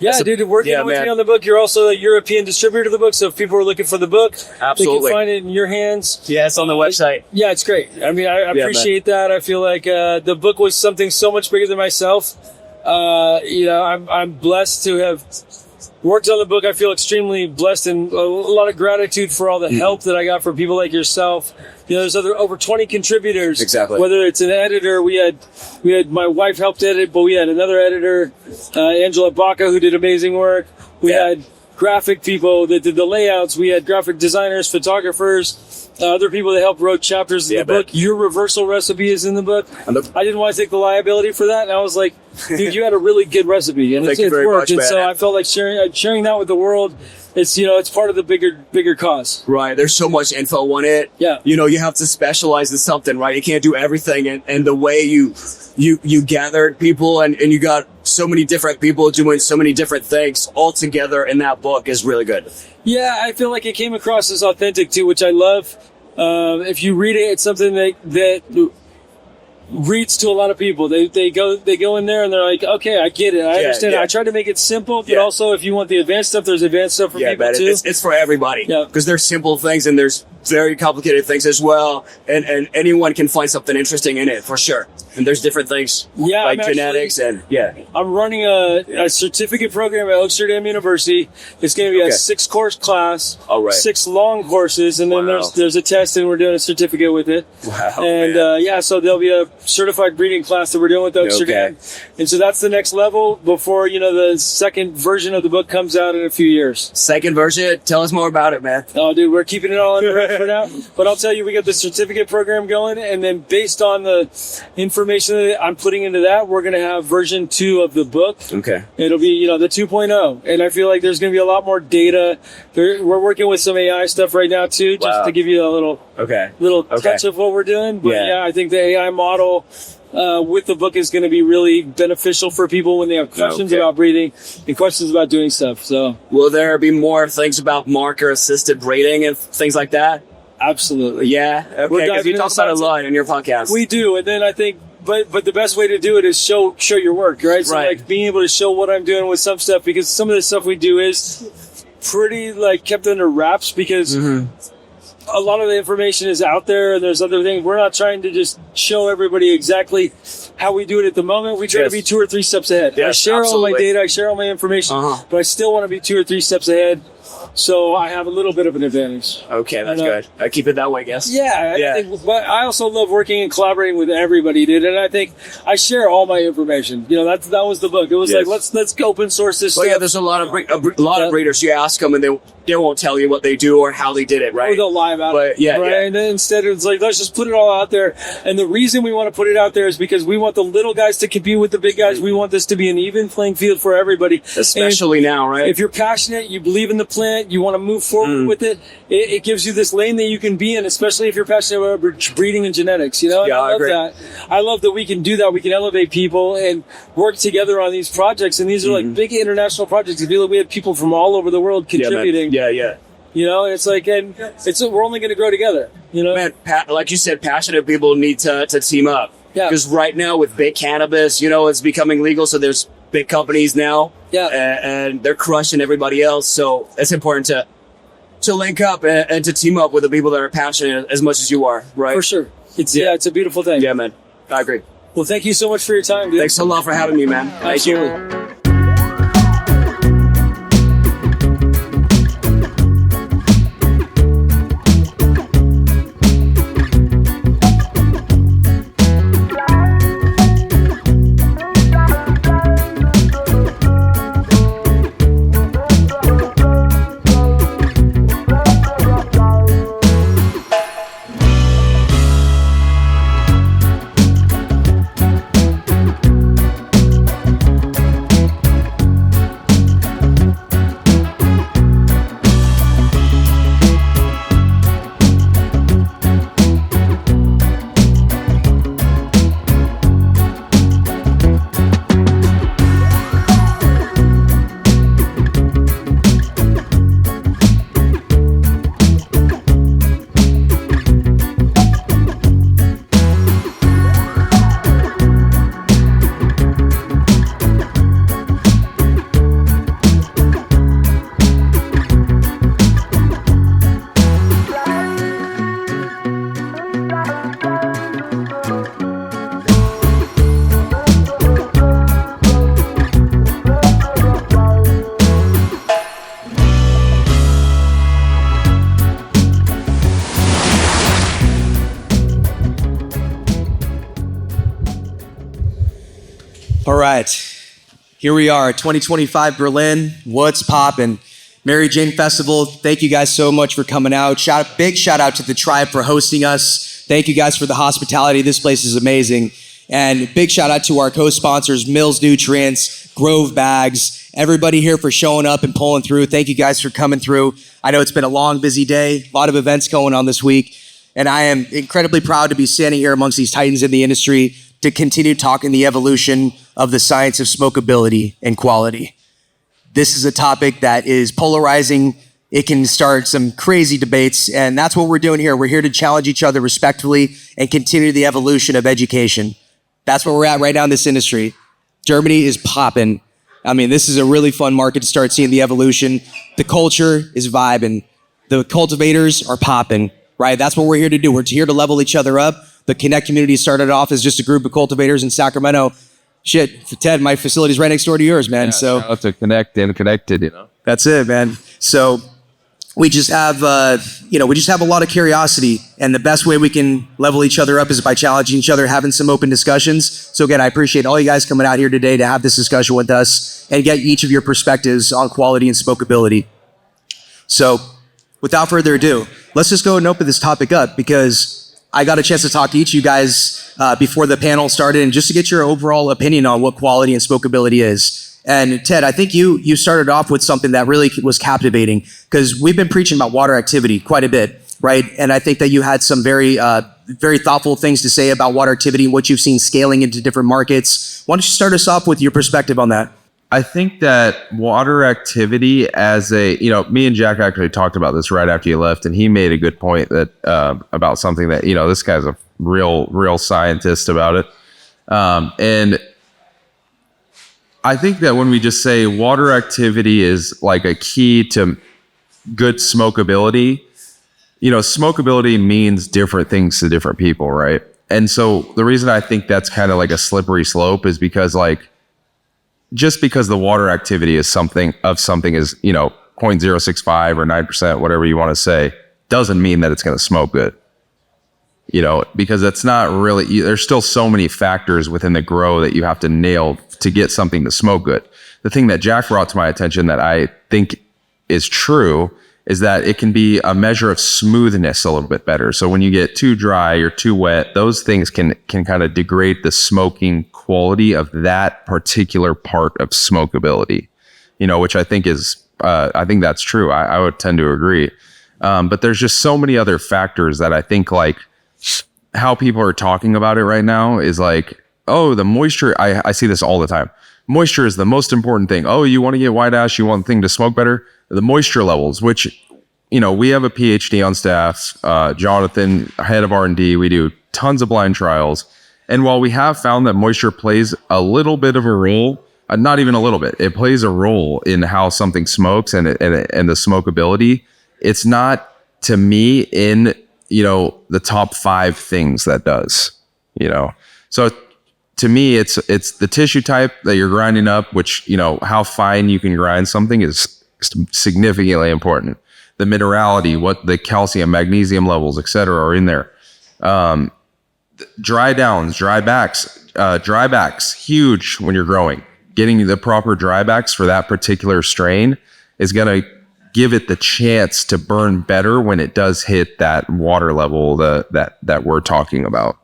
Yeah, dude, working with me on the book. You're also a European distributor of the book, so if people are looking for the book, absolutely, they can find it in your hands. Yeah, it's on the website. Yeah, it's great. I mean, I appreciate that. I feel like the book was something so much bigger than myself. I'm blessed to have worked on the book. I feel extremely blessed and a lot of gratitude for all the help that I got from people like yourself. There's over 20 contributors. Exactly. Whether it's an editor, we had my wife helped edit, but we had another editor, Angela Baca, who did amazing work. We had graphic people that did the layouts. We had graphic designers, photographers, other people that helped wrote chapters in the book. Your reversal recipe is in the book. I didn't want to take the liability for that, and I was like, dude, you had a really good recipe, and it's worked. And so I felt like sharing that with the world. It's it's part of the bigger cause. Right. There's so much info on it. Yeah. You have to specialize in something, right? You can't do everything, and the way you gathered people and you got so many different people doing so many different things all together in that book is really good. Yeah, I feel like it came across as authentic too, which I love. If you read it, it's something that reads to a lot of people. They go in there and they're like, okay, I get it. I understand. I tried to make it simple, but also if you want the advanced stuff, there's advanced stuff for people too. It's for everybody. Yeah. Because there's simple things and there's very complicated things as well. And anyone can find something interesting in it for sure. And there's different things like genetics I'm running a certificate program at Amsterdam University. It's going to be a 6-course class, 6 long courses, and then there's a test, and we're doing a certificate with it. Wow. And so there'll be a certified breeding class that we're doing with Amsterdam. And so that's the next level before the second version of the book comes out in a few years. Second version? Tell us more about it, man. Oh, dude, we're keeping it all under wraps for now. But I'll tell you, we got the certificate program going, and then based on the information that I'm putting into that, we're going to have version 2 of the book. Okay. It'll be, the 2.0. And I feel like there's going to be a lot more data. We're working with some AI stuff right now too, just to give you a little touch of what we're doing. But I think the AI model with the book is going to be really beneficial for people when they have questions about breeding and questions about doing stuff. So, will there be more things about marker-assisted breeding and things like that? Absolutely. Yeah. Okay. Because you talk about it a lot in your podcast. We do, and then I think, but the best way to do it is show your work, right? So like being able to show what I'm doing with some stuff, because some of the stuff we do is pretty kept under wraps because a lot of the information is out there, and there's other things. We're not trying to just show everybody exactly how we do it at the moment. We try to be 2 or 3 steps ahead. I share all my data, I share all my information, but I still want to be 2 or 3 steps ahead. So I have a little bit of an advantage. Okay, that's good. I keep it that way, I guess. Yeah. I think, but I also love working and collaborating with everybody, dude. And I think I share all my information. That was the book. It was like let's open source this. Well, stuff. There's a lot of breeders. You ask them, and they won't tell you what they do or how they did it, right? Or they'll lie about it. Right. And then instead, it's like let's just put it all out there. And the reason we want to put it out there is because we want the little guys to compete with the big guys. We want this to be an even playing field for everybody, especially now, right? If you're passionate, you believe in the plant, you want to move forward with it. It gives you this lane that you can be in, especially if you're passionate about breeding and genetics. I love that. I love that we can do that. We can elevate people and work together on these projects. And these are like big international projects. I feel like we have people from all over the world contributing. Yeah. It's like, and we're only going to grow together. Man, like you said, passionate people need to team up. Yeah. Because right now with big cannabis, it's becoming legal. So there's big companies now. Yeah. And they're crushing everybody else. So it's important to link up and to team up with the people that are passionate as much as you are, right? For sure. It's a beautiful thing. Yeah, man. I agree. Well, thank you so much for your time, dude. Thanks a lot for having me, man. Thank you. right. Here we are, 2025 Berlin. What's poppin'? Mary Jane Festival. Thank you guys so much for coming out. Big shout out to the tribe for hosting us. Thank you guys for the hospitality. This place is amazing. And big shout out to our co-sponsors, Mills Nutrients, Grove Bags, everybody here for showing up and pulling through. Thank you guys for coming through. I know it's been a long, busy day, a lot of events going on this week. And I am incredibly proud to be standing here amongst these titans in the industry to continue talking the evolution of the science of smokability and quality. This is a topic that is polarizing. It can start some crazy debates, and that's what we're doing here. We're here to challenge each other respectfully and continue the evolution of education. That's where we're at right now in this industry. Germany is popping. I mean, this is a really fun market to start seeing the evolution. The culture is vibing. The cultivators are popping, right? That's what we're here to do. We're here to level each other up. The Connect community started off as just a group of cultivators in Sacramento. Shit, Ted, my facility's right next door to yours, man. So shout out to Connect and Connected, you know. That's it, man. So we just have, we just have a lot of curiosity, and the best way we can level each other up is by challenging each other, having some open discussions. So again, I appreciate all you guys coming out here today to have this discussion with us and get each of your perspectives on quality and smokability. So without further ado, let's just go and open this topic up, because I got a chance to talk to each of you guys before the panel started, and just to get your overall opinion on what quality and smokability is. And Ted, I think you started off with something that really was captivating, because we've been preaching about water activity quite a bit, right? And I think that you had some very thoughtful things to say about water activity and what you've seen scaling into different markets. Why don't you start us off with your perspective on that? I think that water activity as me and Jack actually talked about this right after you left, and he made a good point that about something that, this guy's a real scientist about it. And I think that when we just say water activity is like a key to good smokability, smokability means different things to different people, right? And so the reason I think that's kind of like a slippery slope is because just because the water activity is something is 0.065 or 9%, whatever you want to say, doesn't mean that it's going to smoke good. Because that's not really, there's still so many factors within the grow that you have to nail to get something to smoke good. The thing that Jack brought to my attention that I think is true is that it can be a measure of smoothness a little bit better. So when you get too dry or too wet, those things can kind of degrade the smoking quality of that particular part of smokability, which I think is, I think that's true. I would tend to agree. But there's just so many other factors that I think how people are talking about it right now is oh, the moisture. I see this all the time. Moisture is the most important thing. Oh, you want to get white ash, you want the thing to smoke better? The moisture levels, which, we have a PhD on staff, Jonathan, head of R&D. We do tons of blind trials. And while we have found that moisture plays a little bit of a role, not even a little bit, it plays a role in how something smokes and the smokability. It's not, to me, in the top 5 things that does, so to me, it's the tissue type that you're grinding up, which, how fine you can grind something is significantly important. The minerality, what the calcium, magnesium levels, et cetera, are in there. Dry downs, dry backs, huge when you're growing. Getting the proper dry backs for that particular strain is going to give it the chance to burn better when it does hit that water level that we're talking about.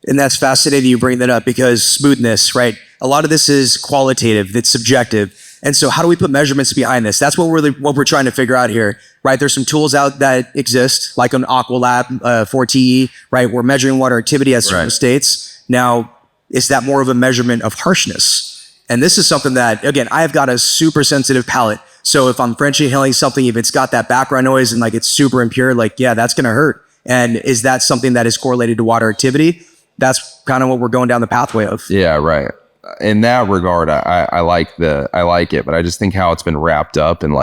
And that's fascinating you bring that up, because smoothness, right? A lot of this is qualitative, it's subjective. And so how do we put measurements behind this? That's what we're trying to figure out here, right? There's some tools out that exist, like an Aqualab 4TE, right? We're measuring water activity at certain states. Now, is that more of a measurement of harshness? And this is something that, again, I've got a super sensitive palate. So if I'm French inhaling something, if it's got that background noise and it's super impure, that's going to hurt. And is that something that is correlated to water activity? That's kind of what we're going down the pathway of. Yeah, right. In that regard, I like it, but I just think how it's been wrapped up and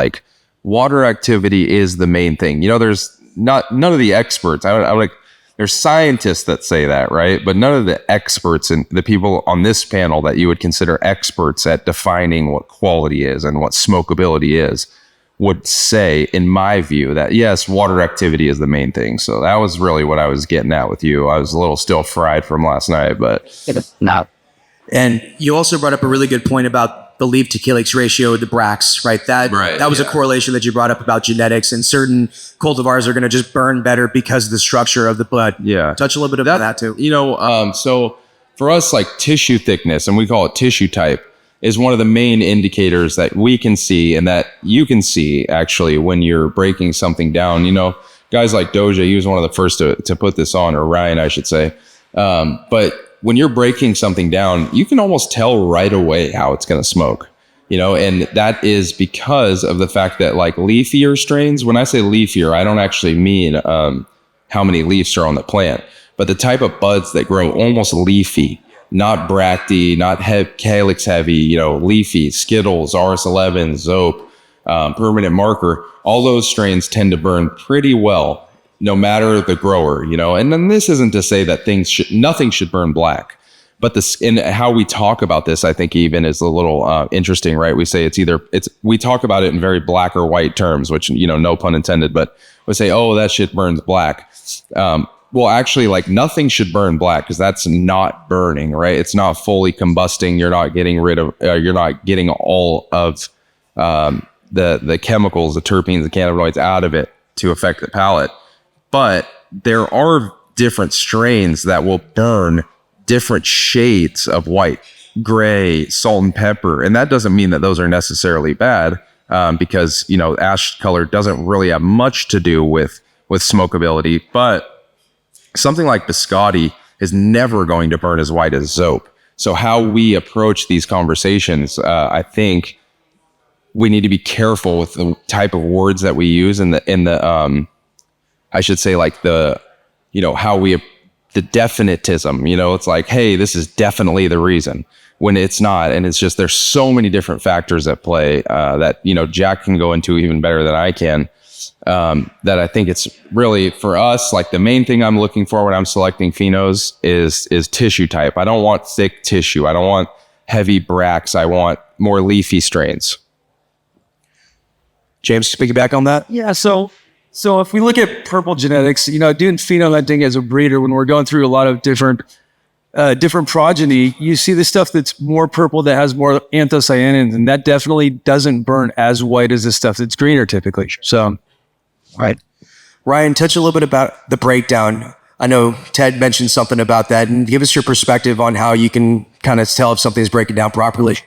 water activity is the main thing. There's none of the experts. There's scientists that say that, right? But none of the experts and the people on this panel that you would consider experts at defining what quality is and what smokability is would say, in my view, that yes, water activity is the main thing. So that was really what I was getting at with you. I was a little still fried from last night, but no. And you also brought up a really good point about the leaf to calyx ratio, the bracts, right? That was a correlation that you brought up about genetics, and certain cultivars are going to just burn better because of the structure of the bud. Yeah. Touch a little bit about that too. So for us, like tissue thickness, and we call it tissue type, is one of the main indicators that we can see and that you can see actually when you're breaking something down. Guys like DOJA, he was one of the first to put this on, or Ryan, I should say. But when you're breaking something down, you can almost tell right away how it's going to smoke, and that is because of the fact that like leafier strains, when I say leafier, I don't actually mean how many leaves are on the plant, but the type of buds that grow almost leafy, not bracty, not calyx heavy, leafy, Skittles, RS11, Zope, Permanent Marker, all those strains tend to burn pretty well, no matter the grower, and then this isn't to say that nothing should burn black, but in how we talk about this, I think even is a little interesting, right? We say we talk about it in very black or white terms, which, no pun intended, but we say, oh, that shit burns black. Well, actually, like nothing should burn black because that's not burning, right? It's not fully combusting. You're not getting you're not getting all of the chemicals, the terpenes, the cannabinoids out of it to affect the palate. But there are different strains that will burn different shades of white, gray, salt and pepper. And that doesn't mean that those are necessarily bad because, ash color doesn't really have much to do with smokability. But something like biscotti is never going to burn as white as Zope. So how we approach these conversations, I think we need to be careful with the type of words that we use in the I should say like the definitism, it's like, hey, this is definitely the reason, when it's not. And it's just, there's so many different factors at play that, Jack can go into even better than I can. That I think it's really for us, like the main thing I'm looking for when I'm selecting phenos is tissue type. I don't want thick tissue. I don't want heavy bracts. I want more leafy strains. James, to piggyback on that? Yeah, so if we look at purple genetics, doing phenomenting as a breeder, when we're going through a lot of different progeny, you see the stuff that's more purple that has more anthocyanins, and that definitely doesn't burn as white as the stuff that's greener typically. So, right. Ryan, touch a little bit about the breakdown. I know Ted mentioned something about that, and give us your perspective on how you can kind of tell if something's breaking down properly.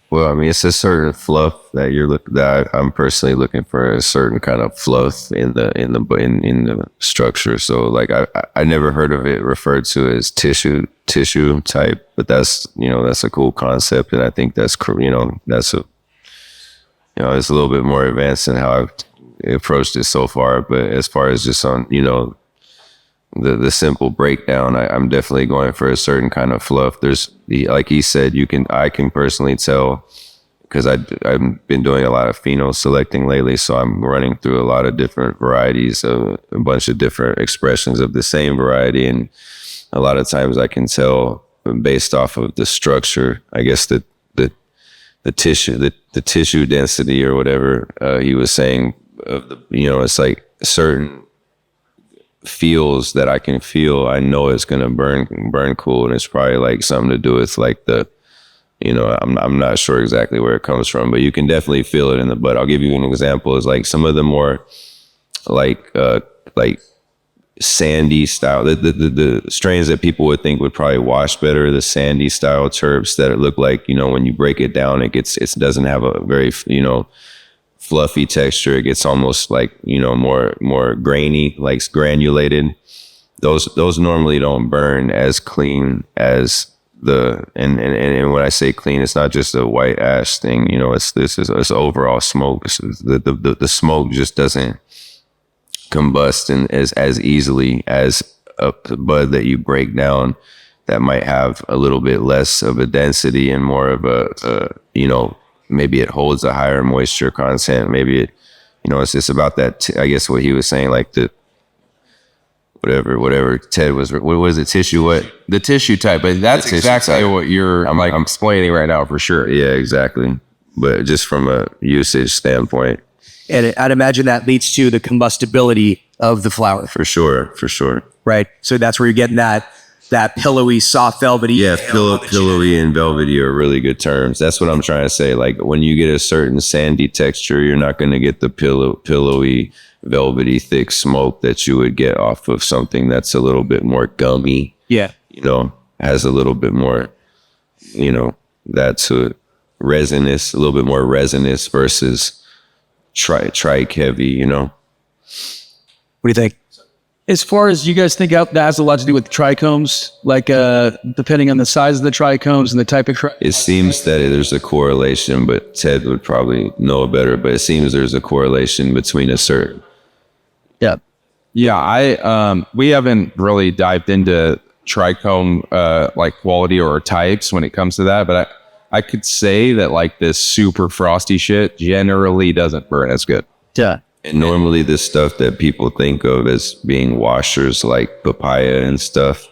Well, I mean, it's a certain fluff that I'm personally looking for, a certain kind of fluff in the structure. So, like, I never heard of it referred to as tissue type, but that's a cool concept, and I think that's it's a little bit more advanced than how I've approached it so far. But as far as just on the simple breakdown, I'm definitely going for a certain kind of fluff. Like he said, I can personally tell, because I've been doing a lot of pheno selecting lately, so I'm running through a lot of different varieties of a bunch of different expressions of the same variety, and a lot of times I can tell based off of the structure, I guess the tissue density or whatever he was saying of the, it's like certain feels that I can feel. I know it's gonna burn cool, and it's probably like something to do with like the, I'm not sure exactly where it comes from, but you can definitely feel it in the bud. I'll give you an example. Is like some of the more like sandy style, the strains that people would think would probably wash better, the sandy style terps that look like, when you break it down, it doesn't have a very, fluffy texture. It gets almost like, more grainy, like granulated. Those normally don't burn as clean as and when I say clean, it's not just a white ash thing, it's overall smoke. The smoke just doesn't combust as easily as a bud that you break down that might have a little bit less of a density and more of a maybe it holds a higher moisture content. Maybe it, it's just about that. I guess what he was saying, like the whatever Ted was. What was it? Tissue? What? The tissue type. But that's exactly what I'm explaining right now for sure. Yeah, exactly. But just from a usage standpoint, and I'd imagine that leads to the combustibility of the flower. For sure. Right. So that's where you're getting that. that pillowy, soft, velvety. Yeah, pillowy and velvety are really good terms. That's what I'm trying to say. Like when you get a certain sandy texture, you're not going to get the pillowy, velvety, thick smoke that you would get off of something that's a little bit more gummy. Yeah. You know, has a little bit more, you know, that's a resinous, a little bit more resinous versus trike heavy, you know. What do you think? As far as you guys think that has a lot to do with trichomes, like depending on the size of the trichomes and the type of it seems that there's a correlation, but Ted would probably know better, but it seems there's a correlation between a certain. Yeah, we haven't really dived into trichome like quality or types when it comes to that, but I could say that like this super frosty shit generally doesn't burn as good. Yeah. And normally this stuff that people think of as being washers like papaya and stuff,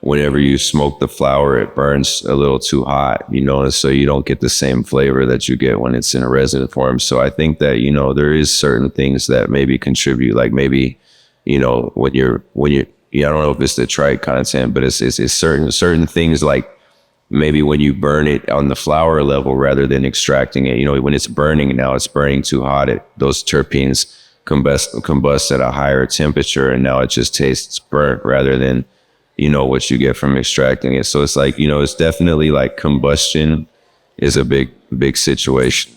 whenever you smoke the flower, it burns a little too hot, you know, and so you don't get the same flavor that you get when it's in a resin form. So I think that, you know, there is certain things that maybe contribute, like maybe, you know, when you're I don't know if it's the trite content, but it's certain things like maybe when you burn it on the flower level rather than extracting it, you know, when it's burning now, it's burning too hot. Those terpenes combust at a higher temperature, and now it just tastes burnt rather than, you know, what you get from extracting it. So it's like, you know, it's definitely like combustion is a big situation.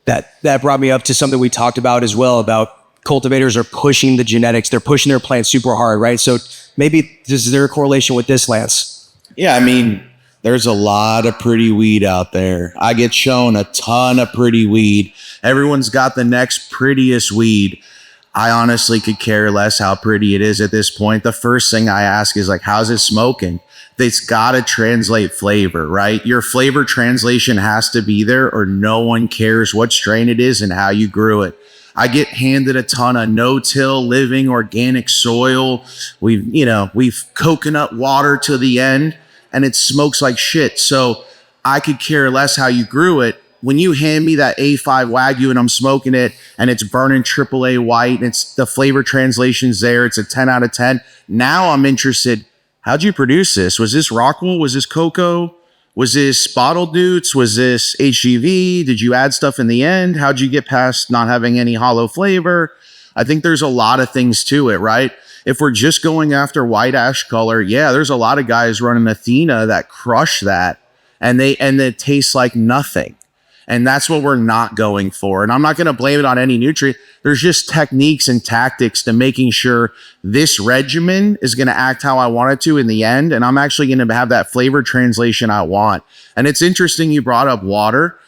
That brought me up to something we talked about as well, about cultivators are pushing the genetics. They're pushing their plants super hard, right? So maybe is there a correlation with this, Lance? Yeah, I mean, there's a lot of pretty weed out there. I get shown a ton of pretty weed. Everyone's got the next prettiest weed. I honestly could care less how pretty it is at this point. The first thing I ask is like, how's it smoking? It's got to translate flavor, right? Your flavor translation has to be there, or no one cares what strain it is and how you grew it. I get handed a ton of no-till living organic soil. We've coconut water to the end, and it smokes like shit. So I could care less how you grew it. When you hand me that A5 Wagyu and I'm smoking it and it's burning AAA white and it's the flavor translation's there, it's a 10 out of 10. Now I'm interested. How'd you produce this? Was this Rockwool? Was this cocoa? Was this bottled Dutes? Was this HGV? Did you add stuff in the end? How'd you get past not having any hollow flavor? I think there's a lot of things to it, right? If we're just going after white ash color, yeah, there's a lot of guys running Athena that crush that and it tastes like nothing. And that's what we're not going for. And I'm not going to blame it on any nutrient. There's just techniques and tactics to making sure this regimen is going to act how I want it to in the end. And I'm actually going to have that flavor translation I want. And it's interesting you brought up water.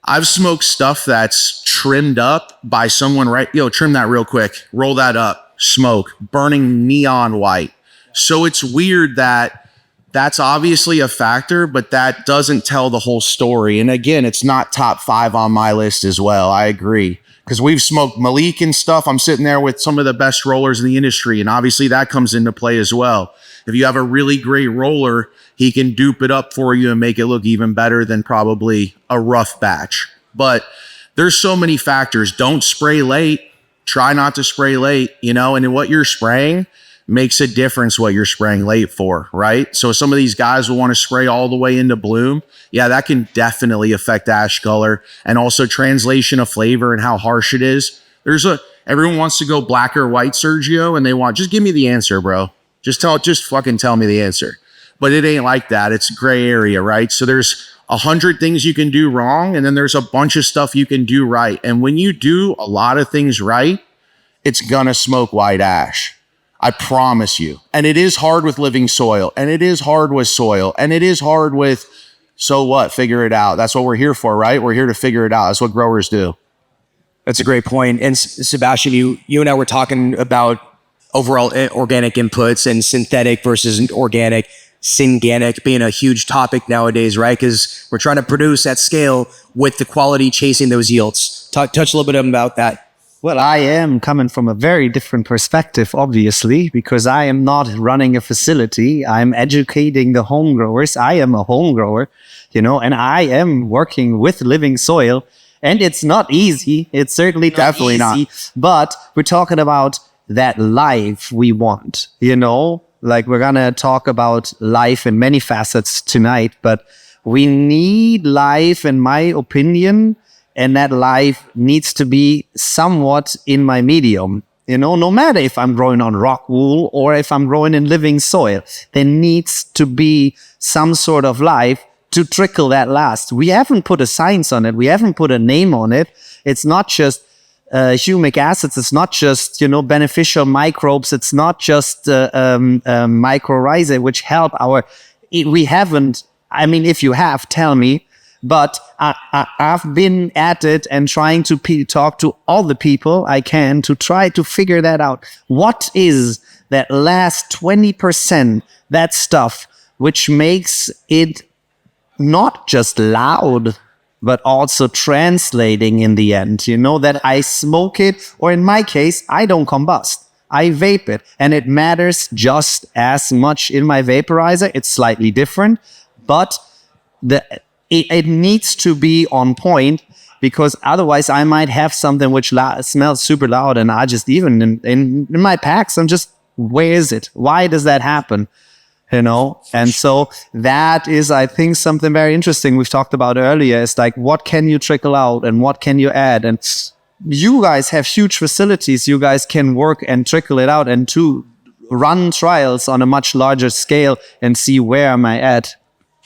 I've smoked stuff that's trimmed up by someone, right? Yo, trim that real quick. Roll that up. Smoke. Burning neon white. So it's weird that's obviously a factor, but that doesn't tell the whole story. And again, it's not top 5 on my list as well. I agree. Because we've smoked Malik and stuff. I'm sitting there with some of the best rollers in the industry. And obviously that comes into play as well. If you have a really great roller, he can dupe it up for you and make it look even better than probably a rough batch. But there's so many factors. Don't spray late. Try not to spray late, you know, and in what you're spraying makes a difference what you're spraying late for, right? So some of these guys will want to spray all the way into bloom. Yeah, that can definitely affect ash color and also translation of flavor and how harsh it is. Everyone wants to go black or white, Sergio, and just give me the answer, bro. Just fucking tell me the answer. But it ain't like that. It's gray area, right? So there's 100 things you can do wrong, and then there's a bunch of stuff you can do right. And when you do a lot of things right, it's gonna smoke white ash. I promise you. And it is hard with living soil, and it is hard with soil, and it is hard with, so what? Figure it out. That's what we're here for, right? We're here to figure it out. That's what growers do. That's a great point. And Sebastian, you and I were talking about overall organic inputs and synthetic versus organic, synganic being a huge topic nowadays, right? Because we're trying to produce at scale with the quality chasing those yields. Touch a little bit about that. Well, I am coming from a very different perspective, obviously, because I am not running a facility. I'm educating the home growers. I am a home grower, and I am working with living soil. And it's not easy. It's certainly definitely not. But we're talking about that life we want, Like, we're gonna talk about life in many facets tonight, but we need life, in my opinion, and that life needs to be somewhat in my medium. You know, no matter if I'm growing on rock wool or if I'm growing in living soil, there needs to be some sort of life to trickle that last. We haven't put a science on it. We haven't put a name on it. It's not just humic acids. It's not just, beneficial microbes. It's not just mycorrhizae, which help we haven't, I mean, if you have, tell me. But I've been at it and trying to talk to all the people I can to try to figure that out. What is that last 20%, that stuff, which makes it not just loud, but also translating in the end, that I smoke it, or in my case, I don't combust. I vape it, and it matters just as much in my vaporizer. It's slightly different, but it needs to be on point, because otherwise I might have something which smells super loud, and I just, even in my packs, I'm just, where is it? Why does that happen? And so that is, I think, something very interesting we've talked about earlier. It's like, what can you trickle out and what can you add? And you guys have huge facilities. You guys can work and trickle it out and to run trials on a much larger scale and see where am I at.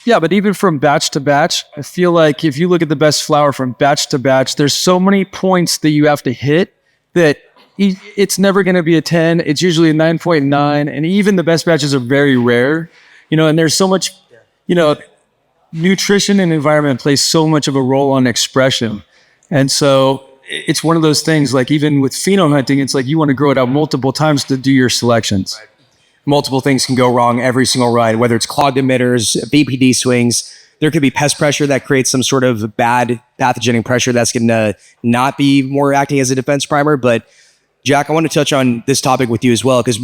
Yeah, but even from batch to batch, I feel like if you look at the best flower from batch to batch, there's so many points that you have to hit that it's never going to be a 10. It's usually a 9.9. And even the best batches are very rare, and there's so much, nutrition and environment plays so much of a role on expression. And so it's one of those things, like even with pheno hunting, it's like you want to grow it out multiple times to do your selections. Multiple things can go wrong every single ride, whether it's clogged emitters, BPD swings. There could be pest pressure that creates some sort of bad pathogenic pressure that's going to not be more acting as a defense primer. But Jack, I want to touch on this topic with you as well, because,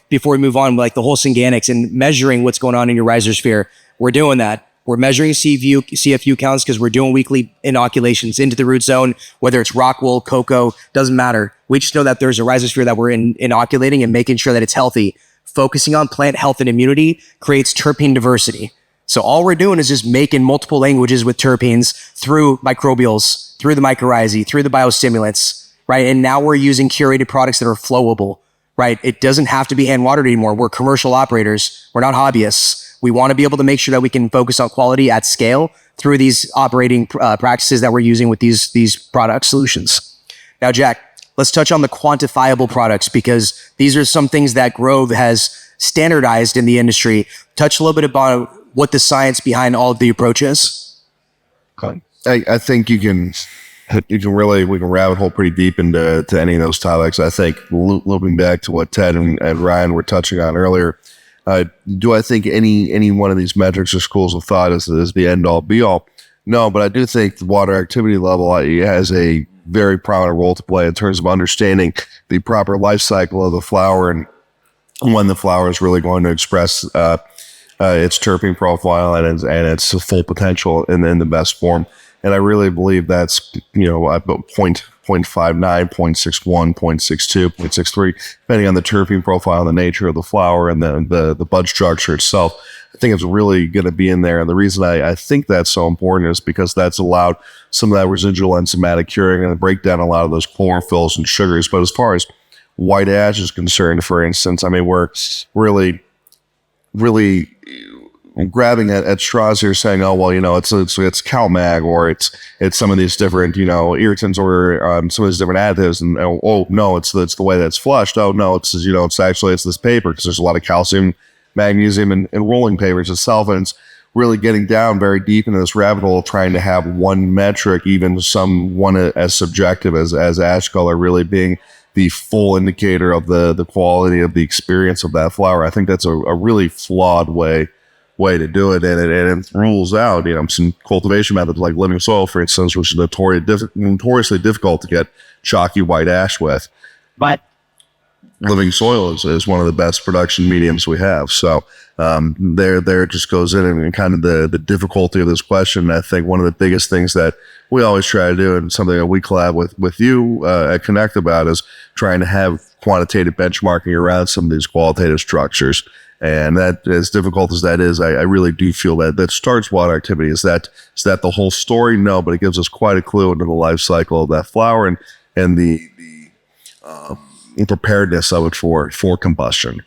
before we move on, like the whole Synganics and measuring what's going on in your rhizosphere, we're doing that. We're measuring CFU counts because we're doing weekly inoculations into the root zone, whether it's rock wool, cocoa, doesn't matter. We just know that there's a rhizosphere that we're inoculating and making sure that it's healthy. Focusing on plant health and immunity creates terpene diversity. So all we're doing is just making multiple languages with terpenes through microbials, through the mycorrhizae, through the biostimulants. Right. And now we're using curated products that are flowable, right? It doesn't have to be hand watered anymore. We're commercial operators. We're not hobbyists. We want to be able to make sure that we can focus on quality at scale through these operating practices that we're using with these product solutions. Now, Jack, let's touch on the quantifiable products, because these are some things that Grove has standardized in the industry. Touch a little bit about what the science behind all of the approach is. I think we can rabbit hole pretty deep into any of those topics. I think looping back to what Ted and Ryan were touching on earlier, do I think any one of these metrics or schools of thought is the end all be all? No, but I do think the water activity level has a very prominent role to play in terms of understanding the proper life cycle of the flower and when the flower is really going to express its terpene profile and its full potential in the best form. And I really believe that's, about 0.59, 0.61, 0.62, 0.63, depending on the terpene profile and the nature of the flower and the bud structure itself. I think it's really going to be in there. And the reason I think that's so important is because that's allowed some of that residual enzymatic curing and to break down a lot of those chlorophylls and sugars. But as far as white ash is concerned, for instance, I mean, we're really grabbing at straws here, saying, "Oh, well, it's CalMag or it's some of these different irritants or some of these different additives." And oh no, it's the way that's flushed. Oh no, it's this paper, because there's a lot of calcium, magnesium, and rolling papers itself, and it's really getting down very deep into this rabbit hole, trying to have one metric, even one as subjective as ash color, really being the full indicator of the quality of the experience of that flower. I think that's a really flawed way to do it, and it rules out some cultivation methods like living soil, for instance, which is notoriously difficult to get chalky white ash with. But living soil is one of the best production mediums we have. So there just goes in and kind of the difficulty of this question. I think one of the biggest things that we always try to do, and something that we collab with you at Connect about, is trying to have quantitative benchmarking around some of these qualitative structures. And that, as difficult as that is, I really do feel that starts water activity. Is that the whole story? No, but it gives us quite a clue into the life cycle of that flower and the preparedness of it for combustion.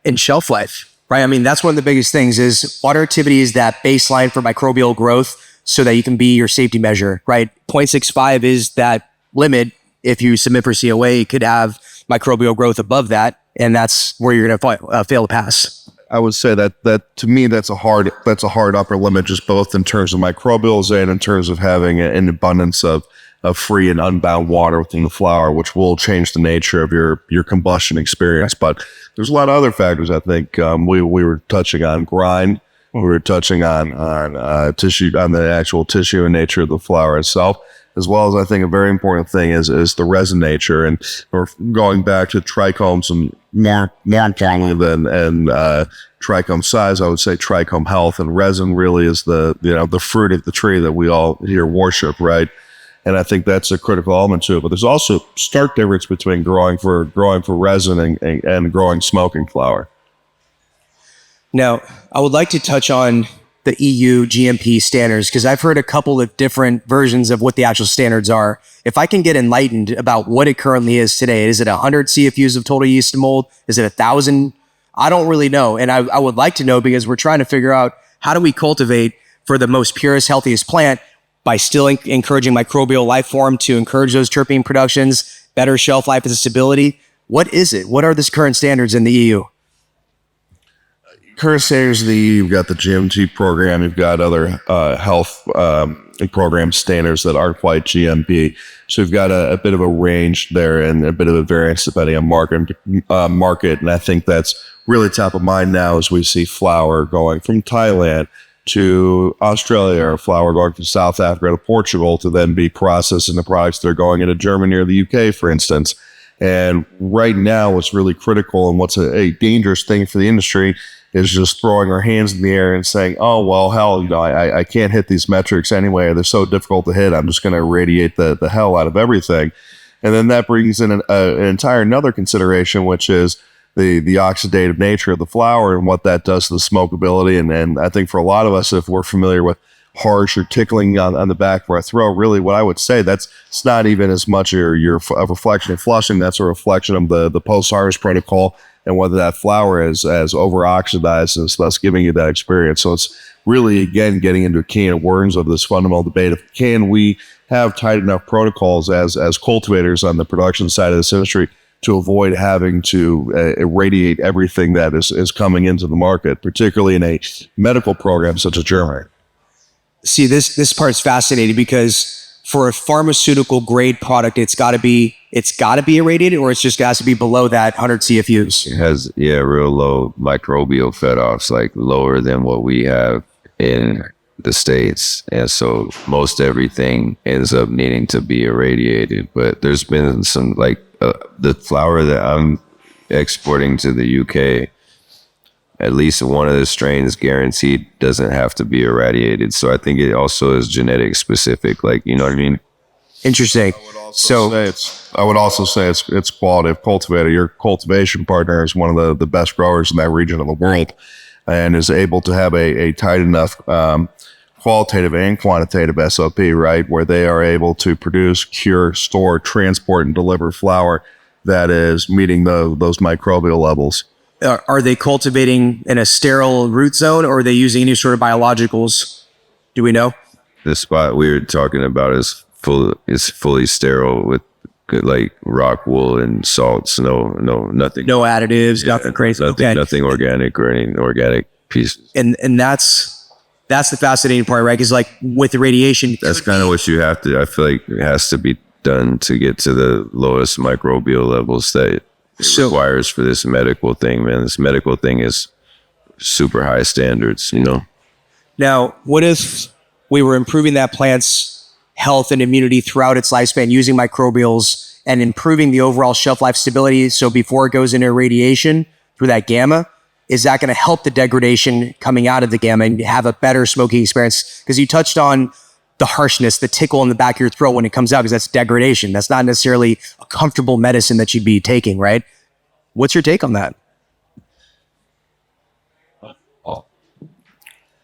And shelf life, right? I mean, that's one of the biggest things is water activity is that baseline for microbial growth so that you can be your safety measure, right? 0.65 is that limit. If you submit for COA, you could have microbial growth above that, and that's where you're going to fail to pass. I would say that to me, that's a hard upper limit, just both in terms of microbials and in terms of having an abundance of free and unbound water within the flower, which will change the nature of your combustion experience. But there's a lot of other factors. I think we were touching on grind. We were touching on tissue, on the actual tissue and nature of the flower itself, as well as I think a very important thing is the resin nature. And we're going back to trichomes and more importantly than trichome size, I would say trichome health, and resin really is the fruit of the tree that we all here worship, right? And I think that's a critical element to it. But there's also stark difference between growing for resin and growing smoking flower. Now, I would like to touch on the EU GMP standards because I've heard a couple of different versions of what the actual standards are. If I can get enlightened about what it currently is today, is it 100 CFUs of total yeast and mold? Is it 1,000? I don't really know. And I would like to know because we're trying to figure out how do we cultivate for the most purest, healthiest plant by still encouraging microbial life form to encourage those terpene productions, better shelf life and stability. What is it? What are the current standards in the EU? Current standards in the EU, you've got the GMT program, you've got other health program standards that aren't quite GMP. So you've got a bit of a range there and a bit of a variance depending on market. And I think that's really top of mind now as we see flower going from Thailand to Australia, or flower going from South Africa to Portugal to then be processed into products that are going into Germany or the UK, for instance. And right now, what's really critical and what's a dangerous thing for the industry is just throwing our hands in the air and saying, oh, well, hell, I can't hit these metrics anyway. They're so difficult to hit. I'm just going to irradiate the hell out of everything. And then that brings in an entire another consideration, which is the oxidative nature of the flower and what that does to the smokability. And I think for a lot of us, if we're familiar with harsh or tickling on the back of our throat, really what I would say, it's not even as much a reflection of flushing. That's a reflection of the post-harvest protocol and whether that flower is as over-oxidized and thus giving you that experience. So it's really, again, getting into a can of worms of this fundamental debate of can we have tight enough protocols as cultivators on the production side of this industry to avoid having to irradiate everything that is coming into the market, particularly in a medical program such as Germany. See, this part's fascinating because for a pharmaceutical grade product, it's got to be irradiated, or it's just has to be below that 100 CFUs. It has, real low microbial fed-offs, like lower than what we have in the States. And so most everything ends up needing to be irradiated. But there's been some, like the flower that I'm exporting to the UK, at least one of the strains guaranteed doesn't have to be irradiated. So I think it also is genetic specific, like, you know what I mean? Interesting. I would also say it's quality of cultivator. Your cultivation partner is one of the best growers in that region of the world and is able to have a tight enough qualitative and quantitative SOP, right, where they are able to produce, cure, store, transport, and deliver flower that is meeting those microbial levels. Are they cultivating in a sterile root zone, or are they using any sort of biologicals? Do we know? The spot we were talking about is fully sterile with good, like rock wool and salts. No, nothing. No additives, nothing crazy. Nothing organic or any organic pieces. And that's the fascinating part, right? Because like with the radiation, that's kind of what you have to. I feel like it has to be done to get to the lowest microbial levels that it requires for this medical thing, man. This medical thing is super high standards, you know? Now, what if we were improving that plant's health and immunity throughout its lifespan using microbials and improving the overall shelf life stability? So before it goes into irradiation through that gamma, is that going to help the degradation coming out of the gamma and have a better smoking experience? Because you touched on the harshness, the tickle in the back of your throat when it comes out, because that's degradation. That's not necessarily a comfortable medicine that you'd be taking, right? What's your take on that?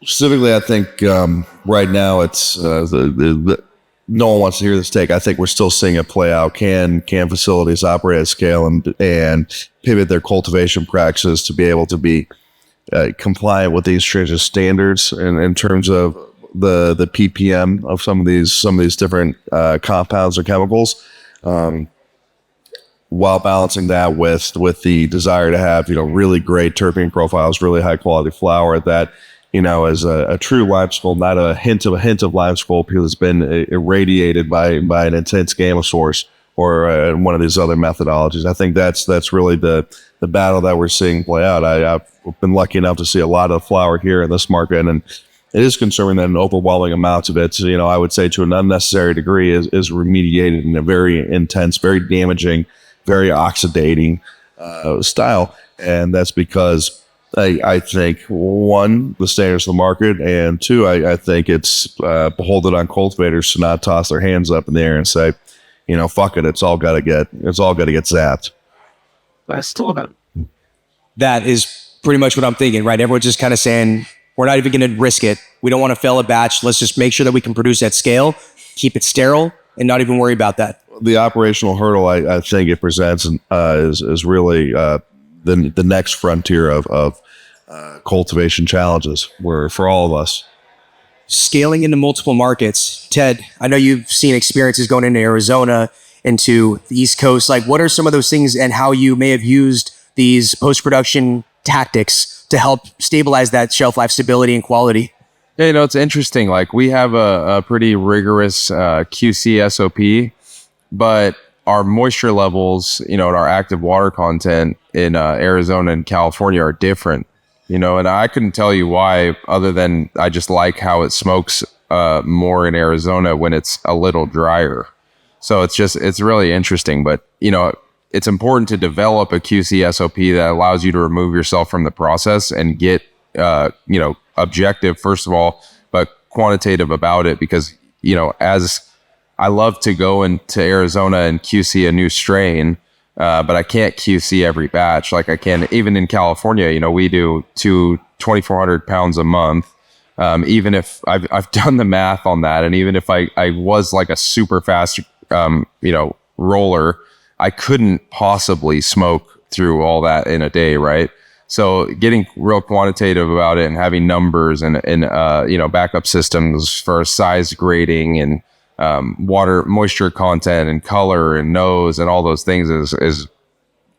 Specifically, I think right now it's no one wants to hear this take. I think we're still seeing it play out. Can facilities operate at scale and pivot their cultivation practices to be able to be compliant with these stringent standards in terms of the ppm of some of these different compounds or chemicals, while balancing that with the desire to have really great terpene profiles, really high quality flower that is a true lime skull, not a hint of lime skull because it's been irradiated by an intense gamma source or one of these other methodologies. I think that's really the battle that we're seeing play out. I've been lucky enough to see a lot of flower here in this market, and it is concerning that an overwhelming amount of it, I would say to an unnecessary degree, is remediated in a very intense, very damaging, very oxidating style. And that's because I think, one, the standards of the market, and two, I think it's beholden on cultivators to not toss their hands up in the air and say, fuck it, it's all got to get zapped. That is pretty much what I'm thinking, right? Everyone's just kind of saying, we're not even going to risk it. We don't want to fail a batch. Let's just make sure that we can produce at scale, keep it sterile, and not even worry about that. The operational hurdle I think it presents is really the next frontier of cultivation challenges for all of us. Scaling into multiple markets. Ted, I know you've seen experiences going into Arizona, into the East Coast. Like, what are some of those things and how you may have used these post-production tactics to help stabilize that shelf life stability and quality? Yeah, it's interesting. Like, we have a pretty rigorous QC SOP, but our moisture levels, and our active water content in Arizona and California are different, and I couldn't tell you why, other than I just like how it smokes more in Arizona when it's a little drier. So it's really interesting, but it's important to develop a QC SOP that allows you to remove yourself from the process and get, objective, first of all, but quantitative about it. Because, as I love to go into Arizona and QC a new strain, but I can't QC every batch. Like I can, even in California, we do 2,400 pounds a month. Even if I've done the math on that. And even if I was like a super fast, roller, I couldn't possibly smoke through all that in a day, right? So getting real quantitative about it and having numbers and backup systems for size grading and water moisture content and color and nose and all those things is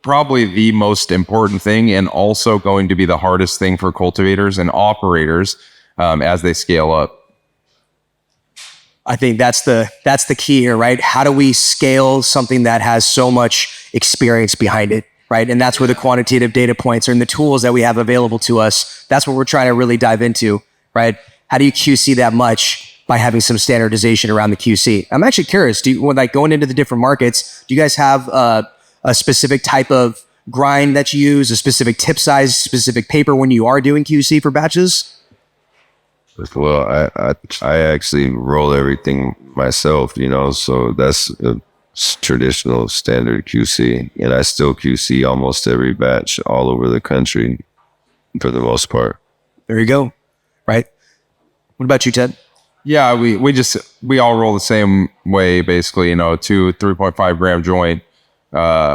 probably the most important thing, and also going to be the hardest thing for cultivators and operators as they scale up. I think that's the key here, right? How do we scale something that has so much experience behind it, right? And that's where the quantitative data points are and the tools that we have available to us. That's what we're trying to really dive into, right? How do you QC that much by having some standardization around the QC? I'm actually curious, going into the different markets, do you guys have a specific type of grind that you use, a specific tip size, specific paper when you are doing QC for batches? Well, I actually roll everything myself, so that's a traditional standard QC, and I still QC almost every batch all over the country for the most part. There you go. Right. What about you, Ted? Yeah, we all roll the same way, basically, 3.5 gram joint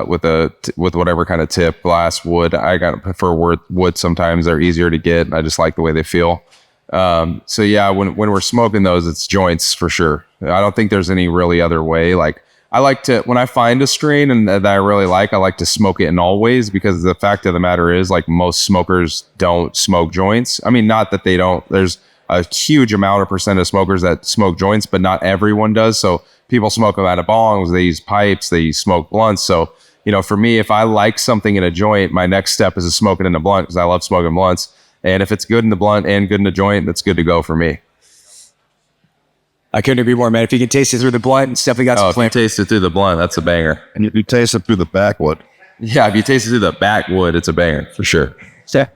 with whatever kind of tip, glass, wood. I prefer wood sometimes. They're easier to get. I just like the way they feel. So yeah, when we're smoking those, it's joints for sure. I don't think there's any really other way. Like, I like to, when I find a strain and that I really like, I like to smoke it in all ways, because the fact of the matter is, like, most smokers don't smoke joints. I mean, not that they don't, there's a huge amount of percent of smokers that smoke joints, but not everyone does. So people smoke them out of bongs, they use pipes, they smoke blunts. So, for me, if I like something in a joint, my next step is to smoke it in a blunt, because I love smoking blunts. And if it's good in the blunt and good in the joint, that's good to go for me. I couldn't agree more, man. If you can taste it through the blunt, it's definitely got some flavor. If you taste it through the blunt, that's a banger. And if you taste it through the backwood. Yeah, if you taste it through the backwood, it's a banger, for sure. Yeah.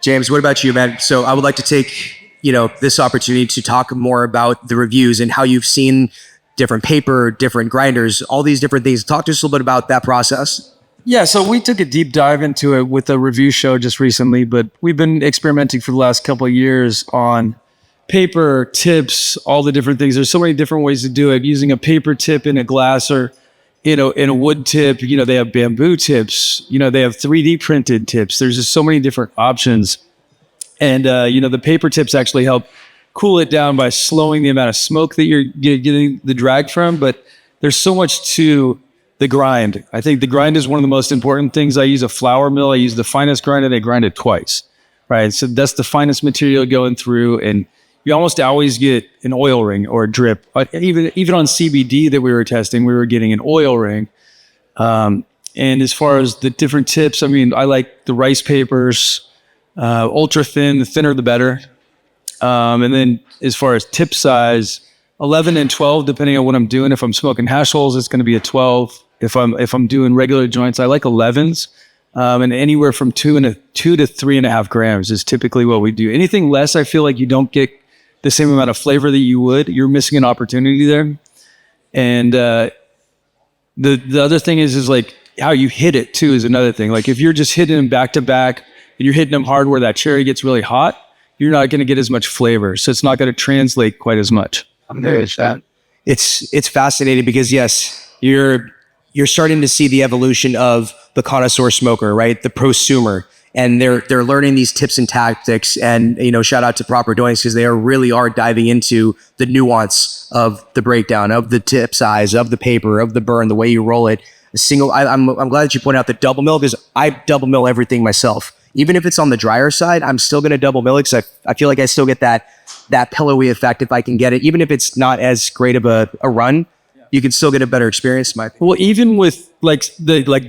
James, what about you, man? So I would like to take, this opportunity to talk more about the reviews and how you've seen different paper, different grinders, all these different things. Talk to us a little bit about that process. Yeah, so we took a deep dive into it with a review show just recently, but we've been experimenting for the last couple of years on paper, tips, all the different things. There's so many different ways to do it. Using a paper tip in a glass or, in a wood tip, they have bamboo tips, they have 3D printed tips. There's just so many different options. And, the paper tips actually help cool it down by slowing the amount of smoke that you're getting the drag from. But there's so much to the grind. I think the grind is one of the most important things. I use a flour mill. I use the finest grind and I grind it twice, right? So that's the finest material going through. And you almost always get an oil ring or a drip. Even on CBD that we were testing, we were getting an oil ring. And as far as the different tips, I like the rice papers, ultra thin, the thinner the better. And then as far as tip size, 11 and 12, depending on what I'm doing. If I'm smoking hash holes, it's going to be a 12. If I'm doing regular joints, I like 11s. And anywhere from 2 to 3.5 grams is typically what we do. Anything less, I feel like you don't get the same amount of flavor that you would. You're missing an opportunity there. And the other thing is like how you hit it too is another thing. Like if you're just hitting them back to back and you're hitting them hard where that cherry gets really hot, you're not going to get as much flavor. So it's not going to translate quite as much. It's fascinating because yes, you're starting to see the evolution of the connoisseur smoker, right? The prosumer, and they're learning these tips and tactics. And shout out to Proper Doings because they really are diving into the nuance of the breakdown of the tip size, of the paper, of the burn, the way you roll it. I'm glad that you pointed out the double mill because I double mill everything myself. Even if it's on the drier side, I'm still going to double mill it because I feel like I still get that pillowy effect if I can get it. Even if it's not as great of a run, you can still get a better experience. Well, even with like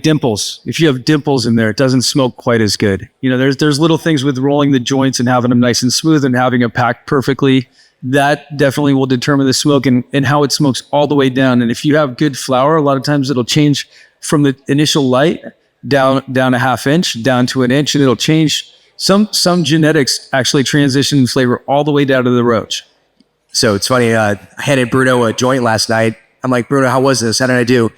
dimples, if you have dimples in there, it doesn't smoke quite as good. There's little things with rolling the joints and having them nice and smooth and having it packed perfectly. That definitely will determine the smoke and how it smokes all the way down. And if you have good flour, a lot of times it'll change from the initial light down a half inch, down to an inch, and it'll change. Some genetics actually transition flavor all the way down to the roach. So it's funny. I handed Bruno a joint last night. I'm like, Bruno, how was this? How did I do?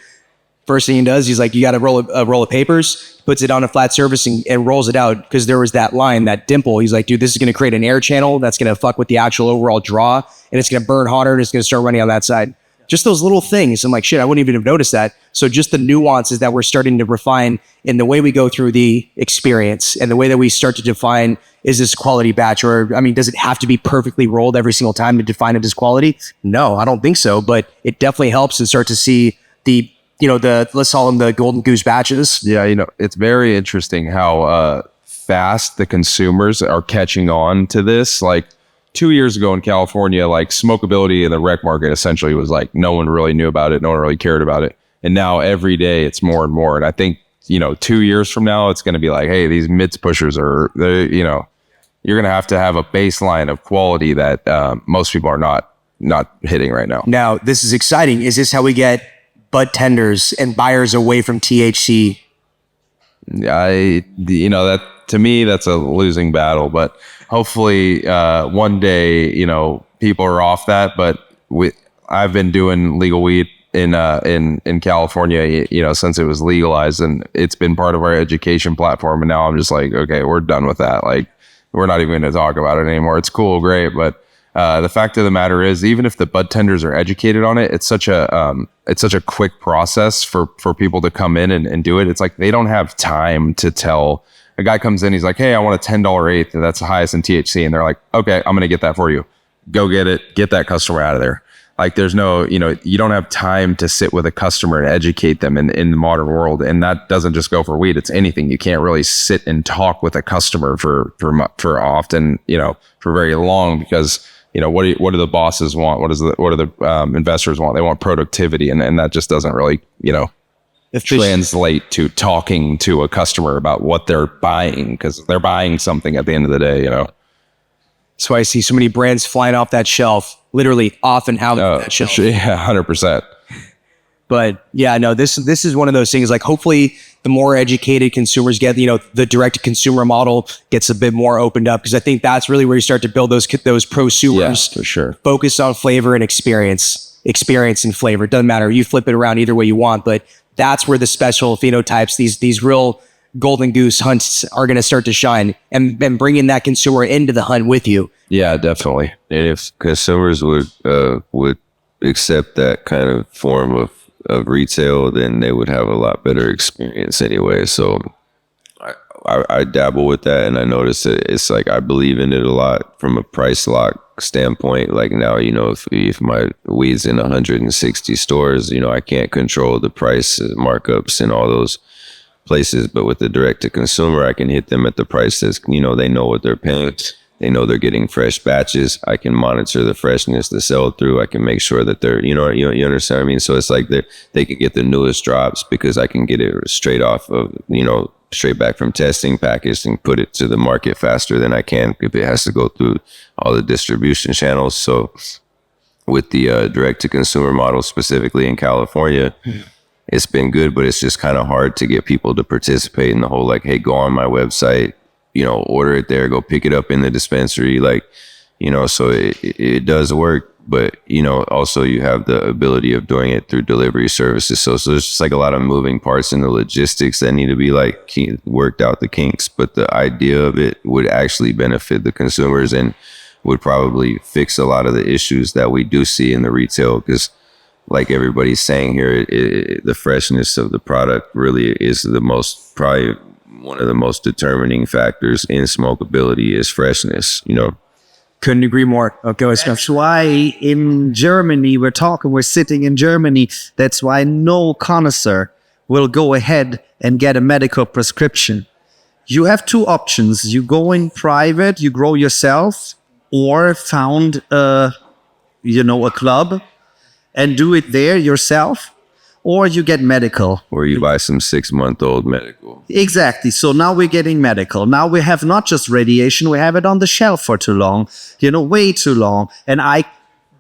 First thing he does, he's like, you got to roll a roll of papers, puts it on a flat surface and rolls it out because there was that line, that dimple. He's like, dude, this is going to create an air channel that's going to fuck with the actual overall draw, and it's going to burn hotter and it's going to start running on that side. Just those little things. I'm like, shit, I wouldn't even have noticed that. So just the nuances that we're starting to refine in the way we go through the experience and the way that we start to define, is this quality batch? Or, does it have to be perfectly rolled every single time to define it as quality? No, I don't think so. But it definitely helps to start to see the let's call them the golden goose batches. Yeah, it's very interesting how fast the consumers are catching on to this. Like 2 years ago in California, like smokability in the rec market essentially was like no one really knew about it, no one really cared about it. And now every day it's more and more. And I think 2 years from now it's going to be like, hey, these mids pushers are you're going to have a baseline of quality that most people are not hitting right now. Now, this is exciting. Is this how we get bud tenders and buyers away from THC? That to me, that's a losing battle, but hopefully one day, people are off that. But I've been doing legal weed in California, since it was legalized, and it's been part of our education platform. And now I'm just like, okay, we're done with that. Like, we're not even going to talk about it anymore. It's cool, great, but the fact of the matter is, even if the bud tenders are educated on it, it's such a quick process for people to come in and do it. It's like they don't have time to tell. A guy comes in, he's like, hey, I want a $10 eighth, and that's the highest in THC. And they're like, okay, I'm going to get that for you. Go get it. Get that customer out of there. Like there's no, you don't have time to sit with a customer and educate them in the modern world. And that doesn't just go for weed. It's anything. You can't really sit and talk with a customer for often, for very long, because what do the bosses want? What do the investors want? They want productivity, and that just doesn't really, translate to talking to a customer about what they're buying, because they're buying something at the end of the day, So I see so many brands flying off that shelf, literally off and out of that shelf. Yeah, 100%. But yeah, no, this is one of those things. Like, hopefully, the more educated consumers get, the direct to consumer model gets a bit more opened up, because I think that's really where you start to build those prosumers. Yeah, for sure. Focus on flavor and experience and flavor. It doesn't matter. You flip it around either way you want, but that's where the special phenotypes, these real golden goose hunts are going to start to shine, and bringing that consumer into the hunt with you. Yeah, definitely. And if consumers would accept that kind of form of retail, then they would have a lot better experience anyway. So I dabble with that, and I notice that it's like I believe in it a lot from a price lock standpoint. Like now, you know, if my weed's in 160 stores, you know, I can't control the price markups in all those places, but with the direct to consumer, I can hit them at the price that's, you know, they know what they're paying. They know they're getting fresh batches. I can monitor the freshness, the sell through. I can make sure that they're, you understand what I mean? So it's like they can get the newest drops because I can get it straight off of, you know, straight back from testing, packaged, and put it to the market faster than I can if it has to go through all the distribution channels. So with the direct to consumer model, specifically in California, it's been good, but it's just kind of hard to get people to participate in the whole, like, hey, go on my website, you know, order it there, go pick it up in the dispensary. Like, you know, so it does work, but, you know, also you have the ability of doing it through delivery services. So there's just like a lot of moving parts in the logistics that need to be like worked out, the kinks, but the idea of it would actually benefit the consumers and would probably fix a lot of the issues that we do see in the retail. Because like everybody's saying here, the freshness of the product really is probably one of the most determining factors in smokability is freshness, you know. Couldn't agree more. Okay, that's why in Germany, we're sitting in Germany. That's why no connoisseur will go ahead and get a medical prescription. You have two options. You go in private, you grow yourself, or found a club and do it there yourself, or you get medical. Or you buy some 6-month-old medical. Exactly. So now we're getting medical. Now we have not just radiation, we have it on the shelf for too long, way too long. And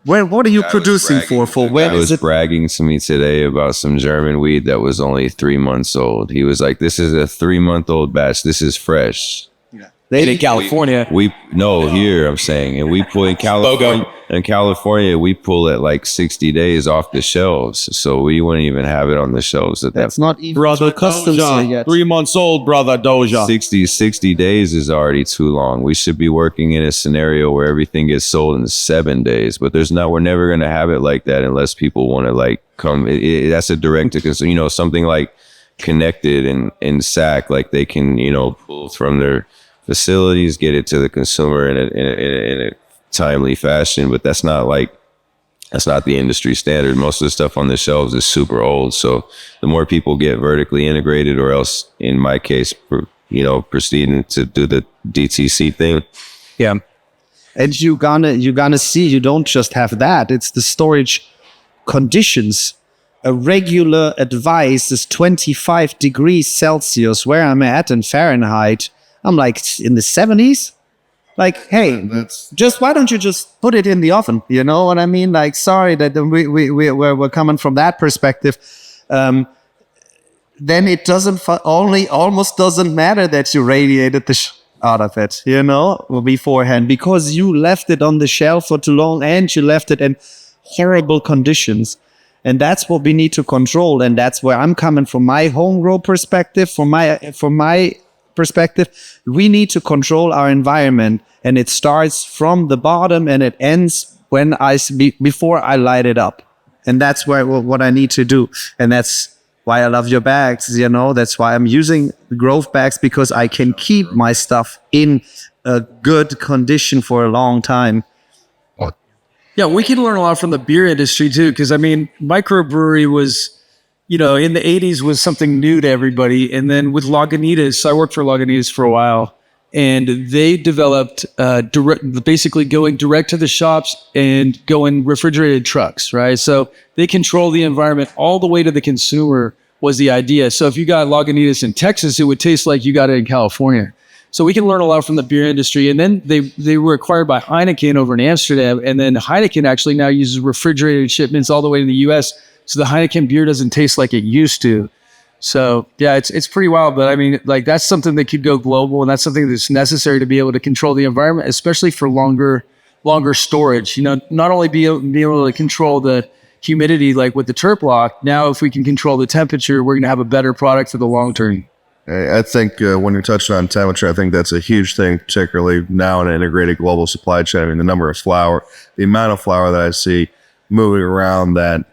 what are you producing for? When was bragging to me today about some German weed that was only 3 months old. He was like, this is a 3-month-old batch. This is fresh. They in California. Here I'm saying, and we pull in California. In California, we pull at like 60 days off the shelves, so we wouldn't even have it on the shelves. That's not even brother customs yet. 3 months old, brother DOJA. 60 daase is already too long. We should be working in a scenario where everything gets sold in 7 days, but we're never going to have it like that unless people want to like come. That's a direct to consumer, something like Connected and SAC, like they can, pull from their facilities, get it to the consumer in a timely fashion, but that's not the industry standard. Most of the stuff on the shelves is super old. So the more people get vertically integrated, or else in my case, proceeding to do the DTC thing. Yeah. And you're gonna see, you don't just have that, it's the storage conditions. A regular advice is 25 degrees Celsius. Where I'm at in Fahrenheit, I'm like in the 70s. Like, hey, why don't you just put it in the oven? You know what I mean? Like, sorry that we're coming from that perspective. Then it almost doesn't matter that you radiated the out of it, beforehand, because you left it on the shelf for too long and you left it in horrible conditions. And that's what we need to control. And that's where I'm coming from my home grow perspective, from my perspective. We need to control our environment, and it starts from the bottom and it ends before I light it up. And that's what I need to do. And that's why I love your bags, that's why I'm using growth bags, because I can keep my stuff in a good condition for a long time. Yeah, we can learn a lot from the beer industry too, because microbrewery was, in the 80s was something new to everybody. And then with Lagunitas, I worked for Lagunitas for a while, and they developed basically going direct to the shops and going refrigerated trucks, right? So they control the environment all the way to the consumer was the idea. So if you got Lagunitas in Texas, it would taste like you got it in California. So we can learn a lot from the beer industry. And then they were acquired by Heineken over in Amsterdam. And then Heineken actually now uses refrigerated shipments all the way to the US. So the Heineken beer doesn't taste like it used to. So yeah, it's pretty wild. But that's something that could go global. And that's something that's necessary to be able to control the environment, especially for longer storage. Not only be able to control the humidity, like with the terp lock. Now, if we can control the temperature, we're going to have a better product for the long term. I think when you're touching on temperature, I think that's a huge thing, particularly now in an integrated global supply chain. I mean, the number of flower, the amount of flower that I see moving around that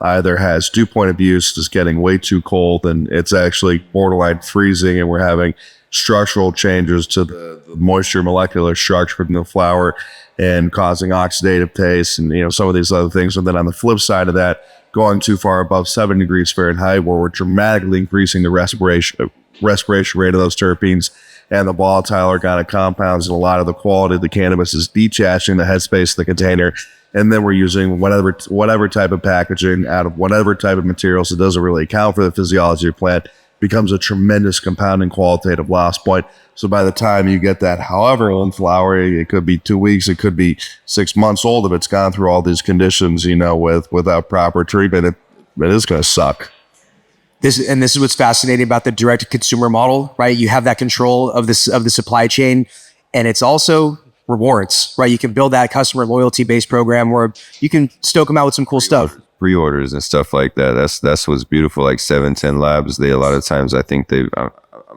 either has dew point of use, is getting way too cold, and it's actually borderline freezing, and we're having structural changes to the moisture molecular structure in the flower and causing oxidative taste and, you know, some of these other things. And then on the flip side of that, going too far above 7 degrees Fahrenheit, where we're dramatically increasing the respiration rate of those terpenes and the volatile organic compounds, and a lot of the quality of the cannabis is detaching the headspace of the container. And then we're using whatever type of packaging out of whatever type of materials that doesn't really account for the physiology of the plant, becomes a tremendous compounding qualitative loss point. So by the time you get that, however in flower, it could be 2 weeks, it could be 6 months old. If it's gone through all these conditions, you know, without proper treatment, it is going to suck. This is what's fascinating about the direct consumer model, right? You have that control of the supply chain, and it's also rewards, right? You can build that customer loyalty based program where you can stoke them out with some cool stuff. Pre-orders and stuff like that. That's what's beautiful. Like 710 Labs, they a lot of times, I think I'm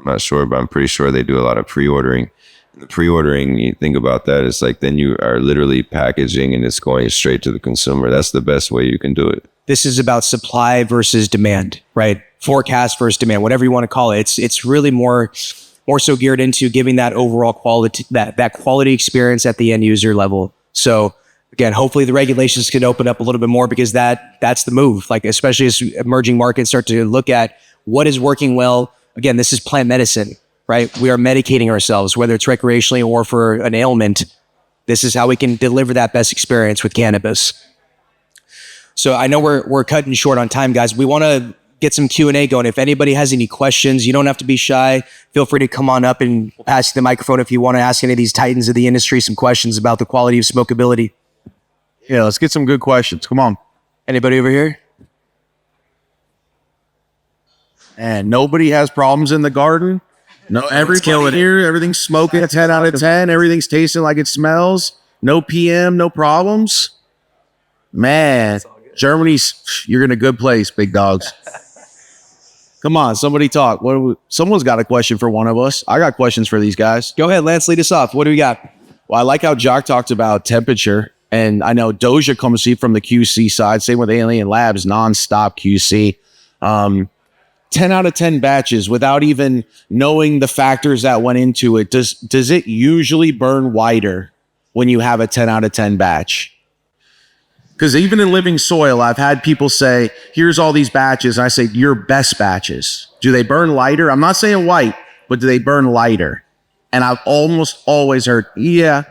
not sure, but I'm pretty sure they do a lot of pre-ordering. The pre-ordering, you think about that, it's like then you are literally packaging and it's going straight to the consumer. That's the best way you can do it. This is about supply versus demand, right? Forecast versus demand, whatever you want to call it. It's really more so geared into giving that overall quality, that quality experience at the end user level. So again, hopefully the regulations can open up a little bit more, because that's the move. Like, especially as emerging markets start to look at what is working well. Again, this is plant medicine, right? We are medicating ourselves, whether it's recreationally or for an ailment. This is how we can deliver that best experience with cannabis. So I know we're cutting short on time, guys. We want to get some Q&A going. If anybody has any questions, you don't have to be shy. Feel free to come on up and we'll pass you the microphone if you want to ask any of these titans of the industry some questions about the quality of smokability. Yeah, let's get some good questions. Come on. Anybody over here? And nobody has problems in the garden. No, everybody here, everything's smoking a 10 out of 10. Everything's tasting like it smells. No PM, no problems. Man, you're in a good place, big dogs. Come on, somebody talk. Someone's got a question for one of us. I got questions for these guys. Go ahead, Lance, lead us off. What do we got? Well, I like how Jock talked about temperature. And I know DOJA comes from the QC side. Same with Alien Labs, nonstop QC. 10 out of 10 batches without even knowing the factors that went into it. Does it usually burn whiter when you have a 10 out of 10 batch? Because even in living soil, I've had people say, here's all these batches. And I say, your best batches. Do they burn lighter? I'm not saying white, but do they burn lighter? And I've almost always heard, yeah.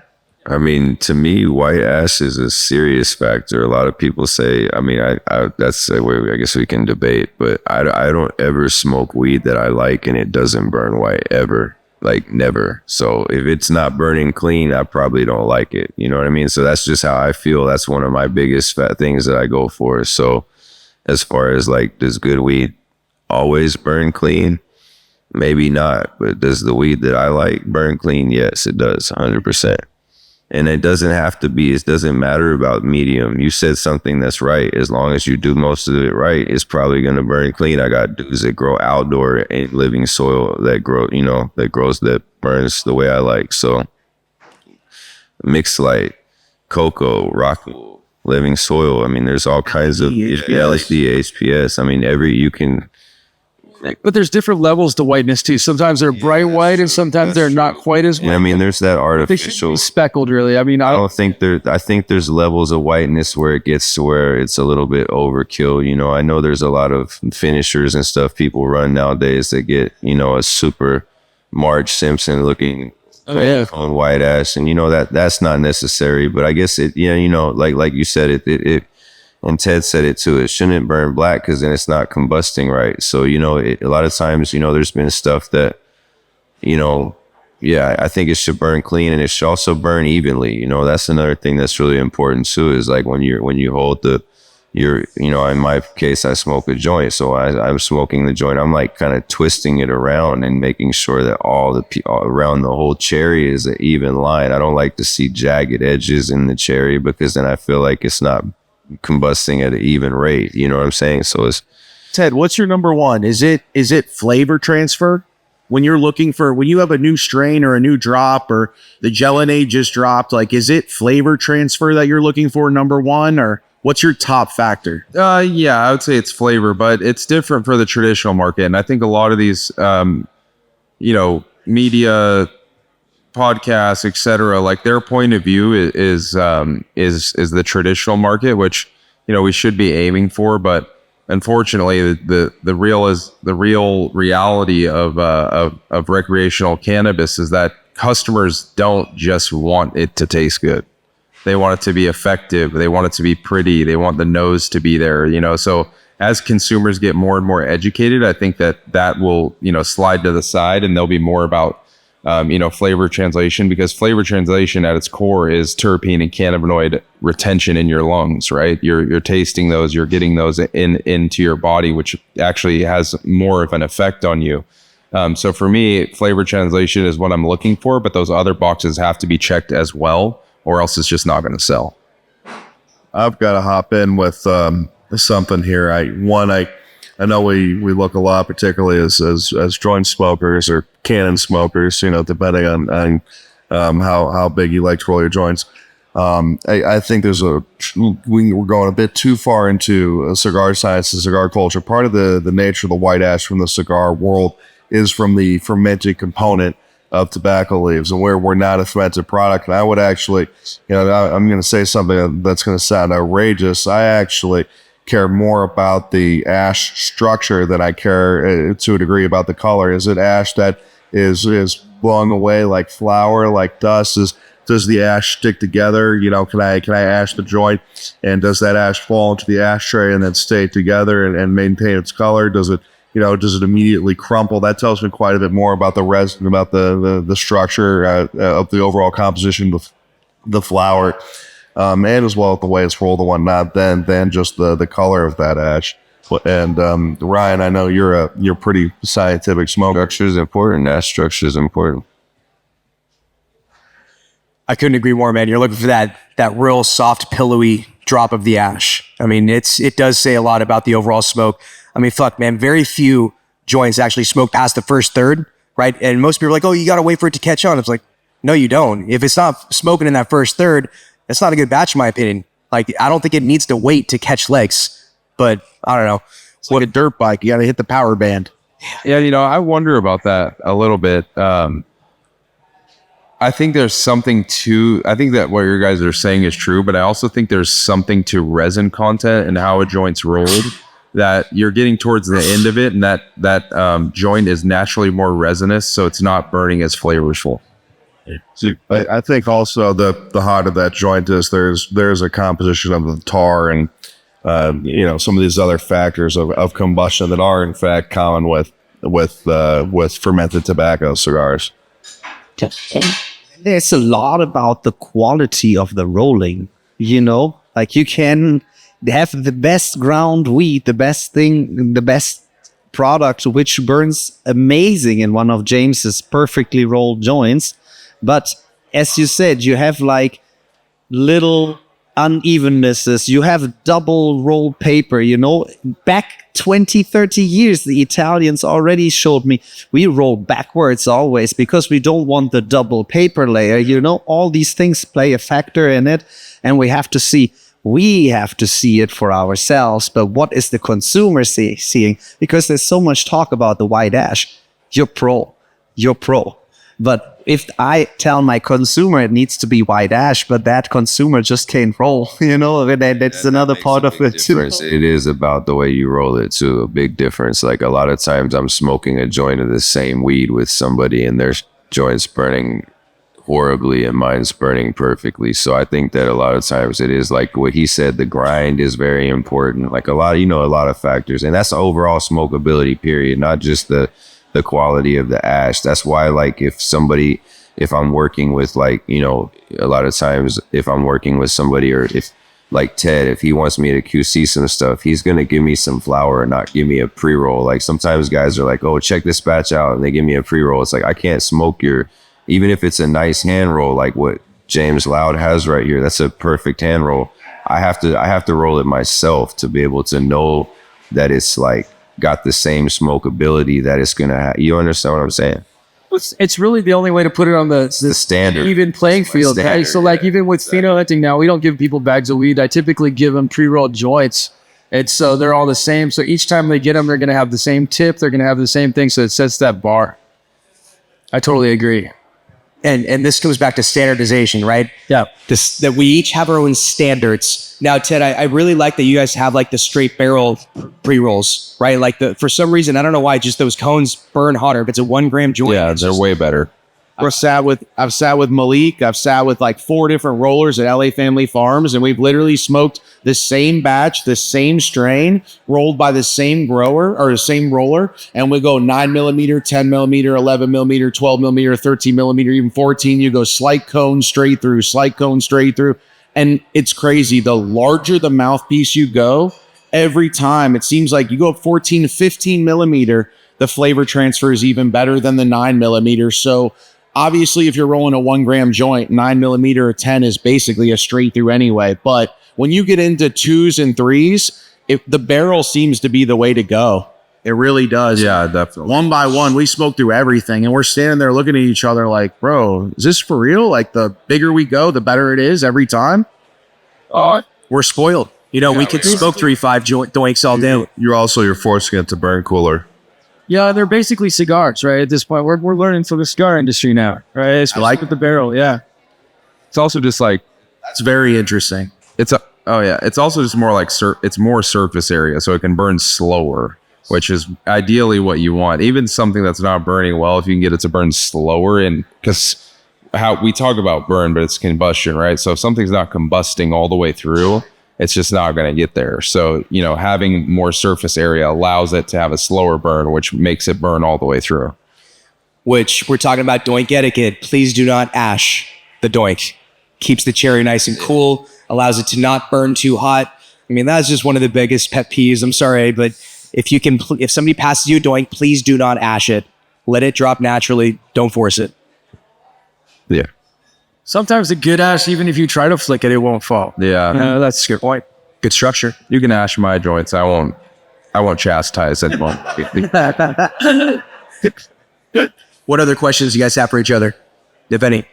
I mean, to me, white ash is a serious factor. A lot of people say, I mean, that's a way I guess we can debate, but I don't ever smoke weed that I like and it doesn't burn white ever. Like never. So if it's not burning clean, I probably don't like it. You know what I mean? So that's just how I feel. That's one of my biggest things that I go for. So as far as like, does good weed always burn clean? Maybe not. But does the weed that I like burn clean? Yes, it does. 100%. And it doesn't have to be, it doesn't matter about medium. You said something that's right. As long as you do most of it right, it's probably going to burn clean. I got dudes that grow outdoor in living soil that that burns the way I like. So mixed light, cocoa, rockwool, living soil. I mean, there's all kinds of LSD, HPS. I mean, you can. But there's different levels to whiteness too. Sometimes they're bright white and sometimes they're not quite as white. Yeah, I mean, there's that artificial. They should be speckled, really. I mean, I think there's levels of whiteness where it gets to where it's a little bit overkill. You know, I know there's a lot of finishers and stuff people run nowadays that get, you know, a super Marge Simpson looking on white ash, and you know that's not necessary. But I guess it, yeah, you know, like you said, it. And Ted said it too. It shouldn't burn black because then it's not combusting right. So, you know, a lot of times, you know, there's been stuff that, you know, yeah, I think it should burn clean and it should also burn evenly. You know, that's another thing that's really important too, is like when you hold you know, in my case, I smoke a joint. So I'm smoking the joint. I'm like kind of twisting it around and making sure that all around the whole cherry is an even line. I don't like to see jagged edges in the cherry because then I feel like it's not combusting at an even rate. You know what I'm saying? So it's Ted, what's your number one? Is it flavor transfer? When you're looking for, when you have a new strain or a new drop or the Gelinade just dropped, like, is it flavor transfer that you're looking for, number one, or what's your top factor? Yeah, I would say it's flavor, but it's different for the traditional market. And I think a lot of these, media, podcasts, etc., like their point of view is the traditional market, which, we should be aiming for, but unfortunately, the real reality of recreational cannabis is that customers don't just want it to taste good. They want it to be effective. They want it to be pretty. They want the nose to be there. So as consumers get more and more educated, I think that will slide to the side, and they'll be more about flavor translation, because flavor translation at its core is terpene and cannabinoid retention in your lungs, right? You're tasting those, you're getting those into your body, which actually has more of an effect on you. So for me, flavor translation is what I'm looking for, but those other boxes have to be checked as well, or else it's just not going to sell. I've got to hop in with something here. I know we look a lot, particularly as joint smokers or cannon smokers, depending on how big you like to roll your joints. I think we're going a bit too far into cigar science and cigar culture. Part of the nature of the white ash from the cigar world is from the fermented component of tobacco leaves, and where we're not a fermented product. And I would actually, I'm going to say something that's going to sound outrageous. I actually care more about the ash structure than I care to a degree about the color. Is it ash that is blown away like flour, like dust? Does the ash stick together? Can I ash the joint, and does that ash fall into the ashtray and then stay together and maintain its color? Does it immediately crumple? That tells me quite a bit more about the resin, about the structure of the overall composition of the flour. And as well as the way it's rolled and whatnot, than just the color of that ash. And Ryan, I know you're pretty scientific smoker. Structure is important. Ash structure is important. I couldn't agree more, man. You're looking for that real soft, pillowy drop of the ash. I mean, it does say a lot about the overall smoke. I mean, fuck, man, very few joints actually smoke past the first third, right? And most people are like, oh, you got to wait for it to catch on. It's like, no, you don't. If it's not smoking in that first third, it's not a good batch, in my opinion. Like, I don't think it needs to wait to catch legs, but I don't know. It's like a dirt bike. You got to hit the power band. Yeah, I wonder about that a little bit. I think there's something I think that what your guys are saying is true, but I also think there's something to resin content and how a joint's rolled, that you're getting towards the end of it, and that joint is naturally more resinous, so it's not burning as flavorful. I think also the heart of that joint is there's a composition of the tar and some of these other factors of combustion that are in fact common with fermented tobacco cigars. There's a lot about the quality of the rolling, like you can have the best ground wheat, the best product, which burns amazing in one of James's perfectly rolled joints. But as you said, you have like little unevennesses. You have double roll paper, back 20, 30 years, the Italians already showed me we roll backwards always because we don't want the double paper layer. All these things play a factor in it, and we have to see it for ourselves. But what is the consumer seeing? Because there's so much talk about the white ash. You're pro. But if I tell my consumer it needs to be white ash, but that consumer just can't roll, that's another part of it too. It is about the way you roll it too. A big difference. Like a lot of times I'm smoking a joint of the same weed with somebody and their joint's burning horribly and mine's burning perfectly. So I think that a lot of times it is like what he said, the grind is very important. Like a lot of factors, and that's the overall smokability period, not just the quality of the ash. That's why, like, if I'm working with, like, a lot of times if I'm working with somebody, or if like Ted, if he wants me to QC some stuff, he's going to give me some flour and not give me a pre-roll. Like sometimes guys are like, oh, check this batch out, and they give me a pre-roll. It's like, I can't smoke even if it's a nice hand roll, like what James Loud has right here. That's a perfect hand roll. I have to roll it myself to be able to know that it's like got the same smokability that it's gonna have. You understand what I'm saying? It's really the only way to put it on the standard even playing field. Hey, so like even with pheno hunting now, we don't give people bags of weed. I typically give them pre-rolled joints. And so they're all the same. So each time they get them, they're going to have the same tip. They're going to have the same thing. So it sets that bar. I totally agree. And this goes back to standardization, right? Yeah. That we each have our own standards. Now, Ted, I really like that you guys have like the straight barrel pre-rolls, right? Like for some reason, I don't know why, just those cones burn hotter. If it's a 1 gram joint. Yeah, they're way better. I've sat with Malik. I've sat with like 4 different rollers at LA Family Farms, and we've literally smoked the same batch, the same strain, rolled by the same grower or the same roller, and we go 9 millimeter, 10 millimeter, 11 millimeter, 12 millimeter, 13 millimeter, even 14. You go slight cone straight through, and it's crazy. The larger the mouthpiece you go, every time it seems like you go 14 to 15 millimeter, the flavor transfer is even better than the 9 millimeter. So obviously, if you're rolling a 1 gram joint, 9 millimeter or 10 is basically a straight through anyway. But when you get into 2s and 3s, the barrel seems to be the way to go. It really does. Yeah, definitely. One by one, we smoke through everything, and we're standing there looking at each other like, bro, is this for real? Like, the bigger we go, the better it is every time. We're spoiled. You know, we could smoke 3-5 doinks all day. You're forcing it to burn cooler. Yeah, they're basically cigars, right? At this point, we're learning from the cigar industry now, right? It's like with the barrel, yeah. It's also just like, that's very interesting. It's also just more like it's more surface area, so it can burn slower, which is ideally what you want. Even something that's not burning well, if you can get it to burn slower, and because how we talk about burn, but it's combustion, right? So if something's not combusting all the way through, it's just not going to get there. So, you know, having more surface area allows it to have a slower burn, which makes it burn all the way through. Which we're talking about doink etiquette. Please do not ash the doink. Keeps the cherry nice and cool, allows it to not burn too hot. I mean, that's just one of the biggest pet peeves. I'm sorry, but if somebody passes you a doink, please do not ash it. Let it drop naturally. Don't force it. Yeah. Sometimes a good ash, even if you try to flick it, it won't fall. Yeah. That's a good point. Good structure. You can ash my joints. I won't chastise anyone. What other questions do you guys have for each other, if any?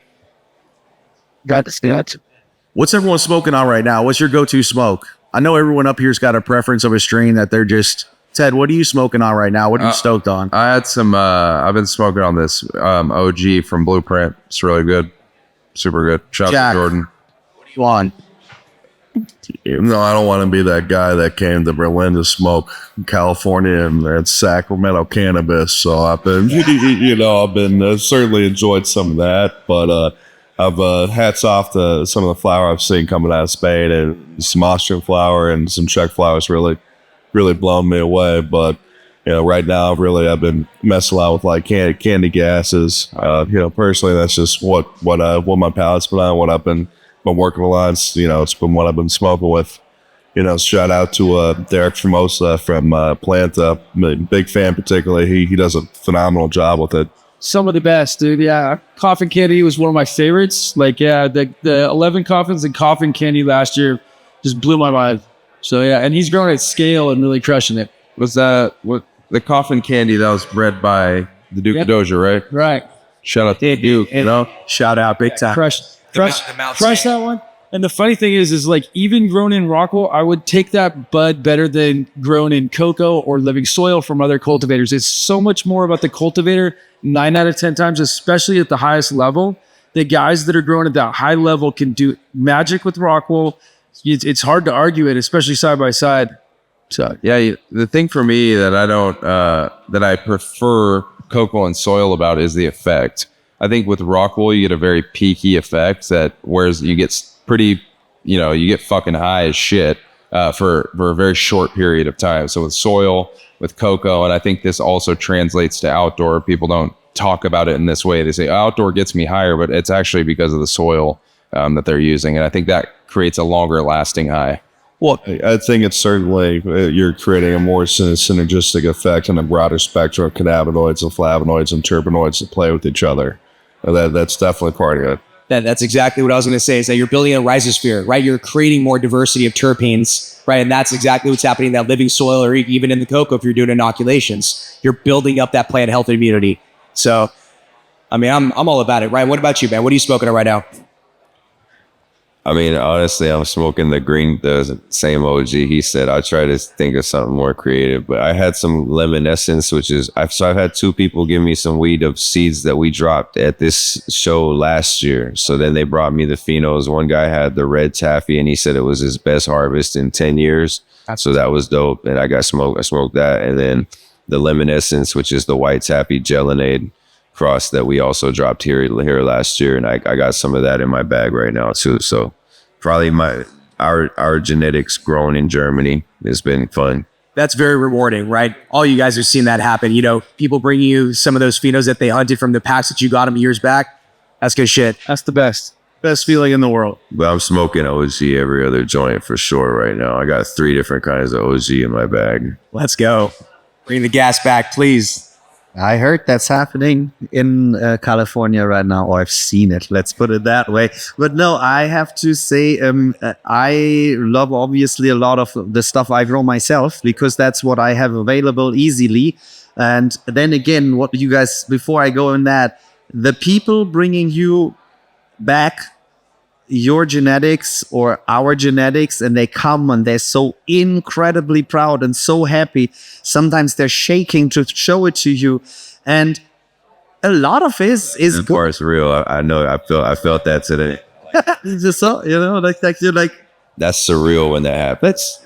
What's everyone smoking on right now? What's your go-to smoke? I know everyone up here's got a preference of a strain that they're just... Ted, what are you smoking on right now? What are you stoked on? I had some... I've been smoking on this OG from Blueprint. It's really good. Super good. Shout out to Jordan. What do you want? No, I don't want to be that guy that came to Berlin to smoke California and Sacramento cannabis. So I've been, certainly enjoyed some of that. But I've hats off to some of the flower I've seen coming out of Spain, and some Austrian flower and some Czech flowers really blown me away. But right now I've been messing around with like candy gases. Personally, that's just what my palate's been on, what I've been working on. It's been what I've been smoking with. Shout out to Derek Formosa from Planta. Big fan, particularly. He does a phenomenal job with it. Some of the best, dude. Yeah, coffin candy was one of my favorites. Like, yeah, the 11 coffins and coffin candy last year just blew my mind. So yeah, and he's growing at scale and really crushing it. Was that what the coffin candy that was bred by the Duke of DOJA, right? Right. Shout out to Duke. Shout out big time. Crush that one. And the funny thing is like even grown in Rockwell, I would take that bud better than grown in cocoa or living soil from other cultivators. It's so much more about the cultivator 9 out of 10 times, especially at the highest level. The guys that are growing at that high level can do magic with Rockwell. It's hard to argue it, especially side by side. So yeah, the thing for me that that I prefer cocoa and soil about is the effect. I think with Rockwell, you get a very peaky effect whereas you get pretty, you get fucking high as shit for a very short period of time. So with soil, with cocoa, and I think this also translates to outdoor. People don't talk about it in this way. They say outdoor gets me higher, but it's actually because of the soil that they're using. And I think that creates a longer lasting high. Well, I think it's certainly you're creating a more synergistic effect on a broader spectrum of cannabinoids and flavonoids and terpenoids that play with each other. That's definitely part of it. That's exactly what I was going to say, is that you're building a rhizosphere, right? You're creating more diversity of terpenes, right? And that's exactly what's happening in that living soil, or even in the cocoa if you're doing inoculations. You're building up that plant health immunity. So, I mean, I'm all about it, right? What about you, man? What are you smoking on right now? I mean, honestly, I'm smoking the same OG. He said I try to think of something more creative, but I had some lemon essence, I've had 2 people give me some weed of seeds that we dropped at this show last year. So then they brought me the phenos. One guy had the red taffy, and he said it was his best harvest in 10 years. So that was dope. And I smoked that. And then the lemon essence, which is the white taffy gelinade cross that we also dropped here last year, and I got some of that in my bag right now too. So probably our genetics grown in Germany has been fun. That's very rewarding, right? All you guys have seen that happen. You know, people bring you some of those phenos that they hunted from the packs that you got them years back. That's good shit. That's the best feeling in the world. But I'm smoking OG every other joint for sure right now. I got 3 different kinds of OG in my bag. Let's go. Bring the gas back, please. I heard that's happening in California right now, or I've seen it. Let's put it that way. But no, I have to say, I love obviously a lot of the stuff I grow myself, because that's what I have available easily. And then again, what you guys, before I go in that, the people bringing you back your genetics or our genetics, and they come and they're so incredibly proud and so happy. Sometimes they're shaking to show it to you, and a lot of it is of course real. I know. I felt that today. Just so, you know, like you're like, that's surreal when that happens.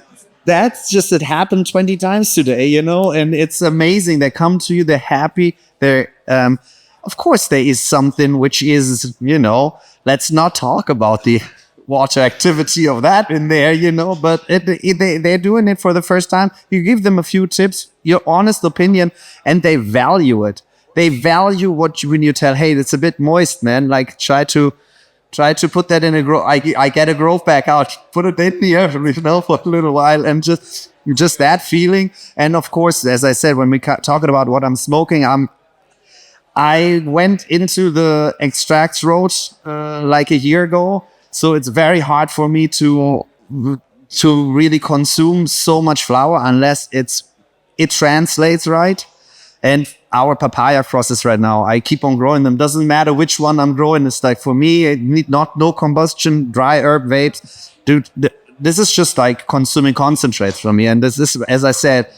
That's just, it happened 20 times today, you know, and it's amazing. They come to you, they're happy. They're of course there is something which is, you know, let's not talk about the water activity of that in there, you know, but they're doing it for the first time. You give them a few tips, your honest opinion, and they value it. They value when you tell, hey, it's a bit moist, man. Like try to put that in a grow. I get a growth back out, put it in the air, you know, for a little while, and just that feeling. And of course, as I said, when we talking about what I'm smoking, I went into the extracts road like a year ago, so it's very hard for me to really consume so much flower unless it translates right. And our papaya crosses right now, I keep on growing them. Doesn't matter which one I'm growing. It's like, for me, it need no combustion, dry herb vapes. Dude, this is just like consuming concentrates for me. And this is, as I said,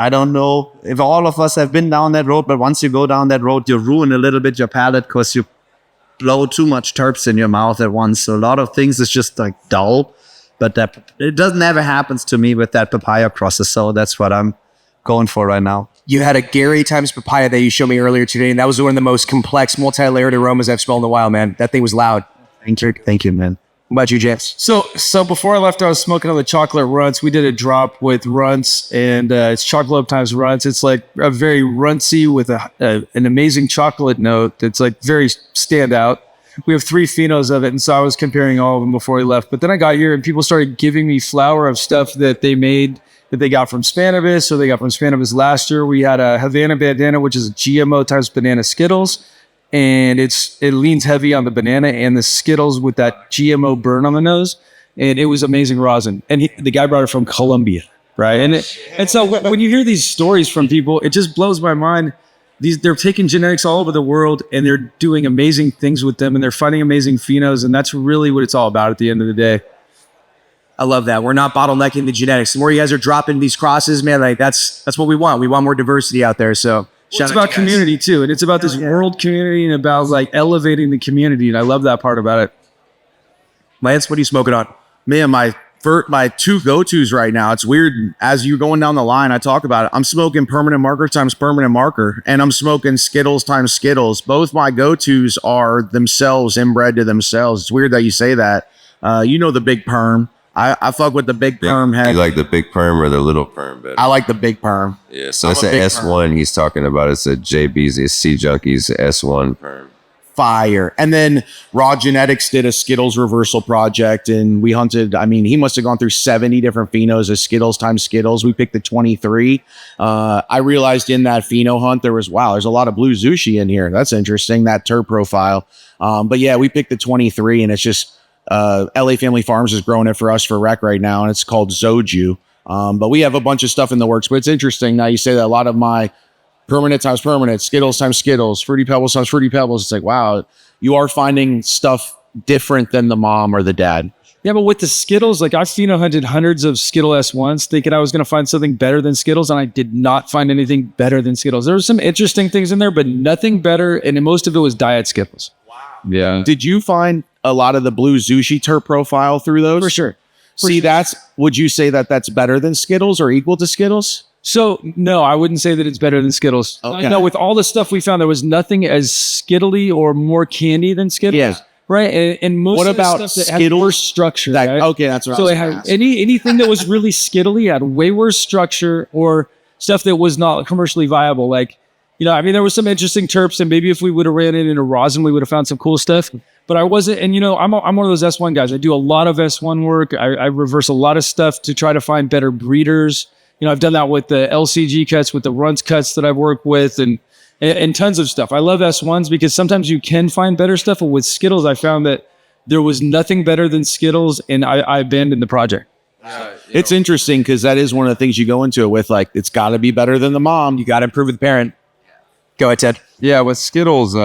I don't know if all of us have been down that road, but once you go down that road, you ruin a little bit your palate because you blow too much terps in your mouth at once. So a lot of things is just like dull, but it doesn't ever happens to me with that papaya crosses. So that's what I'm going for right now. You had a Gary times papaya that you showed me earlier today, and that was one of the most complex, multi-layered aromas I've smelled in a while, man. That thing was loud. Thank you, man. What about you, James? So before I left, I was smoking on the chocolate runts. We did a drop with runts, and it's chocolate times runts. It's like a very runtsy with an amazing chocolate note that's like very standout. We have 3 phenos of it, and so I was comparing all of them before we left. But then I got here, and people started giving me flower of stuff that they made, that they got from Cannabis, or they got from Cannabis last year. We had a Havana Bandana, which is a GMO times banana Skittles. And it leans heavy on the banana and the Skittles with that GMO burn on the nose. And it was amazing rosin. And the guy brought it from Colombia, right? And so when you hear these stories from people, it just blows my mind. They're taking genetics all over the world, and they're doing amazing things with them, and they're finding amazing phenos. And that's really what it's all about at the end of the day. I love that. We're not bottlenecking the genetics. The more you guys are dropping these crosses, man, like that's what we want. We want more diversity out there. So it's about community too, and it's about this world community, and about like elevating the community, and I love that part about it. Lance, what are you smoking on? Man, my 2 go-tos right now. It's weird. As you're going down the line, I talk about it. I'm smoking permanent marker times permanent marker, and I'm smoking Skittles times Skittles. Both my go-tos are themselves, inbred to themselves. It's weird that you say that. You know the big perm. I fuck with the big perm head. You like the big perm or the little perm better? I like the big perm. Yeah, so it's an S1 he's talking about. It's a JB's, it's C Junkies S1 perm. fire. And then Raw Genetics did a Skittles reversal project, and we hunted. I mean, he must have gone through 70 different phenos of Skittles times Skittles. We picked the 23. I realized in that pheno hunt there's a lot of blue Zushi in here. That's interesting, that terp profile. But yeah, we picked the 23, and it's just LA Family Farms is growing it for us for rec right now, and it's called Zoju. But we have a bunch of stuff in the works. But it's interesting now you say that a lot of my permanent times permanent, Skittles times Skittles, Fruity Pebbles times Fruity Pebbles. It's like, wow, you are finding stuff different than the mom or the dad. Yeah, but with the Skittles, like I've pheno hunted hundreds of Skittle S1s thinking I was going to find something better than Skittles, and I did not find anything better than Skittles. There were some interesting things in there, but nothing better, and most of it was diet Skittles. Yeah. Did you find a lot of the blue Zushi terp profile through those? For sure. Would you say that that's better than Skittles or equal to Skittles? So no, I wouldn't say that it's better than Skittles. Okay. No, with all the stuff we found, there was nothing as Skittly or more candy than Skittles. Yeah. Right. And most What of the about stuff that had Skittles? worse structure. Right? Okay, that's what I so was it gonna had ask. anything that was really Skittly had way worse structure or stuff that was not commercially viable. Like, I mean, there was some interesting terps, and maybe if we would have ran it into rosin, we would have found some cool stuff. But I wasn't, and I'm one of those S1 guys. I do a lot of S1 work. I reverse a lot of stuff to try to find better breeders. I've done that with the LCG cuts, with the Runts cuts that I've worked with, and tons of stuff. I love S1s because sometimes you can find better stuff. But with Skittles, I found that there was nothing better than Skittles, and I abandoned the project. It's interesting because that is one of the things you go into it with. Like, it's got to be better than the mom. You got to improve with the parent. Go ahead, Ted. Yeah, with Skittles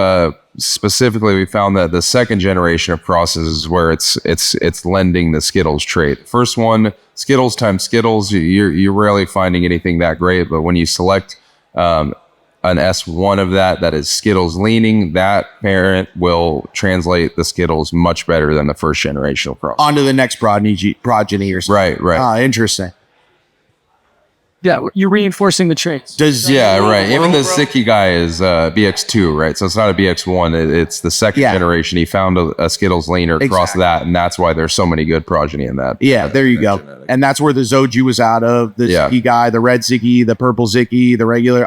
specifically, we found that the second generation of processes where it's lending the Skittles trait. First one, Skittles times Skittles, you're rarely finding anything that great. But when you select an S1 of that is Skittles leaning, that parent will translate the Skittles much better than the first generational process. On to the next progeny or something. Right. Ah, interesting. Yeah, you're reinforcing the traits. Right. Even the Zicky guy is BX2, right? So it's not a BX1. It's the second generation. He found a Skittles leaner across that, and that's why there's so many good progeny in that. Yeah, there you go. Genetic. And that's where the Zoju was out of. The Zicky guy, the red Zicky, the purple Zicky, the regular.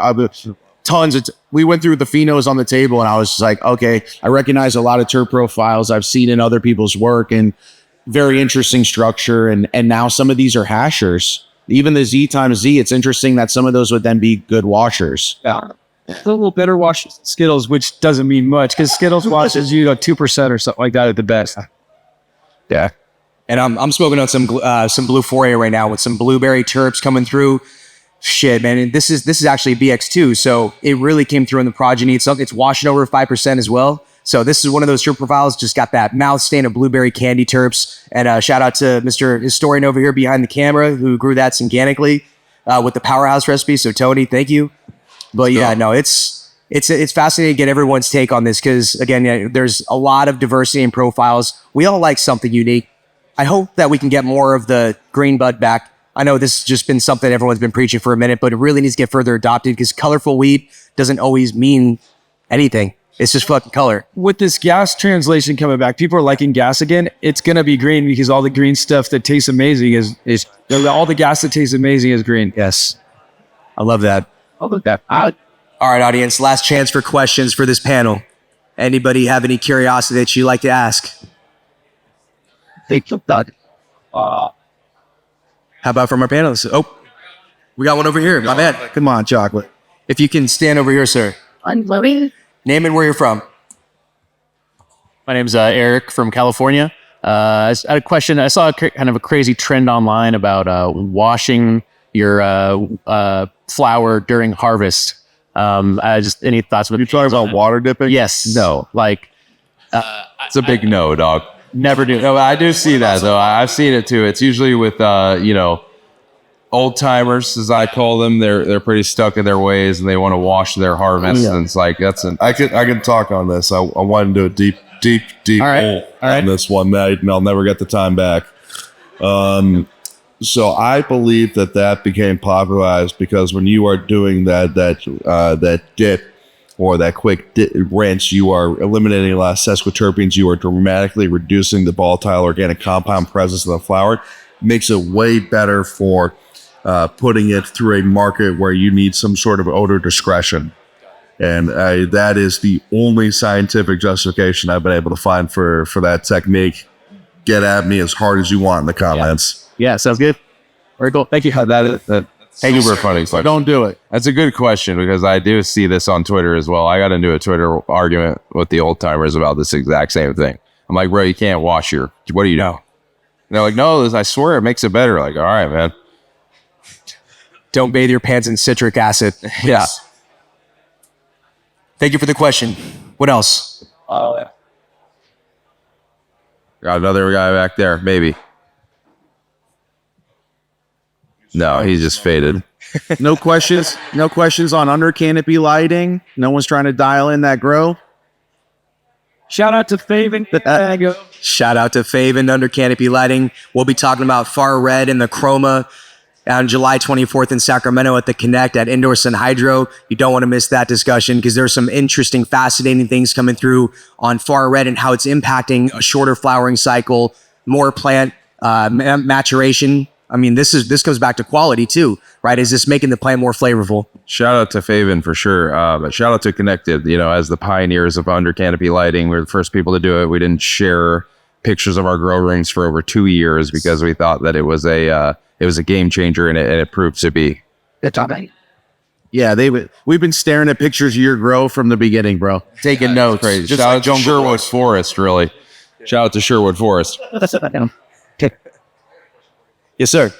Tons. We went through the phenos on the table, and I was just like, okay, I recognize a lot of terp profiles I've seen in other people's work, and very interesting structure. And now some of these are hashers. Even the Z times Z, it's interesting that some of those would then be good washers. Yeah. A little better wash Skittles, which doesn't mean much because Skittles washes 2% or something like that at the best. Yeah. And I'm smoking on some Blue Fourier right now with some blueberry terps coming through. Shit, man. And this is actually BX2, so it really came through in the progeny. It's washing over 5% as well. So this is one of those terp profiles, just got that mouth stain of blueberry candy terps. And shout out to Mr. Historian over here behind the camera who grew that synganically with the powerhouse recipe. So Tony, thank you. But yeah, no, it's fascinating to get everyone's take on this because again, there's a lot of diversity in profiles. We all like something unique. I hope that we can get more of the green bud back. I know this has just been something everyone's been preaching for a minute, but it really needs to get further adopted because colorful weed doesn't always mean anything. It's just fucking color. With this gas translation coming back, people are liking gas again. It's going to be green because all the green stuff that tastes amazing is all the gas that tastes amazing is green. Yes. I love that. I'll look that. All right, audience, last chance for questions for this panel. Anybody have any curiosity that you'd like to ask? How about from our panelists? Oh, we got one over here. My man. Come on, chocolate. If you can stand over here, sir. I'm Chloe. Name and where you're from. My name's Eric from California. I had a question. I saw kind of a crazy trend online about washing your flower during harvest. Any thoughts? You talking about water dipping? Yes. No. Like, it's a big no, dog. Never do. No, I do see that though. I've seen it too. It's usually with old timers, as I call them. They're pretty stuck in their ways and they want to wash their harvest. And it's like I can talk on this. I want to do a deep hole on this one night, and I'll never get the time back. So I believe that became popularized because when you are doing that dip or that quick rinse, you are eliminating a lot of sesquiterpenes. You are dramatically reducing the volatile organic compound presence in the flower. It makes it way better for putting it through a market where you need some sort of odor discretion. And that is the only scientific justification I've been able to find for that technique. Get at me as hard as you want in the comments. Yeah, sounds good. Very cool. Thank you. Super funny question. Don't do it. That's a good question because I do see this on Twitter as well. I got into a Twitter argument with the old timers about this exact same thing. I'm like, bro, you can't wash what do you know? And they're like, no, I swear it makes it better. Like, all right, man. Don't bathe your pants in citric acid. Yeah. Thank you for the question. What else? Got another guy back there, maybe. No, he's just faded. No questions. No questions on under canopy lighting. No one's trying to dial in that grow. Shout out to Faven. Shout out to Faven Under Canopy Lighting. We'll be talking about Far Red and the Chroma on July 24th in Sacramento at the Connect at Indoor Sun Hydro. You don't want to miss that discussion because there's some interesting, fascinating things coming through on Far Red and how it's impacting a shorter flowering cycle, more plant maturation. I mean, this goes back to quality too, right? Is this making the plant more flavorful? Shout out to Faven for sure. But shout out to Connected, as the pioneers of under canopy lighting. We're the first people to do it. We didn't share pictures of our grow rings for over 2 years because we thought that it was a game changer, and it proved to be. Yeah, we've been staring at pictures of your grow from the beginning, bro. Taking notes. Crazy. Shout out to Sherwood Forest, really. Shout out to Sherwood Forest. Yes, sir.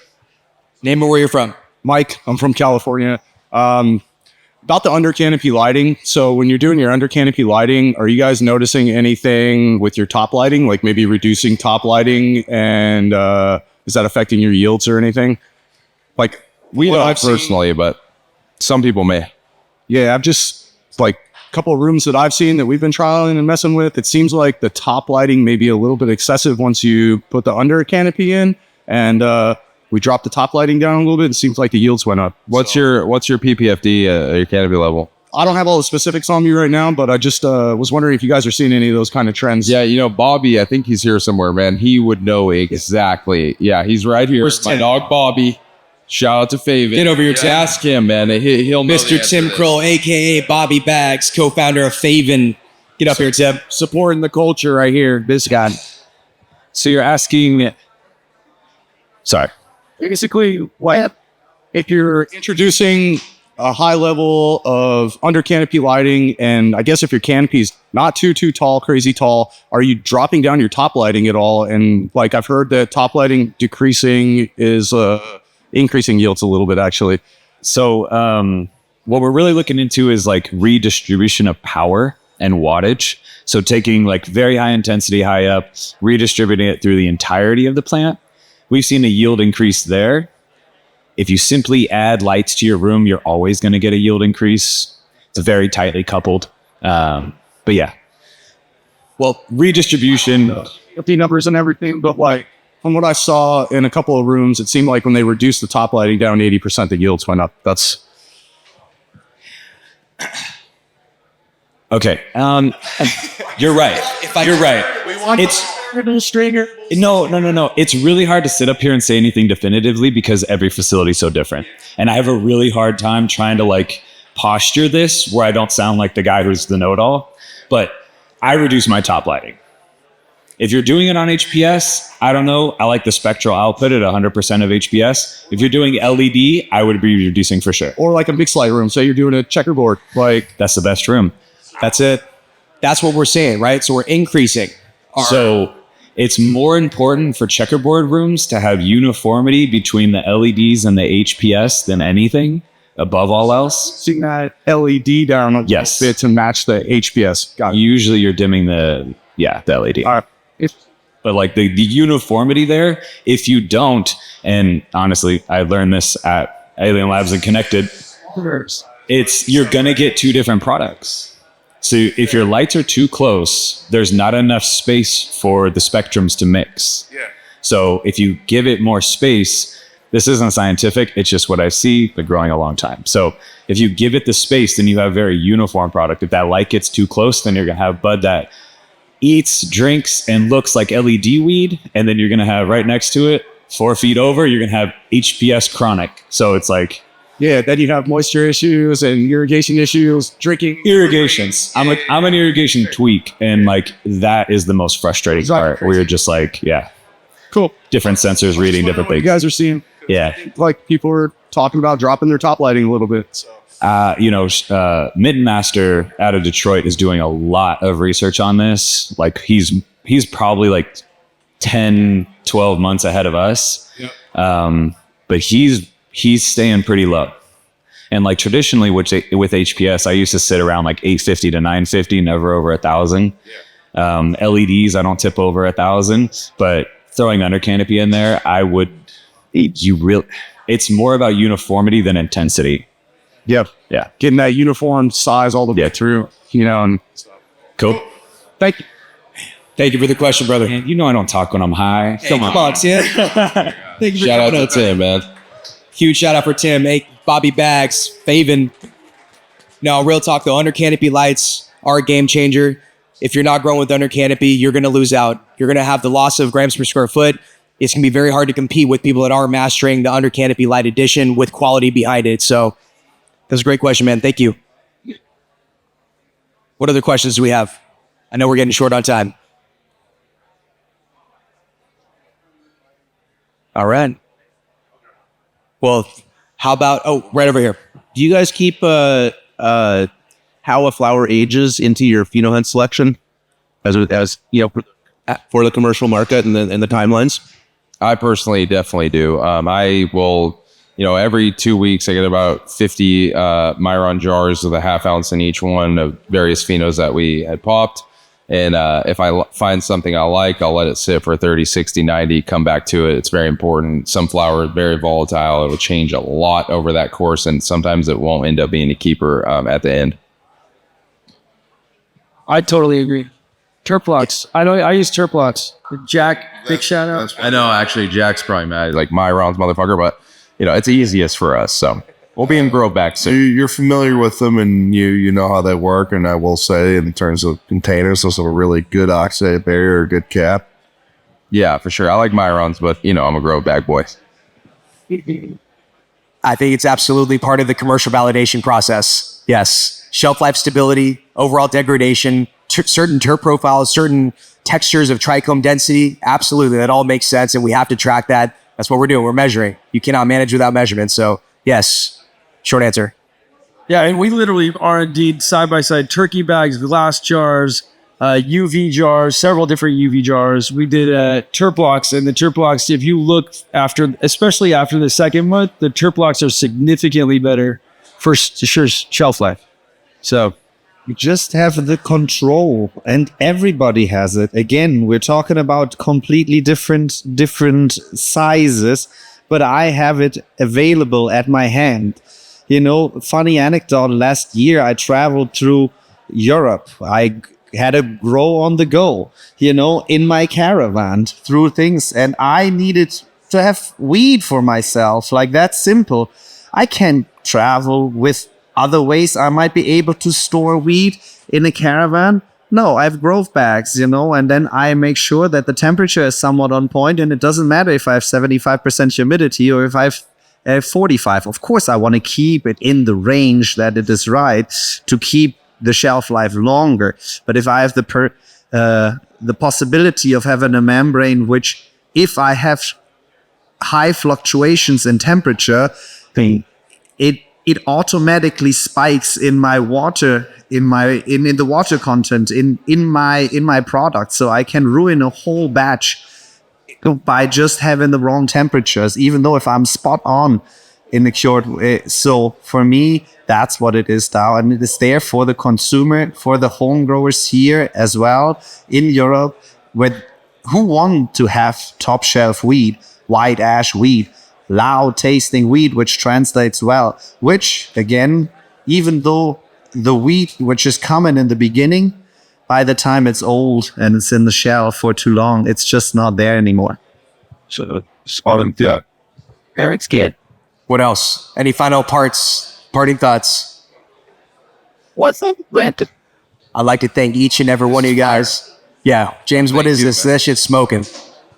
Name and where you're from. Mike, I'm from California. About the under canopy lighting. So when you're doing your under canopy lighting, are you guys noticing anything with your top lighting, like maybe reducing top lighting, and is that affecting your yields or anything? Like I've personally, but some people may. Yeah, I've just a couple of rooms that I've seen that we've been trialing and messing with. It seems like the top lighting may be a little bit excessive once you put the under canopy in. And we dropped the top lighting down a little bit. It seems like the yields went up. What's your PPFD, your canopy level? I don't have all the specifics on me right now, but I just was wondering if you guys are seeing any of those kind of trends. Yeah, Bobby, I think he's here somewhere, man. He would know exactly. Yeah, he's right here. My dog, Bobby. Shout out to Faven. Get over here, Tim. Ask him, man. He'll know Mr. Tim Kroll, a.k.a. Bobby Bags, co-founder of Faven. Get up here, Tim. Supporting the culture right here. This guy. So you're asking... Sorry. Basically, what if you're introducing a high level of under canopy lighting, and I guess if your canopy's not too tall, crazy tall, are you dropping down your top lighting at all? And I've heard that top lighting decreasing is increasing yields a little bit, actually. So what we're really looking into is redistribution of power and wattage. So taking very high intensity, high up, redistributing it through the entirety of the plant. We've seen a yield increase there. If you simply add lights to your room, you're always going to get a yield increase. It's very tightly coupled. But yeah. Well, redistribution, the numbers and everything, but from what I saw in a couple of rooms, it seemed like when they reduced the top lighting down 80%, the yields went up. That's... Okay. You're right. You're right. No. It's really hard to sit up here and say anything definitively because every facility is so different. And I have a really hard time trying to posture this where I don't sound like the guy who's the know-it-all. But I reduce my top lighting. If you're doing it on HPS, I don't know. I like the spectral output at 100% of HPS. If you're doing LED, I would be reducing for sure. Or a mixed light room. Say you're doing a checkerboard. That's the best room. That's it. That's what we're saying, right? So we're increasing. So it's more important for checkerboard rooms to have uniformity between the LEDs and the HPS than anything, above all else. Seeing that LED down a bit to match the HPS. Usually you're dimming the LED. But the uniformity there, if you don't, and honestly, I learned this at Alien Labs and Connected, you're going to get two different products. So if your lights are too close, there's not enough space for the spectrums to mix. Yeah. So if you give it more space, this isn't scientific, it's just what I see, but growing a long time. So if you give it the space, then you have a very uniform product. If that light gets too close, then you're going to have bud that eats, drinks, and looks like LED weed. And then you're going to have right next to it, 4 feet over, you're going to have HPS chronic. So it's Yeah, then you have moisture issues and irrigation issues, drinking. Irrigations. I'm an irrigation tweak, and like that is the most frustrating part. Where you're just like, yeah, cool. Different sensors reading different things. You guys are seeing. Yeah, like people are talking about dropping their top lighting a little bit. Mitten Master out of Detroit is doing a lot of research on this. Like he's probably like 10, 12 months ahead of us. Yeah. But he's staying pretty low. And like traditionally with HPS, I used to sit around like 850 to 950, never over 1,000. Yeah. LEDs, I don't tip over 1,000, but throwing under canopy in there, it's more about uniformity than intensity. Yep. Yeah. Getting that uniform size all the way through, and cool. Thank you. Thank you for the question, brother. Man, I don't talk when I'm high. Hey, come on, Tim. Thank you for Shout out coming to Tim, man. Huge shout out for Tim. Hey, Bobby Bags, Faven. No, real talk though, under canopy lights are a game changer. If you're not growing with under canopy, you're going to lose out. You're going to have the loss of grams per square foot. It's going to be very hard to compete with people that are mastering the under canopy light edition with quality behind it. So that's a great question, man. Thank you. What other questions do we have? I know we're getting short on time. All right. Well, how about, right over here. Do you guys keep how a flower ages into your phenohunt selection as for the commercial market and the timelines? I personally definitely do. I will, every 2 weeks I get about 50 Myron jars with a half ounce in each one of various phenos that we had popped. And if I find something I like, I'll let it sit for 30, 60, 90, come back to it. It's very important. Some flower is very volatile. It will change a lot over that course, and sometimes it won't end up being a keeper at the end. I totally agree. Terplux. I use Terplux. Jack, big shout out. I know, actually, Jack's probably mad, like Myron's motherfucker, but, it's easiest for us, so. We'll be in grow back soon. You're familiar with them, and you know how they work. And I will say, in terms of containers, those are a really good oxidate barrier, a good cap. Yeah, for sure. I like Myron's, but I'm a grow bag boy. I think it's absolutely part of the commercial validation process. Yes, shelf life stability, overall degradation, certain terp profiles, certain textures of trichome density. Absolutely, that all makes sense, and we have to track that. That's what we're doing. We're measuring. You cannot manage without measurement. So yes. Short answer. Yeah, and we literally are indeed side by side turkey bags, glass jars, UV jars, several different UV jars. We did Terplux, and the Terplux, if you look especially after the second month, the Terplux are significantly better for sure shelf life. So you just have the control, and everybody has it. Again, we're talking about completely different sizes, but I have it available at my hand. Funny anecdote, last year I traveled through Europe. I had a grow on the go, in my caravan through things, and I needed to have weed for myself. Like, that's simple. I can't travel with other ways I might be able to store weed in a caravan. No, I have growth bags, and then I make sure that the temperature is somewhat on point, and it doesn't matter if I have 75% humidity or if I have 45. Of course, I want to keep it in the range that it is right to keep the shelf life longer. But if I have the possibility of having a membrane, which if I have high fluctuations in temperature, it automatically spikes in my water, in the water content in my product. So I can ruin a whole batch by just having the wrong temperatures, even though if I'm spot on in the cured way. So for me, that's what it is now. And it is there for the consumer, for the home growers here as well in Europe, who want to have top shelf weed, white ash weed, loud tasting weed, which translates well, which again, even though the weed, which is common in the beginning, by the time it's old and it's in the shell for too long, it's just not there anymore. So, yeah. Eric's good. What else? Any final parting thoughts? What's up, Brandon? I'd like to thank each and every one of you guys. Yeah, James, what is this? That shit's smoking.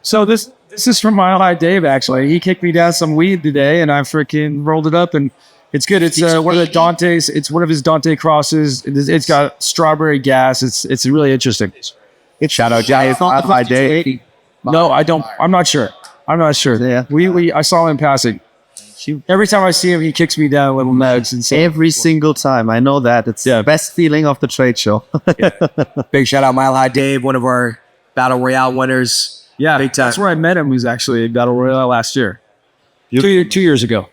So this is from Mile High Dave, actually. He kicked me down some weed today, and I freaking rolled it up and It's good. It's one of the Dante's. It's one of his Dante crosses. It's got strawberry gas. It's really interesting. Shout out, Jay. It's not my day. No, I don't. I'm not sure. Yeah. I saw him in passing. Every time I see him, he kicks me down little nugs. And every single time. I know that. It's the best feeling of the trade show. Big shout out Mile High Dave, one of our Battle Royale winners. Yeah, big time. That's where I met him. Was actually at Battle Royale last year. 2 years ago.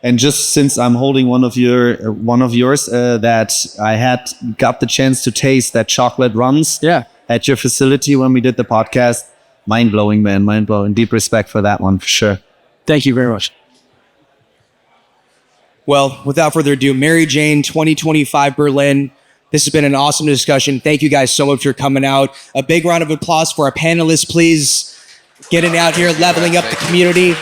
And just since I'm holding one of yours, that I got the chance to taste that chocolate runs at your facility when we did the podcast. Mind blowing, man. Mind blowing. Deep respect for that one for sure. Thank you very much. Well, without further ado, Mary Jane 2025 Berlin. This has been an awesome discussion. Thank you guys so much for coming out. A big round of applause for our panelists, please. Getting out here, leveling up the community.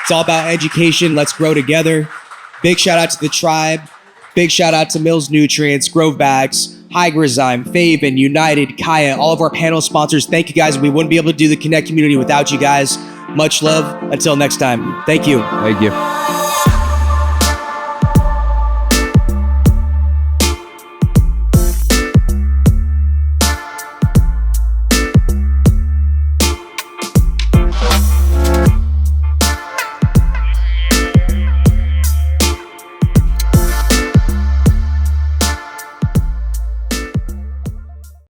It's all about education. Let's grow together. Big shout out to the tribe. Big shout out to Mills Nutrients, Grove Bags, Hygrozyme, Faven, United, Kaya, all of our panel sponsors. Thank you guys. We wouldn't be able to do the Connect community without you guys. Much love. Until next time. Thank you. Thank you.